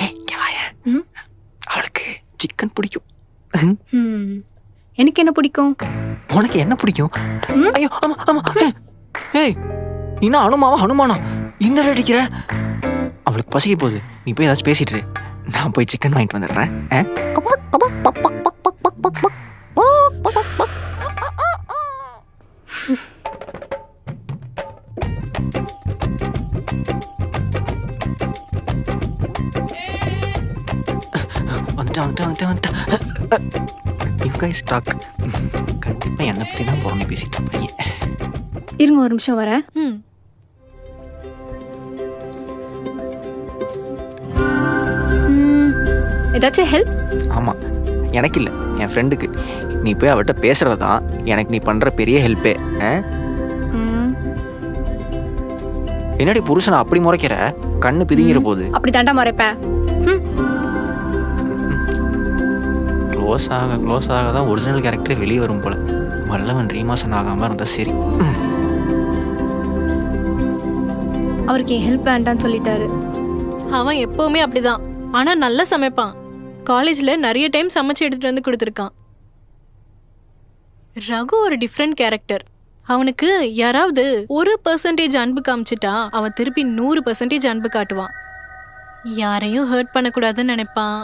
இங்க வாயேன். ம்? அவளுக்கு சிக்கன் பிடிக்கும். எனக்கு என்ன பிடிக்கும்? உனக்கு என்ன பிடிக்கும்? ம்? ஐயோ ஆமா ஆமா. ஏய் நீ ஹனுமானா இந்த அடிக்கிற? அவளுக்கு பசிக்க போகுது, நீ போய் ஏதாச்சும் பேசிட்டு இரு. நான் போய் சிக்கன் வாங்கிட்டு வந்துடுறேன். வந்துட்டேன். You guys talk. கண்டிப்பா என்னை பற்றி தான் புறணி பேசிட்டு இருப்பீங்க. இருங்க ஒரு நிமிஷம் வரேன். ஏதாச்சும் ஹெல்ப்? ஆமா எனக்கு இல்லை, என் ஃப்ரெண்டுக்கு. நீ போய் அவட்ட பேசுறதான் எனக்கு நீ பண்ற பெரிய ஹெல்ப்பே. என்னடி புருஷனை அப்படி முறைக்கிற? கண்ணு பிதுங்கிற போது. அப்படி தாண்டா மறைப்பேன். க்ளோஸ் ஆக தான் ஒரிஜினல் கேரக்டரே வெளியே வரும் போல. வல்லவன் ரீமாசன் ஆகாம இருந்தா சரி. அவருக்கு என் ஹெல்ப் வேண்டான்னு சொல்லிட்டாரு. அவன் எப்பவுமே அப்படிதான், ஆனா நல்லா சமைப்பான். காலேஜ்ல நிறைய டைம் சமைச்சு எடுத்துட்டு வந்து கொடுத்துருக்கான். ரகு ஒரு டிஃப்ரெண்ட் கேரக்டர். அவனுக்கு யாராவது 1% அன்பு காமிச்சிட்டா அவன் திருப்பி 100% அன்பு காட்டுவான். யாரையும் ஹர்ட் பண்ணக்கூடாதுன்னு நினைப்பான்.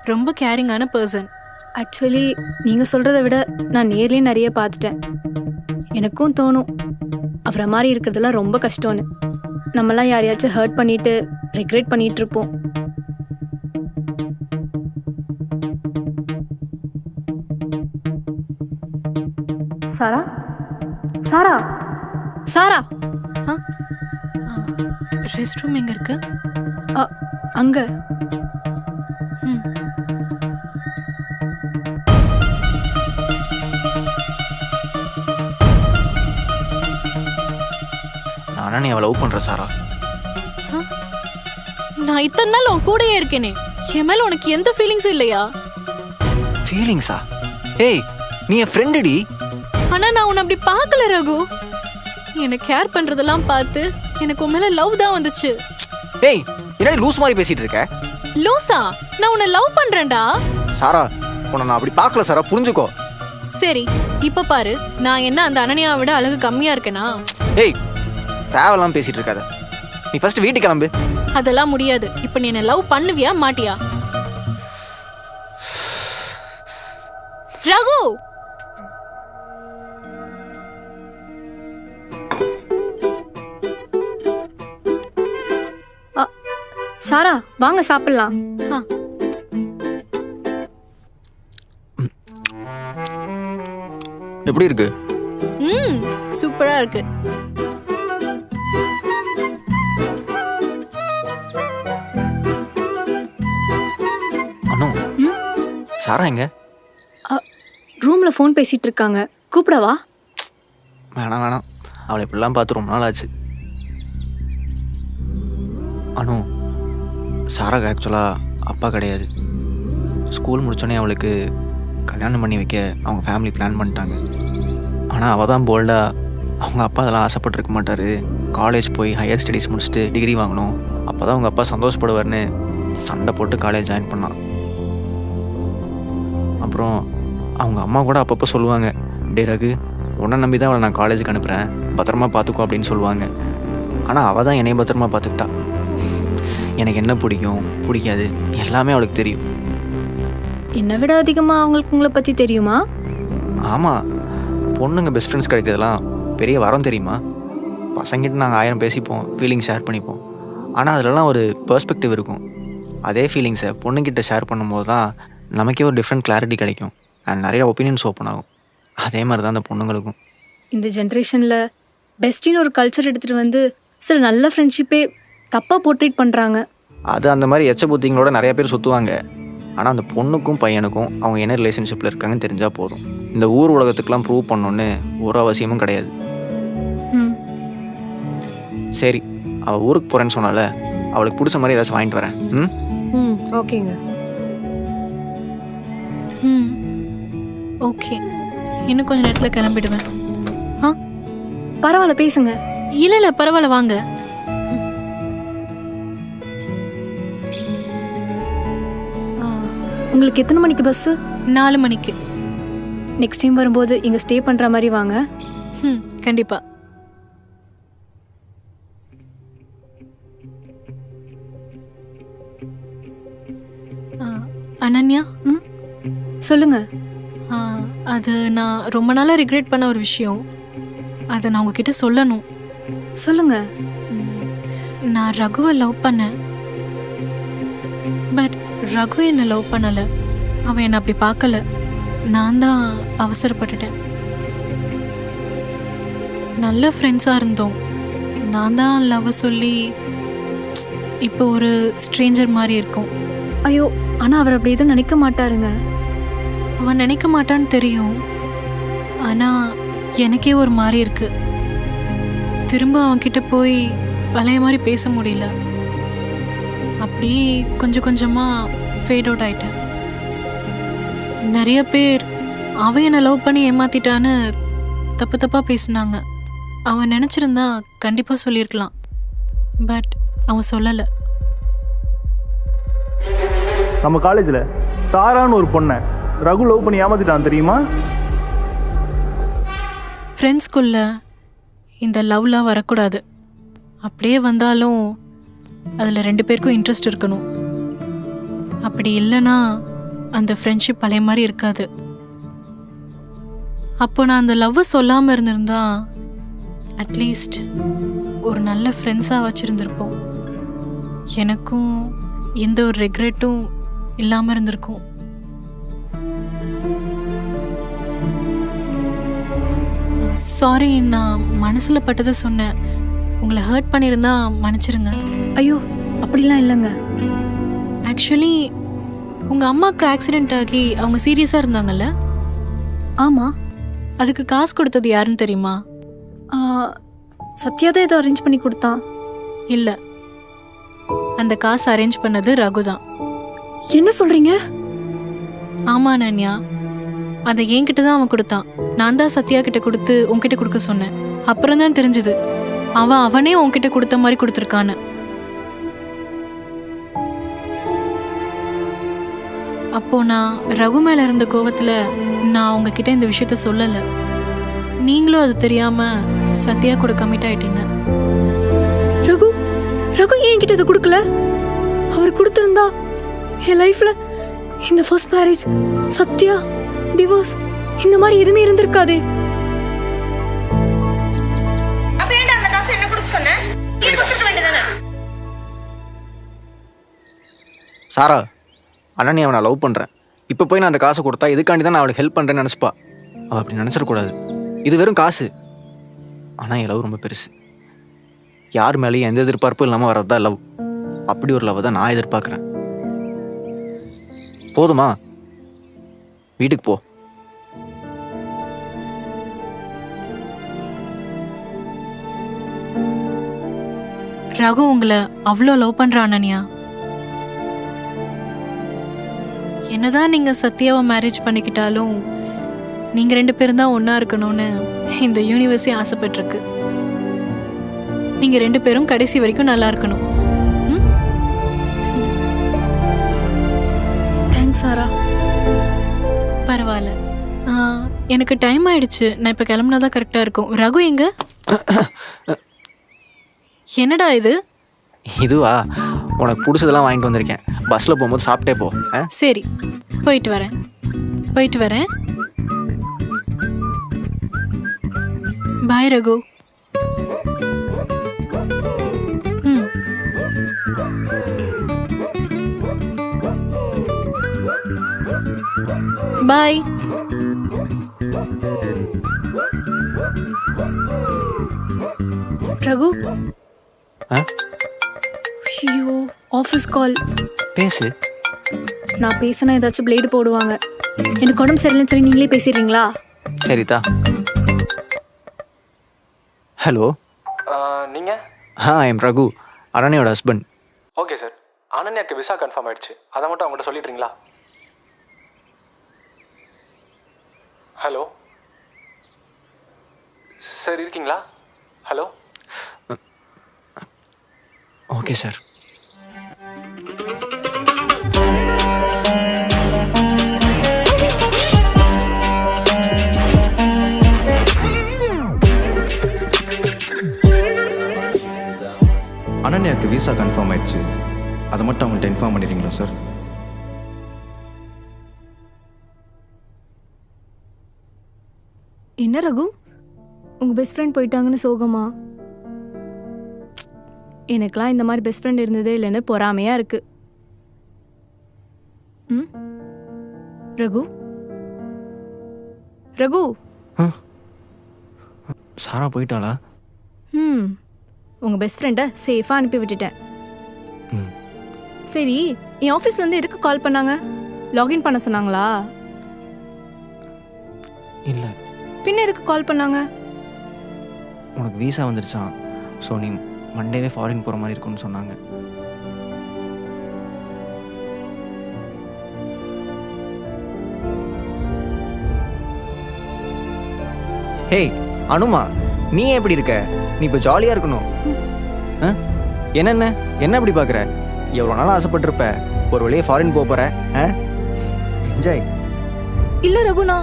ரொம்ப கேரிங்கான பர்சன். ஆக்சுவலி நீங்கள் சொல்கிறத விட நான் நேர்லேயே நிறைய பார்த்துட்டேன். எனக்கும் தோணும் அவரை மாதிரி இருக்கிறதெல்லாம் ரொம்ப கஷ்டம்னு. நம்மலாம் யாரையாச்சும் ஹர்ட் பண்ணிட்டு ரெக்ரெட் பண்ணிட்டு இருப்போம். சாரா சாரா சாரா ரெஸ்ட் ரூம் எங்க இருக்கு? அங்க நானா நீ அவளை லவ் பண்ணுற சாரா? நான் இத்தனை நாள் உன் கூடயே இருக்கேனே, என் மேல உனக்கு எந்த ஃபீலிங்ஸும் இல்லையா? ஃபீலிங்ஸா? ஏய் நீ என் ஃப்ரெண்டுடி. ஆனா நான் உன்னை அப்படி பார்க்கல ரகு. எனக்கு கேர் பண்றதெல்லாம் பார்த்து எனக்கு உன் மேல லவ் தான் வந்துச்சு. ஏய் என்னடி லூஸ் மாதிரி பேசிட்டு இருக்க? லூசா? நான் உன்னை லவ் பண்றேன்டா. சாரா உன்னை நான் அப்படி பார்க்கல சாரா, புரிஞ்சுக்கோ. சரி இப்ப பாரு, நான் என்ன அந்த அனன்யாவை விட அழகு கம்மியா இருக்கேனா? ஏய் தேவையெல்லாம் பேசிட்டு இருக்காத. நீ ஃபர்ஸ்ட் வீட்டுக்கு கிளம்பு. அதெல்லாம் முடியாது. இப்ப நீ என்ன லவ் பண்ணுவியா மாட்டியா? ரகு சாரா வாங்க சாப்பிடலாம். எப்படி இருக்கு? சூப்பரா இருக்கு. அனு சாரா எங்க? ரூம்ல ஃபோன் பேசிட்டு இருக்காங்க, கூப்பிடவா? வேணாம் வேணாம், அவளை இப்படிலாம் பார்த்து ரொம்ப நாள் ஆச்சு. அனு சாராக்கு ஆக்சுவலாக அப்பா கிடையாது. ஸ்கூல் முடித்தோடனே அவளுக்கு கல்யாணம் பண்ணி வைக்க அவங்க ஃபேமிலி பிளான் பண்ணிட்டாங்க. ஆனால் அவள் தான் போல்டாக அவங்க அப்பா அதெல்லாம் ஆசைப்பட்டிருக்க மாட்டார், காலேஜ் போய் ஹையர் ஸ்டடீஸ் முடிச்சுட்டு டிகிரி வாங்கணும், அப்போ தான் அவங்க அப்பா சந்தோஷப்படுவார்னு சண்டை போட்டு காலேஜ் ஜாயின் பண்ணான். அப்புறம் அவங்க அம்மா கூட அப்பப்போ சொல்லுவாங்க, டே ரகு உன்னை நம்பி தான் அவளை நான் காலேஜுக்கு அனுப்புகிறேன், பத்திரமா பார்த்துக்கோ அப்படின்னு சொல்லுவாங்க. ஆனால் அவள் தான் என்னைய பத்திரமா பார்த்துக்கிட்டா. எனக்கு என்ன பிடிக்கும் பிடிக்காது எல்லாமே அவளுக்கு தெரியும். என்னை விட அதிகமாக அவங்களுக்கு உங்களை பற்றி தெரியுமா? ஆமாம், பொண்ணுங்க பெஸ்ட் ஃப்ரெண்ட்ஸ் கிடைக்கிறதுலாம் பெரிய வரம் தெரியுமா? பசங்கிட்ட நாங்கள் 1000 பேசிப்போம், ஃபீலிங்ஸ் ஷேர் பண்ணிப்போம். ஆனால் அதிலலாம் ஒரு பெர்ஸ்பெக்டிவ் இருக்கும். அதே ஃபீலிங்ஸை பொண்ணுங்கிட்ட ஷேர் பண்ணும்போது தான் நமக்கே ஒரு டிஃப்ரெண்ட் கிளாரிட்டி கிடைக்கும் அண்ட் நிறைய ஒப்பீனியன்ஸ் ஓப்பன் ஆகும். அதே மாதிரி தான் அந்த பொண்ணுங்களுக்கும். இந்த ஜென்ரேஷனில் பெஸ்டின்னு ஒரு கல்ச்சர் எடுத்துகிட்டு வந்து சில நல்ல ஃப்ரெண்ட்ஷிப்பே தப்பாக போர்ட்ரேட் பண்ணுறாங்க. அது அந்த மாதிரி எச்ச புத்திங்களோட நிறைய பேர் சுற்றுவாங்க. ஆனால் அந்த பொண்ணுக்கும் பையனுக்கும் அவங்க என்ன ரிலேஷன்ஷிப்பில் இருக்காங்கன்னு தெரிஞ்சால் போதும். இந்த ஊர் உலகத்துக்கெலாம் ப்ரூவ் பண்ணணுன்னு ஒரு அவசியமும் கிடையாது. சரி, அவள் ஊருக்கு போகிறேன்னு சொன்னால அவளுக்கு பிடிச்ச மாதிரி ஏதாச்சும் வாங்கிட்டு வரேன். ஓகேங்க. ஓகே, இன்னும் கொஞ்சம் நேரத்தில் கிளம்பிடுவேன். பரவாயில்ல பேசுங்க. இல்லை பரவாயில்ல வாங்க. உங்களுக்கு எத்தனை மணிக்கு பஸ்ஸு? 4 மணிக்கு. நெக்ஸ்ட் டைம் வரும்போது இங்கே ஸ்டே பண்ணுற மாதிரி வாங்க. கண்டிப்பா. அனன்யா சொல்லுங்க. அது நான் ரொம்ப நாளாக ரிக்ரெட் பண்ண ஒரு விஷயம், அதை நான் உங்ககிட்ட சொல்லணும். சொல்லுங்க. நான் ரகுவை லவ் பண்ணேன், பட் ரகு என்னை லவ் பண்ணலை. அவன் என்னை அப்படி பார்க்கல, நான் தான் அவசரப்பட்டுட்டேன். நல்ல ஃப்ரெண்ட்ஸாக இருந்தோம், நான் தான் லவ் சொல்லி இப்போ ஒரு ஸ்ட்ரேஞ்சர் மாதிரி இருக்கும். ஐயோ, ஆனால் அவர் அப்படி எதுவும் நினைக்க மாட்டாருங்க. அவன் நினைக்க மாட்டான்னு தெரியும், ஆனால் எனக்கே ஒரு மாதிரி இருக்கு. திரும்ப அவன்கிட்ட போய் பழைய மாதிரி பேச முடியல. அப்படி கொஞ்சம் கொஞ்சமாக ஃபேட் அவுட் ஆயிட்டேன். நிறைய பேர் அவன் என்னை லவ் பண்ணி ஏமாத்திட்டான்னு தப்பு தப்பாக பேசினாங்க. அவன் நினச்சிருந்தா கண்டிப்பாக சொல்லியிருக்கலாம், பட் அவன் சொல்லலை. நம்ம காலேஜில் சாரான்னு ஒரு பொண்ணை ரகு லவ் பண்ணி ஏமாத்திட்டான் தெரியுமா? ஃப்ரெண்ட்ஸ்குள்ள இந்த லவ்லாம் வரக்கூடாது. அப்படியே வந்தாலும் அதில் 2 பேருக்கும் இன்ட்ரெஸ்ட் இருக்கணும். அப்படி இல்லைன்னா அந்த ஃப்ரெண்ட்ஷிப் பழைய மாதிரி இருக்காது. அப்போ நான் அந்த லவ்வை சொல்லாமல் இருந்திருந்தா அட்லீஸ்ட் ஒரு நல்ல ஃப்ரெண்ட்ஸாக வச்சுருந்துருப்போம். எனக்கும் எந்த ஒரு ரெக்ரெட்டும் இல்லாமல் இருந்திருக்கும். சாரி, நான் மனசில் பட்டதை சொன்னேன். உங்களை ஹர்ட் பண்ணியிருந்தா மன்னிச்சிருங்க. ஐயோ அப்படிலாம் இல்லைங்க. ஆக்சுவலி உங்கள் அம்மாவுக்கு ஆக்சிடெண்ட் ஆகி அவங்க சீரியஸாக இருந்தாங்கல்ல? ஆமாம். அதுக்கு காசு கொடுத்தது யாருன்னு தெரியுமா? சத்யா தான் ஏதோ அரேஞ்ச் பண்ணி கொடுத்தான். இல்லை, அந்த காசு அரேஞ்ச் பண்ணது ரகு தான். என்ன சொல்கிறீங்க? ஆமா அனன்யா, அதை என்கிட்ட தான் அவன் கொடுத்தான். நான் தான் சத்யா கிட்ட கொடுத்து உன்கிட்ட கொடுக்க சொன்னேன். அப்புறம் தான் தெரிஞ்சது அவனே உன்கிட்ட கொடுத்த மாதிரி கொடுத்துருக்கான்னு. அப்போ நான் ரகு மேல இருந்த கோவத்துல நான் உங்ககிட்ட இந்த விஷயத்த சொல்லலை. நீங்களும் அது தெரியாம சத்யா கூட கமிட் ஆயிட்டீங்க. ரகு ரகு ஏன் என்கிட்ட இதை கொடுக்கல? அவர் கொடுத்துருந்தா என் லைஃப்ல இந்த ஃபர்ஸ்ட் மேரேஜ், சத்யா, டிவோர்ஸ் இந்த மாதிரி எதுவுமே இருந்திருக்காதே. சாரா, அண்ணா அவனை லவ் பண்ணுறேன். இப்போ போய் நான் அந்த காசை கொடுத்தா இதுக்காண்டி தான் நான் அவளுக்கு ஹெல்ப் பண்ணுறேன்னு நினச்சிப்பா. அவள் அப்படி நினச்சிடக்கூடாது. இது வெறும் காசு. ஆனால் என் லவ் ரொம்ப பெருசு. யார் மேலேயும் எந்த எதிர்பார்ப்பும் இல்லாமல் வர்றது தான் லவ். அப்படி ஒரு லவ் தான் நான் எதிர்பார்க்குறேன். போதுமா? வீட்டுக்கு போ. ரகு உங்களை அவ்வளோ லவ் பண்றான் அனன்யா. என்னதான் நீங்க சத்யாவை மேரேஜ் பண்ணிக்கிட்டாலும் நீங்க 2 பேரும் தான் ஒன்னா இருக்கணும்னு இந்த யூனிவர்ஸே ஆசைப்பட்டிருக்கு. நீங்க 2 பேரும் கடைசி வரைக்கும் நல்லா இருக்கணும். தேங்க்ஸ் சாரா. பரவாயில்ல. எனக்கு டைம் ஆயிடுச்சு. நான் இப்போ கிளம்புனாதான் கரெக்டாக இருக்கும். ரகு எங்க? என்னடா இது? இதுவா? உனக்கு பிடிச்சதெல்லாம் வாங்கிட்டு வந்திருக்கேன். பஸ்ஸில் போகும்போது சாப்பிட்டே போ. சரி, போயிட்டு வரேன். பாய் ரகு. பாய். ரகு, ஐயோ ஆஃபீஸ் கால். பேசு. நான் பேசினா ஏதாச்சும் பிளேடு போடுவாங்க. எனக்கு உடம்பு சரியில்லைன்னு சொல்லி நீங்களே பேசிடுறீங்களா? சரிதா. ஹலோ. நீங்கள்? ஐ எம் ரகு, அனன்யாவோட ஹஸ்பண்ட். Okay sir. அனன்யாக்கு விசா கன்ஃபார்ம் ஆயிடுச்சு. அதை மட்டும் அவங்கள்ட்ட சொல்லிடுறீங்களா? ஹலோ சார், இருக்கீங்களா? ஹலோ. Okay sir. அனன்யாக்கு விசா கன்ஃபார்ம் ஆயிடுச்சு. அதை மட்டும் அவங்கள்ட்ட இன்ஃபார்ம் பண்ணிடுறீங்களா சார்? என்ன ரகு, உங்கள் பெஸ்ட் ஃப்ரெண்ட் போயிட்டாங்கன்னு சோகமா? எனக்கெலாம் இந்த மாதிரி பெஸ்ட் ஃப்ரெண்ட் இருந்ததே இல்லைன்னு பொறாமையாக இருக்கு. ரகு ரகு. சாரா போயிட்டாளா? உங்கள் பெஸ்ட் ஃப்ரெண்டை சேஃபாக அனுப்பி விட்டுட்டேன். சரி, என் ஆஃபீஸ்லேருந்து எதுக்கு கால் பண்ணாங்க? லாகின் பண்ண சொன்னாங்களா? இல்லை. பின்ன எதுக்கு கால் பண்ணாங்க? உனக்கு வீசா வந்துருச்சான். ஸோ நீ மண்டேவே ஃபாரின் போகிற மாதிரி இருக்குன்னு சொன்னாங்க. ஹேய் அனுமா, நீ எப்படி இருக்க? நீ இப்போ ஜாலியாக இருக்கணும். என்ன அப்படி பார்க்குற? எவ்வளோ நாள் ஆசைப்பட்டிருப்ப. ஒரு வழியே ஃபாரின் போக போகிற. என்ஜாய். இல்லை ரகுனா,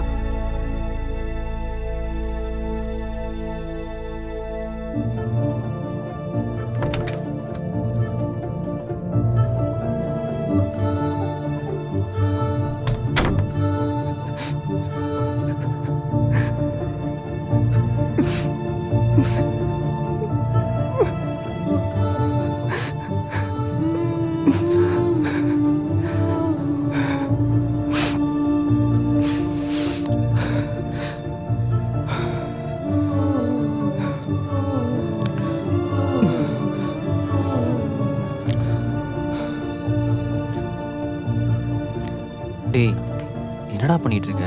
பண்ணிட்டு இருக்க?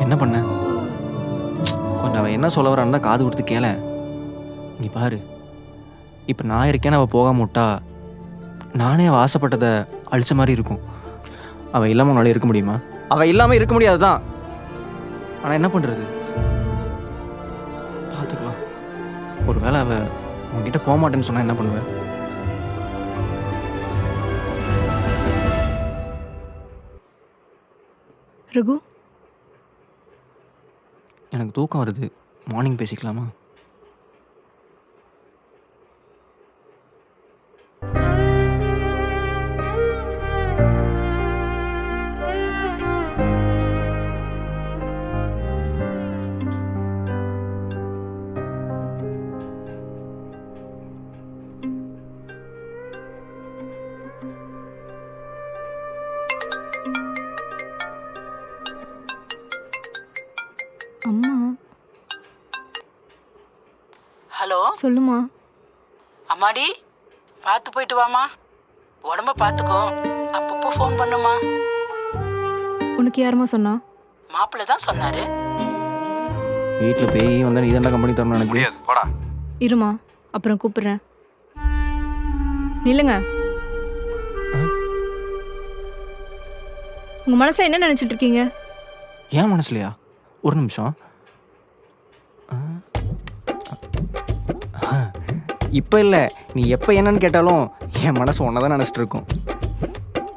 என்ன பண்ண? கொஞ்சம் அவள் என்ன சொல்ல வரான்னு தான் காது கொடுத்து கேள. நீ பாரு, இப்போ நான் இருக்கேன்னு அவள் போகாம விட்டா நானே அவள் ஆசைப்பட்டதை அழிச்ச மாதிரி இருக்கும். அவள் இல்லாமல் உன்னால இருக்க முடியுமா? அவள் இல்லாமல் இருக்க முடியாது தான். ஆனால் என்ன பண்ணுறது? பார்த்துக்கலாம். ஒரு வேளை அவள் உங்ககிட்ட போக மாட்டேன்னு சொன்னால் என்ன பண்ணுவேன்? ரகு, எனக்கு தூக்கம் வருது. மார்னிங் பேசிக்கலாமா? அம்மா. ஹலோ சொல்லுமா. அம்மாடி, பார்த்து போயிட்டு வாமா. உடம்ப பார்த்துக்கோ. அப்பப்போ ஃபோன் பண்ணுமா. உனக்கு யாருமா சொன்னா? மாப்பிள்ளை தான் சொன்னாரு. வீட்டில் பேய் வந்தால் நீ தான் கம்பெனி தரணும் எனக்கு. முடியாது, போடா. இருமா, அப்புறம் கூப்பிடுறேன். நில்லுங்க. உங்க மனசுல என்ன நினைச்சிட்டு இருக்கீங்க? ஏன் மனசுலையா? ஒரு நிமிஷம். இப்போ இல்லை, நீ எப்போ என்னன்னு கேட்டாலும் என் மனசு ஒன்றை தான் நினச்சிட்டு இருக்கும்.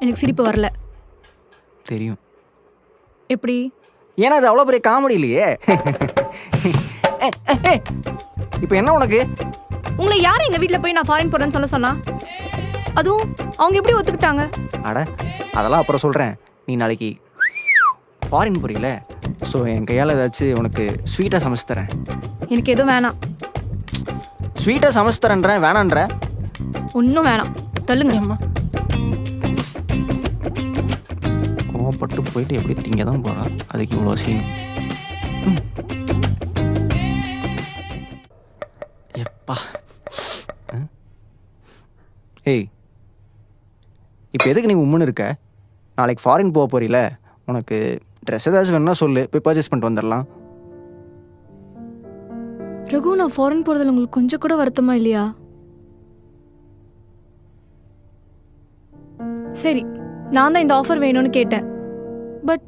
எனக்கு சிரிப்பு வரல. தெரியும். எப்படி? ஏன்னா அது அவ்வளோ பெரிய காமெடி இல்லையே. இப்போ என்ன உனக்கு? உங்களை யாரும் எங்க வீட்டில் போய் நான் ஃபாரின் போறேன்னு சொல்ல சொன்னா? அதுவும் அவங்க எப்படி ஒத்துக்கிட்டாங்க? அட, அதெல்லாம் அப்புறம் சொல்கிறேன். நீ நாளைக்கு ஃபாரின் போறீல, ஸோ என் கையால் ஏதாச்சும் உனக்கு ஸ்வீட்டாக சமைச்சு தரேன். எனக்கு எதுவும் வேணாம். ஸ்வீட்டாக சமைச்சு தரேன்றேன், வேணான்ற. ஒன்றும் வேணாம், தள்ளுங்க. அம்மா கோவப்பட்டு போயிட்டு எப்படி திங்க தான் போகிறா, அதுக்கு இவ்வளோ சீன். எப்பா. ஏய், இப்போ எதுக்கு நீ உம்முன்னு இருக்க? நாளைக்கு ஃபாரின் போக போறீல, உனக்கு ட்ரெஸ் ஏதாச்சும் வேணும்னா சொல்லு, போய் பர்ச்சேஸ் பண்ணிட்டு வந்துடலாம். ரகு, நான் ஃபாரின் போறதுல உங்களுக்கு கொஞ்சம் கூட வருத்தமா இல்லையா? சரி, நான் தான் இந்த ஆஃபர் வேணும்னு கேட்டேன். பட்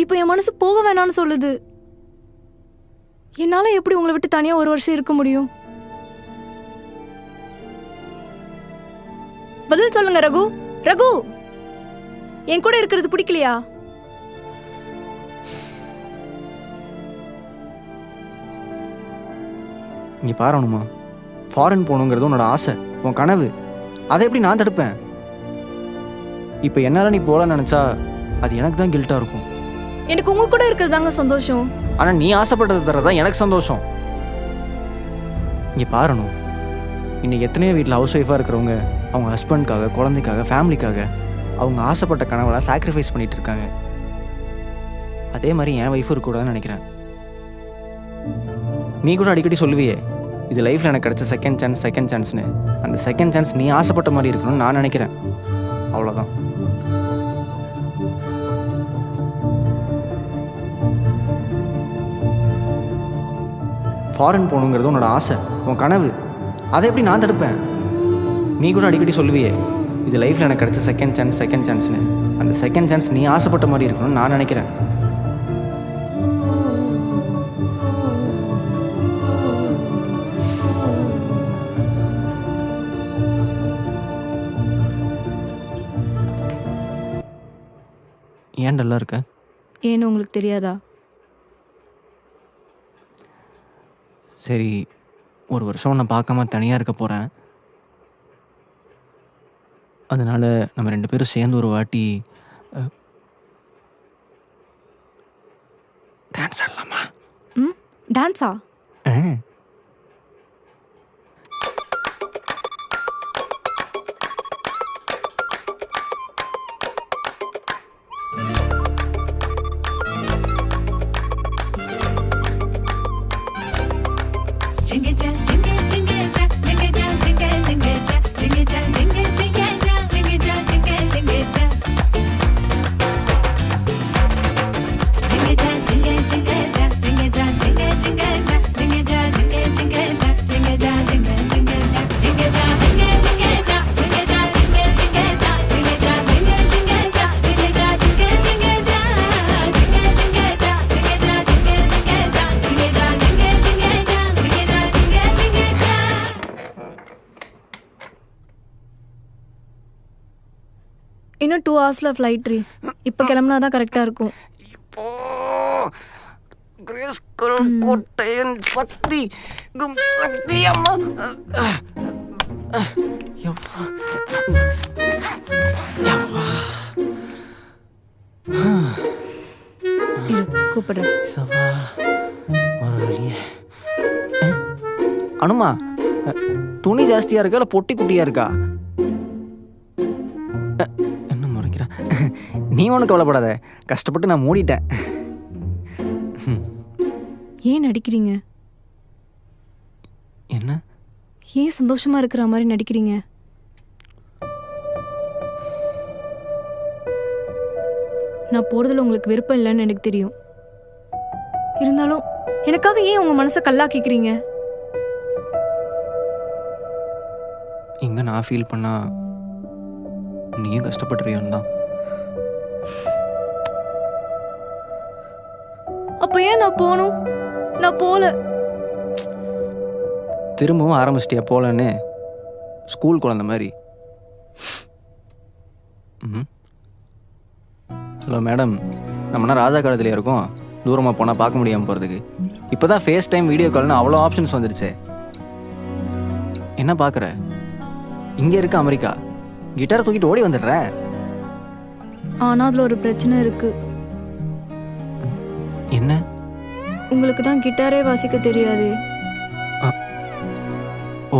இப்போ என் மனசு போக வேணாம்னு சொல்லுது. என்னால எப்படி உங்களை விட்டு தனியா ஒரு வருஷம் இருக்க முடியும்? பதில் சொல்லுங்க ரகு. ரகு, என் கூட இருக்கிறது பிடிக்கலையா? இங்கே பாரணுமா, ஃபாரின் போகணுங்கிறது உன்னோட ஆசை, உன் கனவு. அதை எப்படி நான் தடுப்பேன்? இப்போ என்னால் நீ போகலான்னு நினச்சா அது எனக்கு தான் கில்ட்டாக இருக்கும். எனக்கு உங்க கூட இருக்கிறது தாங்க சந்தோஷம். ஆனால் நீ ஆசைப்பட்டதை தரதான் எனக்கு சந்தோஷம். இங்கே பாரணும், இன்னைக்கு எத்தனையோ வீட்டில் ஹவுஸ் ஒய்ஃபாக இருக்கிறவங்க அவங்க ஹஸ்பண்ட்காக, குழந்தைக்காக, ஃபேமிலிக்காக அவங்க ஆசைப்பட்ட கனவெல்லாம் சாக்ரிஃபைஸ் பண்ணிட்டு இருக்காங்க. அதே மாதிரி என் ஒய்ஃபும் இருக்கக்கூடாதுன்னு நினைக்கிறேன். நீ கூட அடிக்கடி சொல்லுவியே, இது லைஃப்பில் எனக்கு கிடைச்ச செகண்ட் சான்ஸ்னு. அந்த செகண்ட் சான்ஸ் நீ ஆசைப்பட்ட மாதிரி இருக்கணும்னு நான் நினைக்கிறேன். அவ்வளோதான். ஃபாரின் போகணுங்கிறது உன்னோட ஆசை, உன் கனவு. அதை எப்படி நான் தடுப்பேன்? நீ கூட அடிக்கடி சொல்லுவியே, இது லைஃப்பில் எனக்கு கிடைச்ச செகண்ட் சான்ஸ்னு. அந்த செகண்ட் சான்ஸ் நீ ஆசைப்பட்ட மாதிரி இருக்கணும்னு நான் நினைக்கிறேன். ஏன் டல்லா இருக்க? ஏன்னு உங்களுக்கு தெரியாதா? சரி, ஒரு வருஷம் உன்னை பார்க்காம தனியாக இருக்க போகிறேன். அதனால் நம்ம 2 பேரும் சேர்ந்து ஒரு வாட்டி டான்ஸ் ஆடலாமா? ம், டான்ஸா? இன்னும் 2 ஹவர்ஸில் ஃப்ளைட் ரீ. இப்போ கிளம்புனா தான் கரெக்டாக இருக்கும். இப்போ கிரேஸ்கல் கோட்டையின் சக்தி சக்தி அம்மா. யப்பா. யப்பா. இரு, கூப்பிடுறேன். சபா. ஒரு வழியே. அனுமா, துணி ஜாஸ்தியா இருக்கா இல்லை பொட்டி குட்டியா இருக்கா? என்ன முறைக்கிறா? நீ ஒன்றும் கவலைப்படாத, கஷ்டப்பட்டு நான் மூடிட்டேன். ஏன் நடிக்கிறீங்க? என்ன? ஏன் சந்தோஷமா இருக்கிற மாதிரி நடிக்கிறீங்க? நான் போறதுல உங்களுக்கு விருப்பம் இல்லைன்னு எனக்கு தெரியும். இருந்தாலும் எனக்காக ஏன் உங்க மனசை கல்லாக்கிக்கிறீங்க? இங்க நான் ஃபீல் பண்ணா நீயும் கஷ்டப்பட்டுருவியோன்னு தான். அப்ப ஏன் நான் போகணும்? நான் போல. திரும்பவும் ஆரம்பிச்சிட்டியா போலன்னு? ஸ்கூல் குழந்த மாதிரி. ஹலோ மேடம், நம்மனா ராஜா காலத்துலேயே இருக்கோம், தூரமாக போனால் பார்க்க முடியாமல் போகிறதுக்கு. இப்போ தான் ஃபேஸ் டைம் வீடியோ கால்னு அவ்வளோ ஆப்ஷன்ஸ் வந்துடுச்சு. என்ன பார்க்குற? இங்கே இருக்க அமெரிக்கா, கிட்டாரை தூக்கிட்டு ஓடி வந்துடுறேன். ஆனா அதுல ஒரு பிரச்சனை இருக்கு. என்ன? உங்களுக்கு தான் கிட்டாரே வாசிக்க தெரியாது. ஓ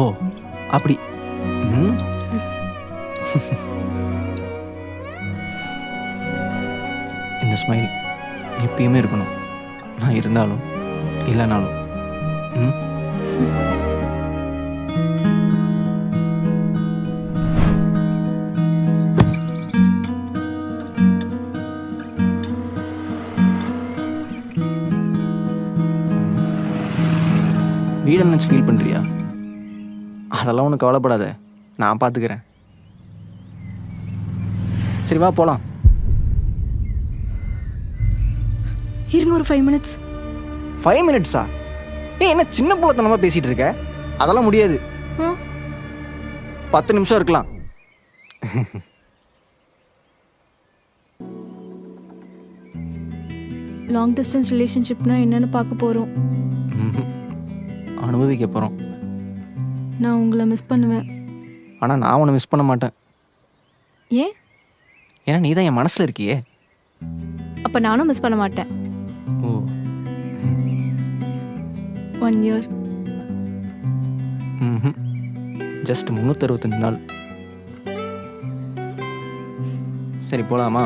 அப்படி. இந்த ஸ்மைல் எப்பயுமே இருக்கணும், நான் இருந்தாலும் இல்லைனாலும். வீடு நினச்சி ஃபீல் பண்ணுறியா? அதெல்லாம் ஒன்றும் கவலைப்படாத, நான் பார்த்துக்கிறேன். சரி வா போகலாம். இருங்க ஒரு 5 minutes. 5 minutes-ஆ? என்ன சின்ன புள்ளத்தனமாக பேசிகிட்டு இருக்க? அதெல்லாம் முடியாது. 10 நிமிஷம் இருக்கலாம். லாங் டிஸ்டன்ஸ் ரிலேஷன்ஷிப்னா என்னன்னு பார்க்க போகிறோம். அனுபவிக்க போகிறோம். நான் உங்களை மிஸ் பண்ணுவேன். ஆனால் நான் உன்னை மிஸ் பண்ண மாட்டேன். ஏன்? ஏன்னா நீ தான் என் மனசில் இருக்கியே. அப்போ நானும் மிஸ் பண்ண மாட்டேன். ஓ 1 year. ஜஸ்ட் 365 நாள். சரி போகலாமா?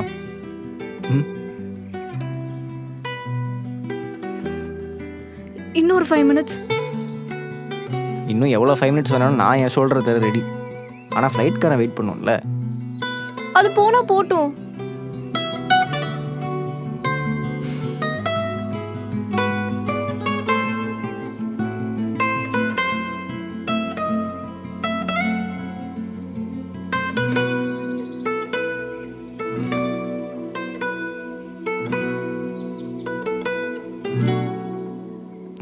இன்னொரு 5 minutes. இன்னும் எவ்வளோ 5 minutes வேணாலும் நான் என் ஷோல்டரை தர ரெடி. ஆனால் ஃப்ளைட்காரன் வெயிட் பண்ணும்ல. அது போனா போட்டும்.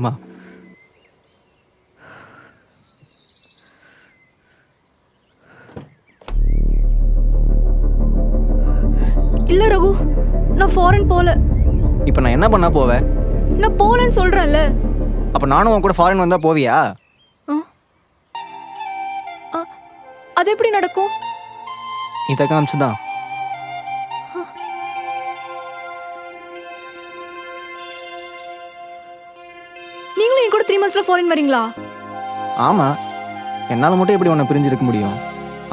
மா இல்ல ரகு, நான் ஃபாரின் போல. இப்போ நான் என்ன பண்ணா போவேன்? நான் போலன்னு சொல்றேன்ல. அப்போ நானும் உன் கூட ஃபாரின் வந்தால் போவியா? அது எப்படி நடக்கும்? இதை காமிச்சு தான். நீங்களும் என் கூட 3 monthsல ஃபாரின் வரீங்களா? ஆமாம், என்னால் மட்டும் எப்படி உன்னை பிரிஞ்சிருக்க முடியும்?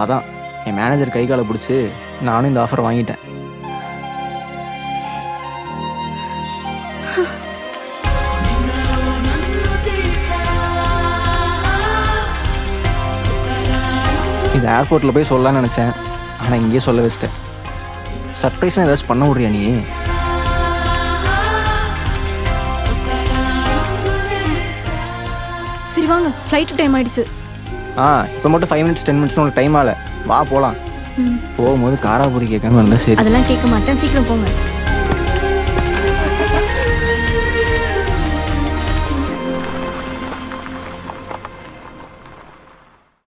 அதான் என் மேனேஜர் கை காலை பிடிச்சி நானும் இந்த ஆஃபரை வாங்கிட்டேன். இது ஏர்போர்ட்டில் போய் சொல்லலாம்னு நினச்சேன், ஆனால் இங்கேயே சொல்ல வச்சிட்டேன். சர்ப்ரைஸ்னால் ஏதாச்சும் பண்ண விட்றியா நீ? சரி வாங்க, ஃப்ளைட் டைம் ஆயிடுச்சு. இப்போ மட்டும் 5 minutes 10 minutes உனக்கு டைம் ஆகலை, வா போகலாம். போகும்போது காராபுரி கேட்காம இருந்தால் சரி. அதெல்லாம் கேட்க மாட்டேன், சீக்கிரம் போங்க.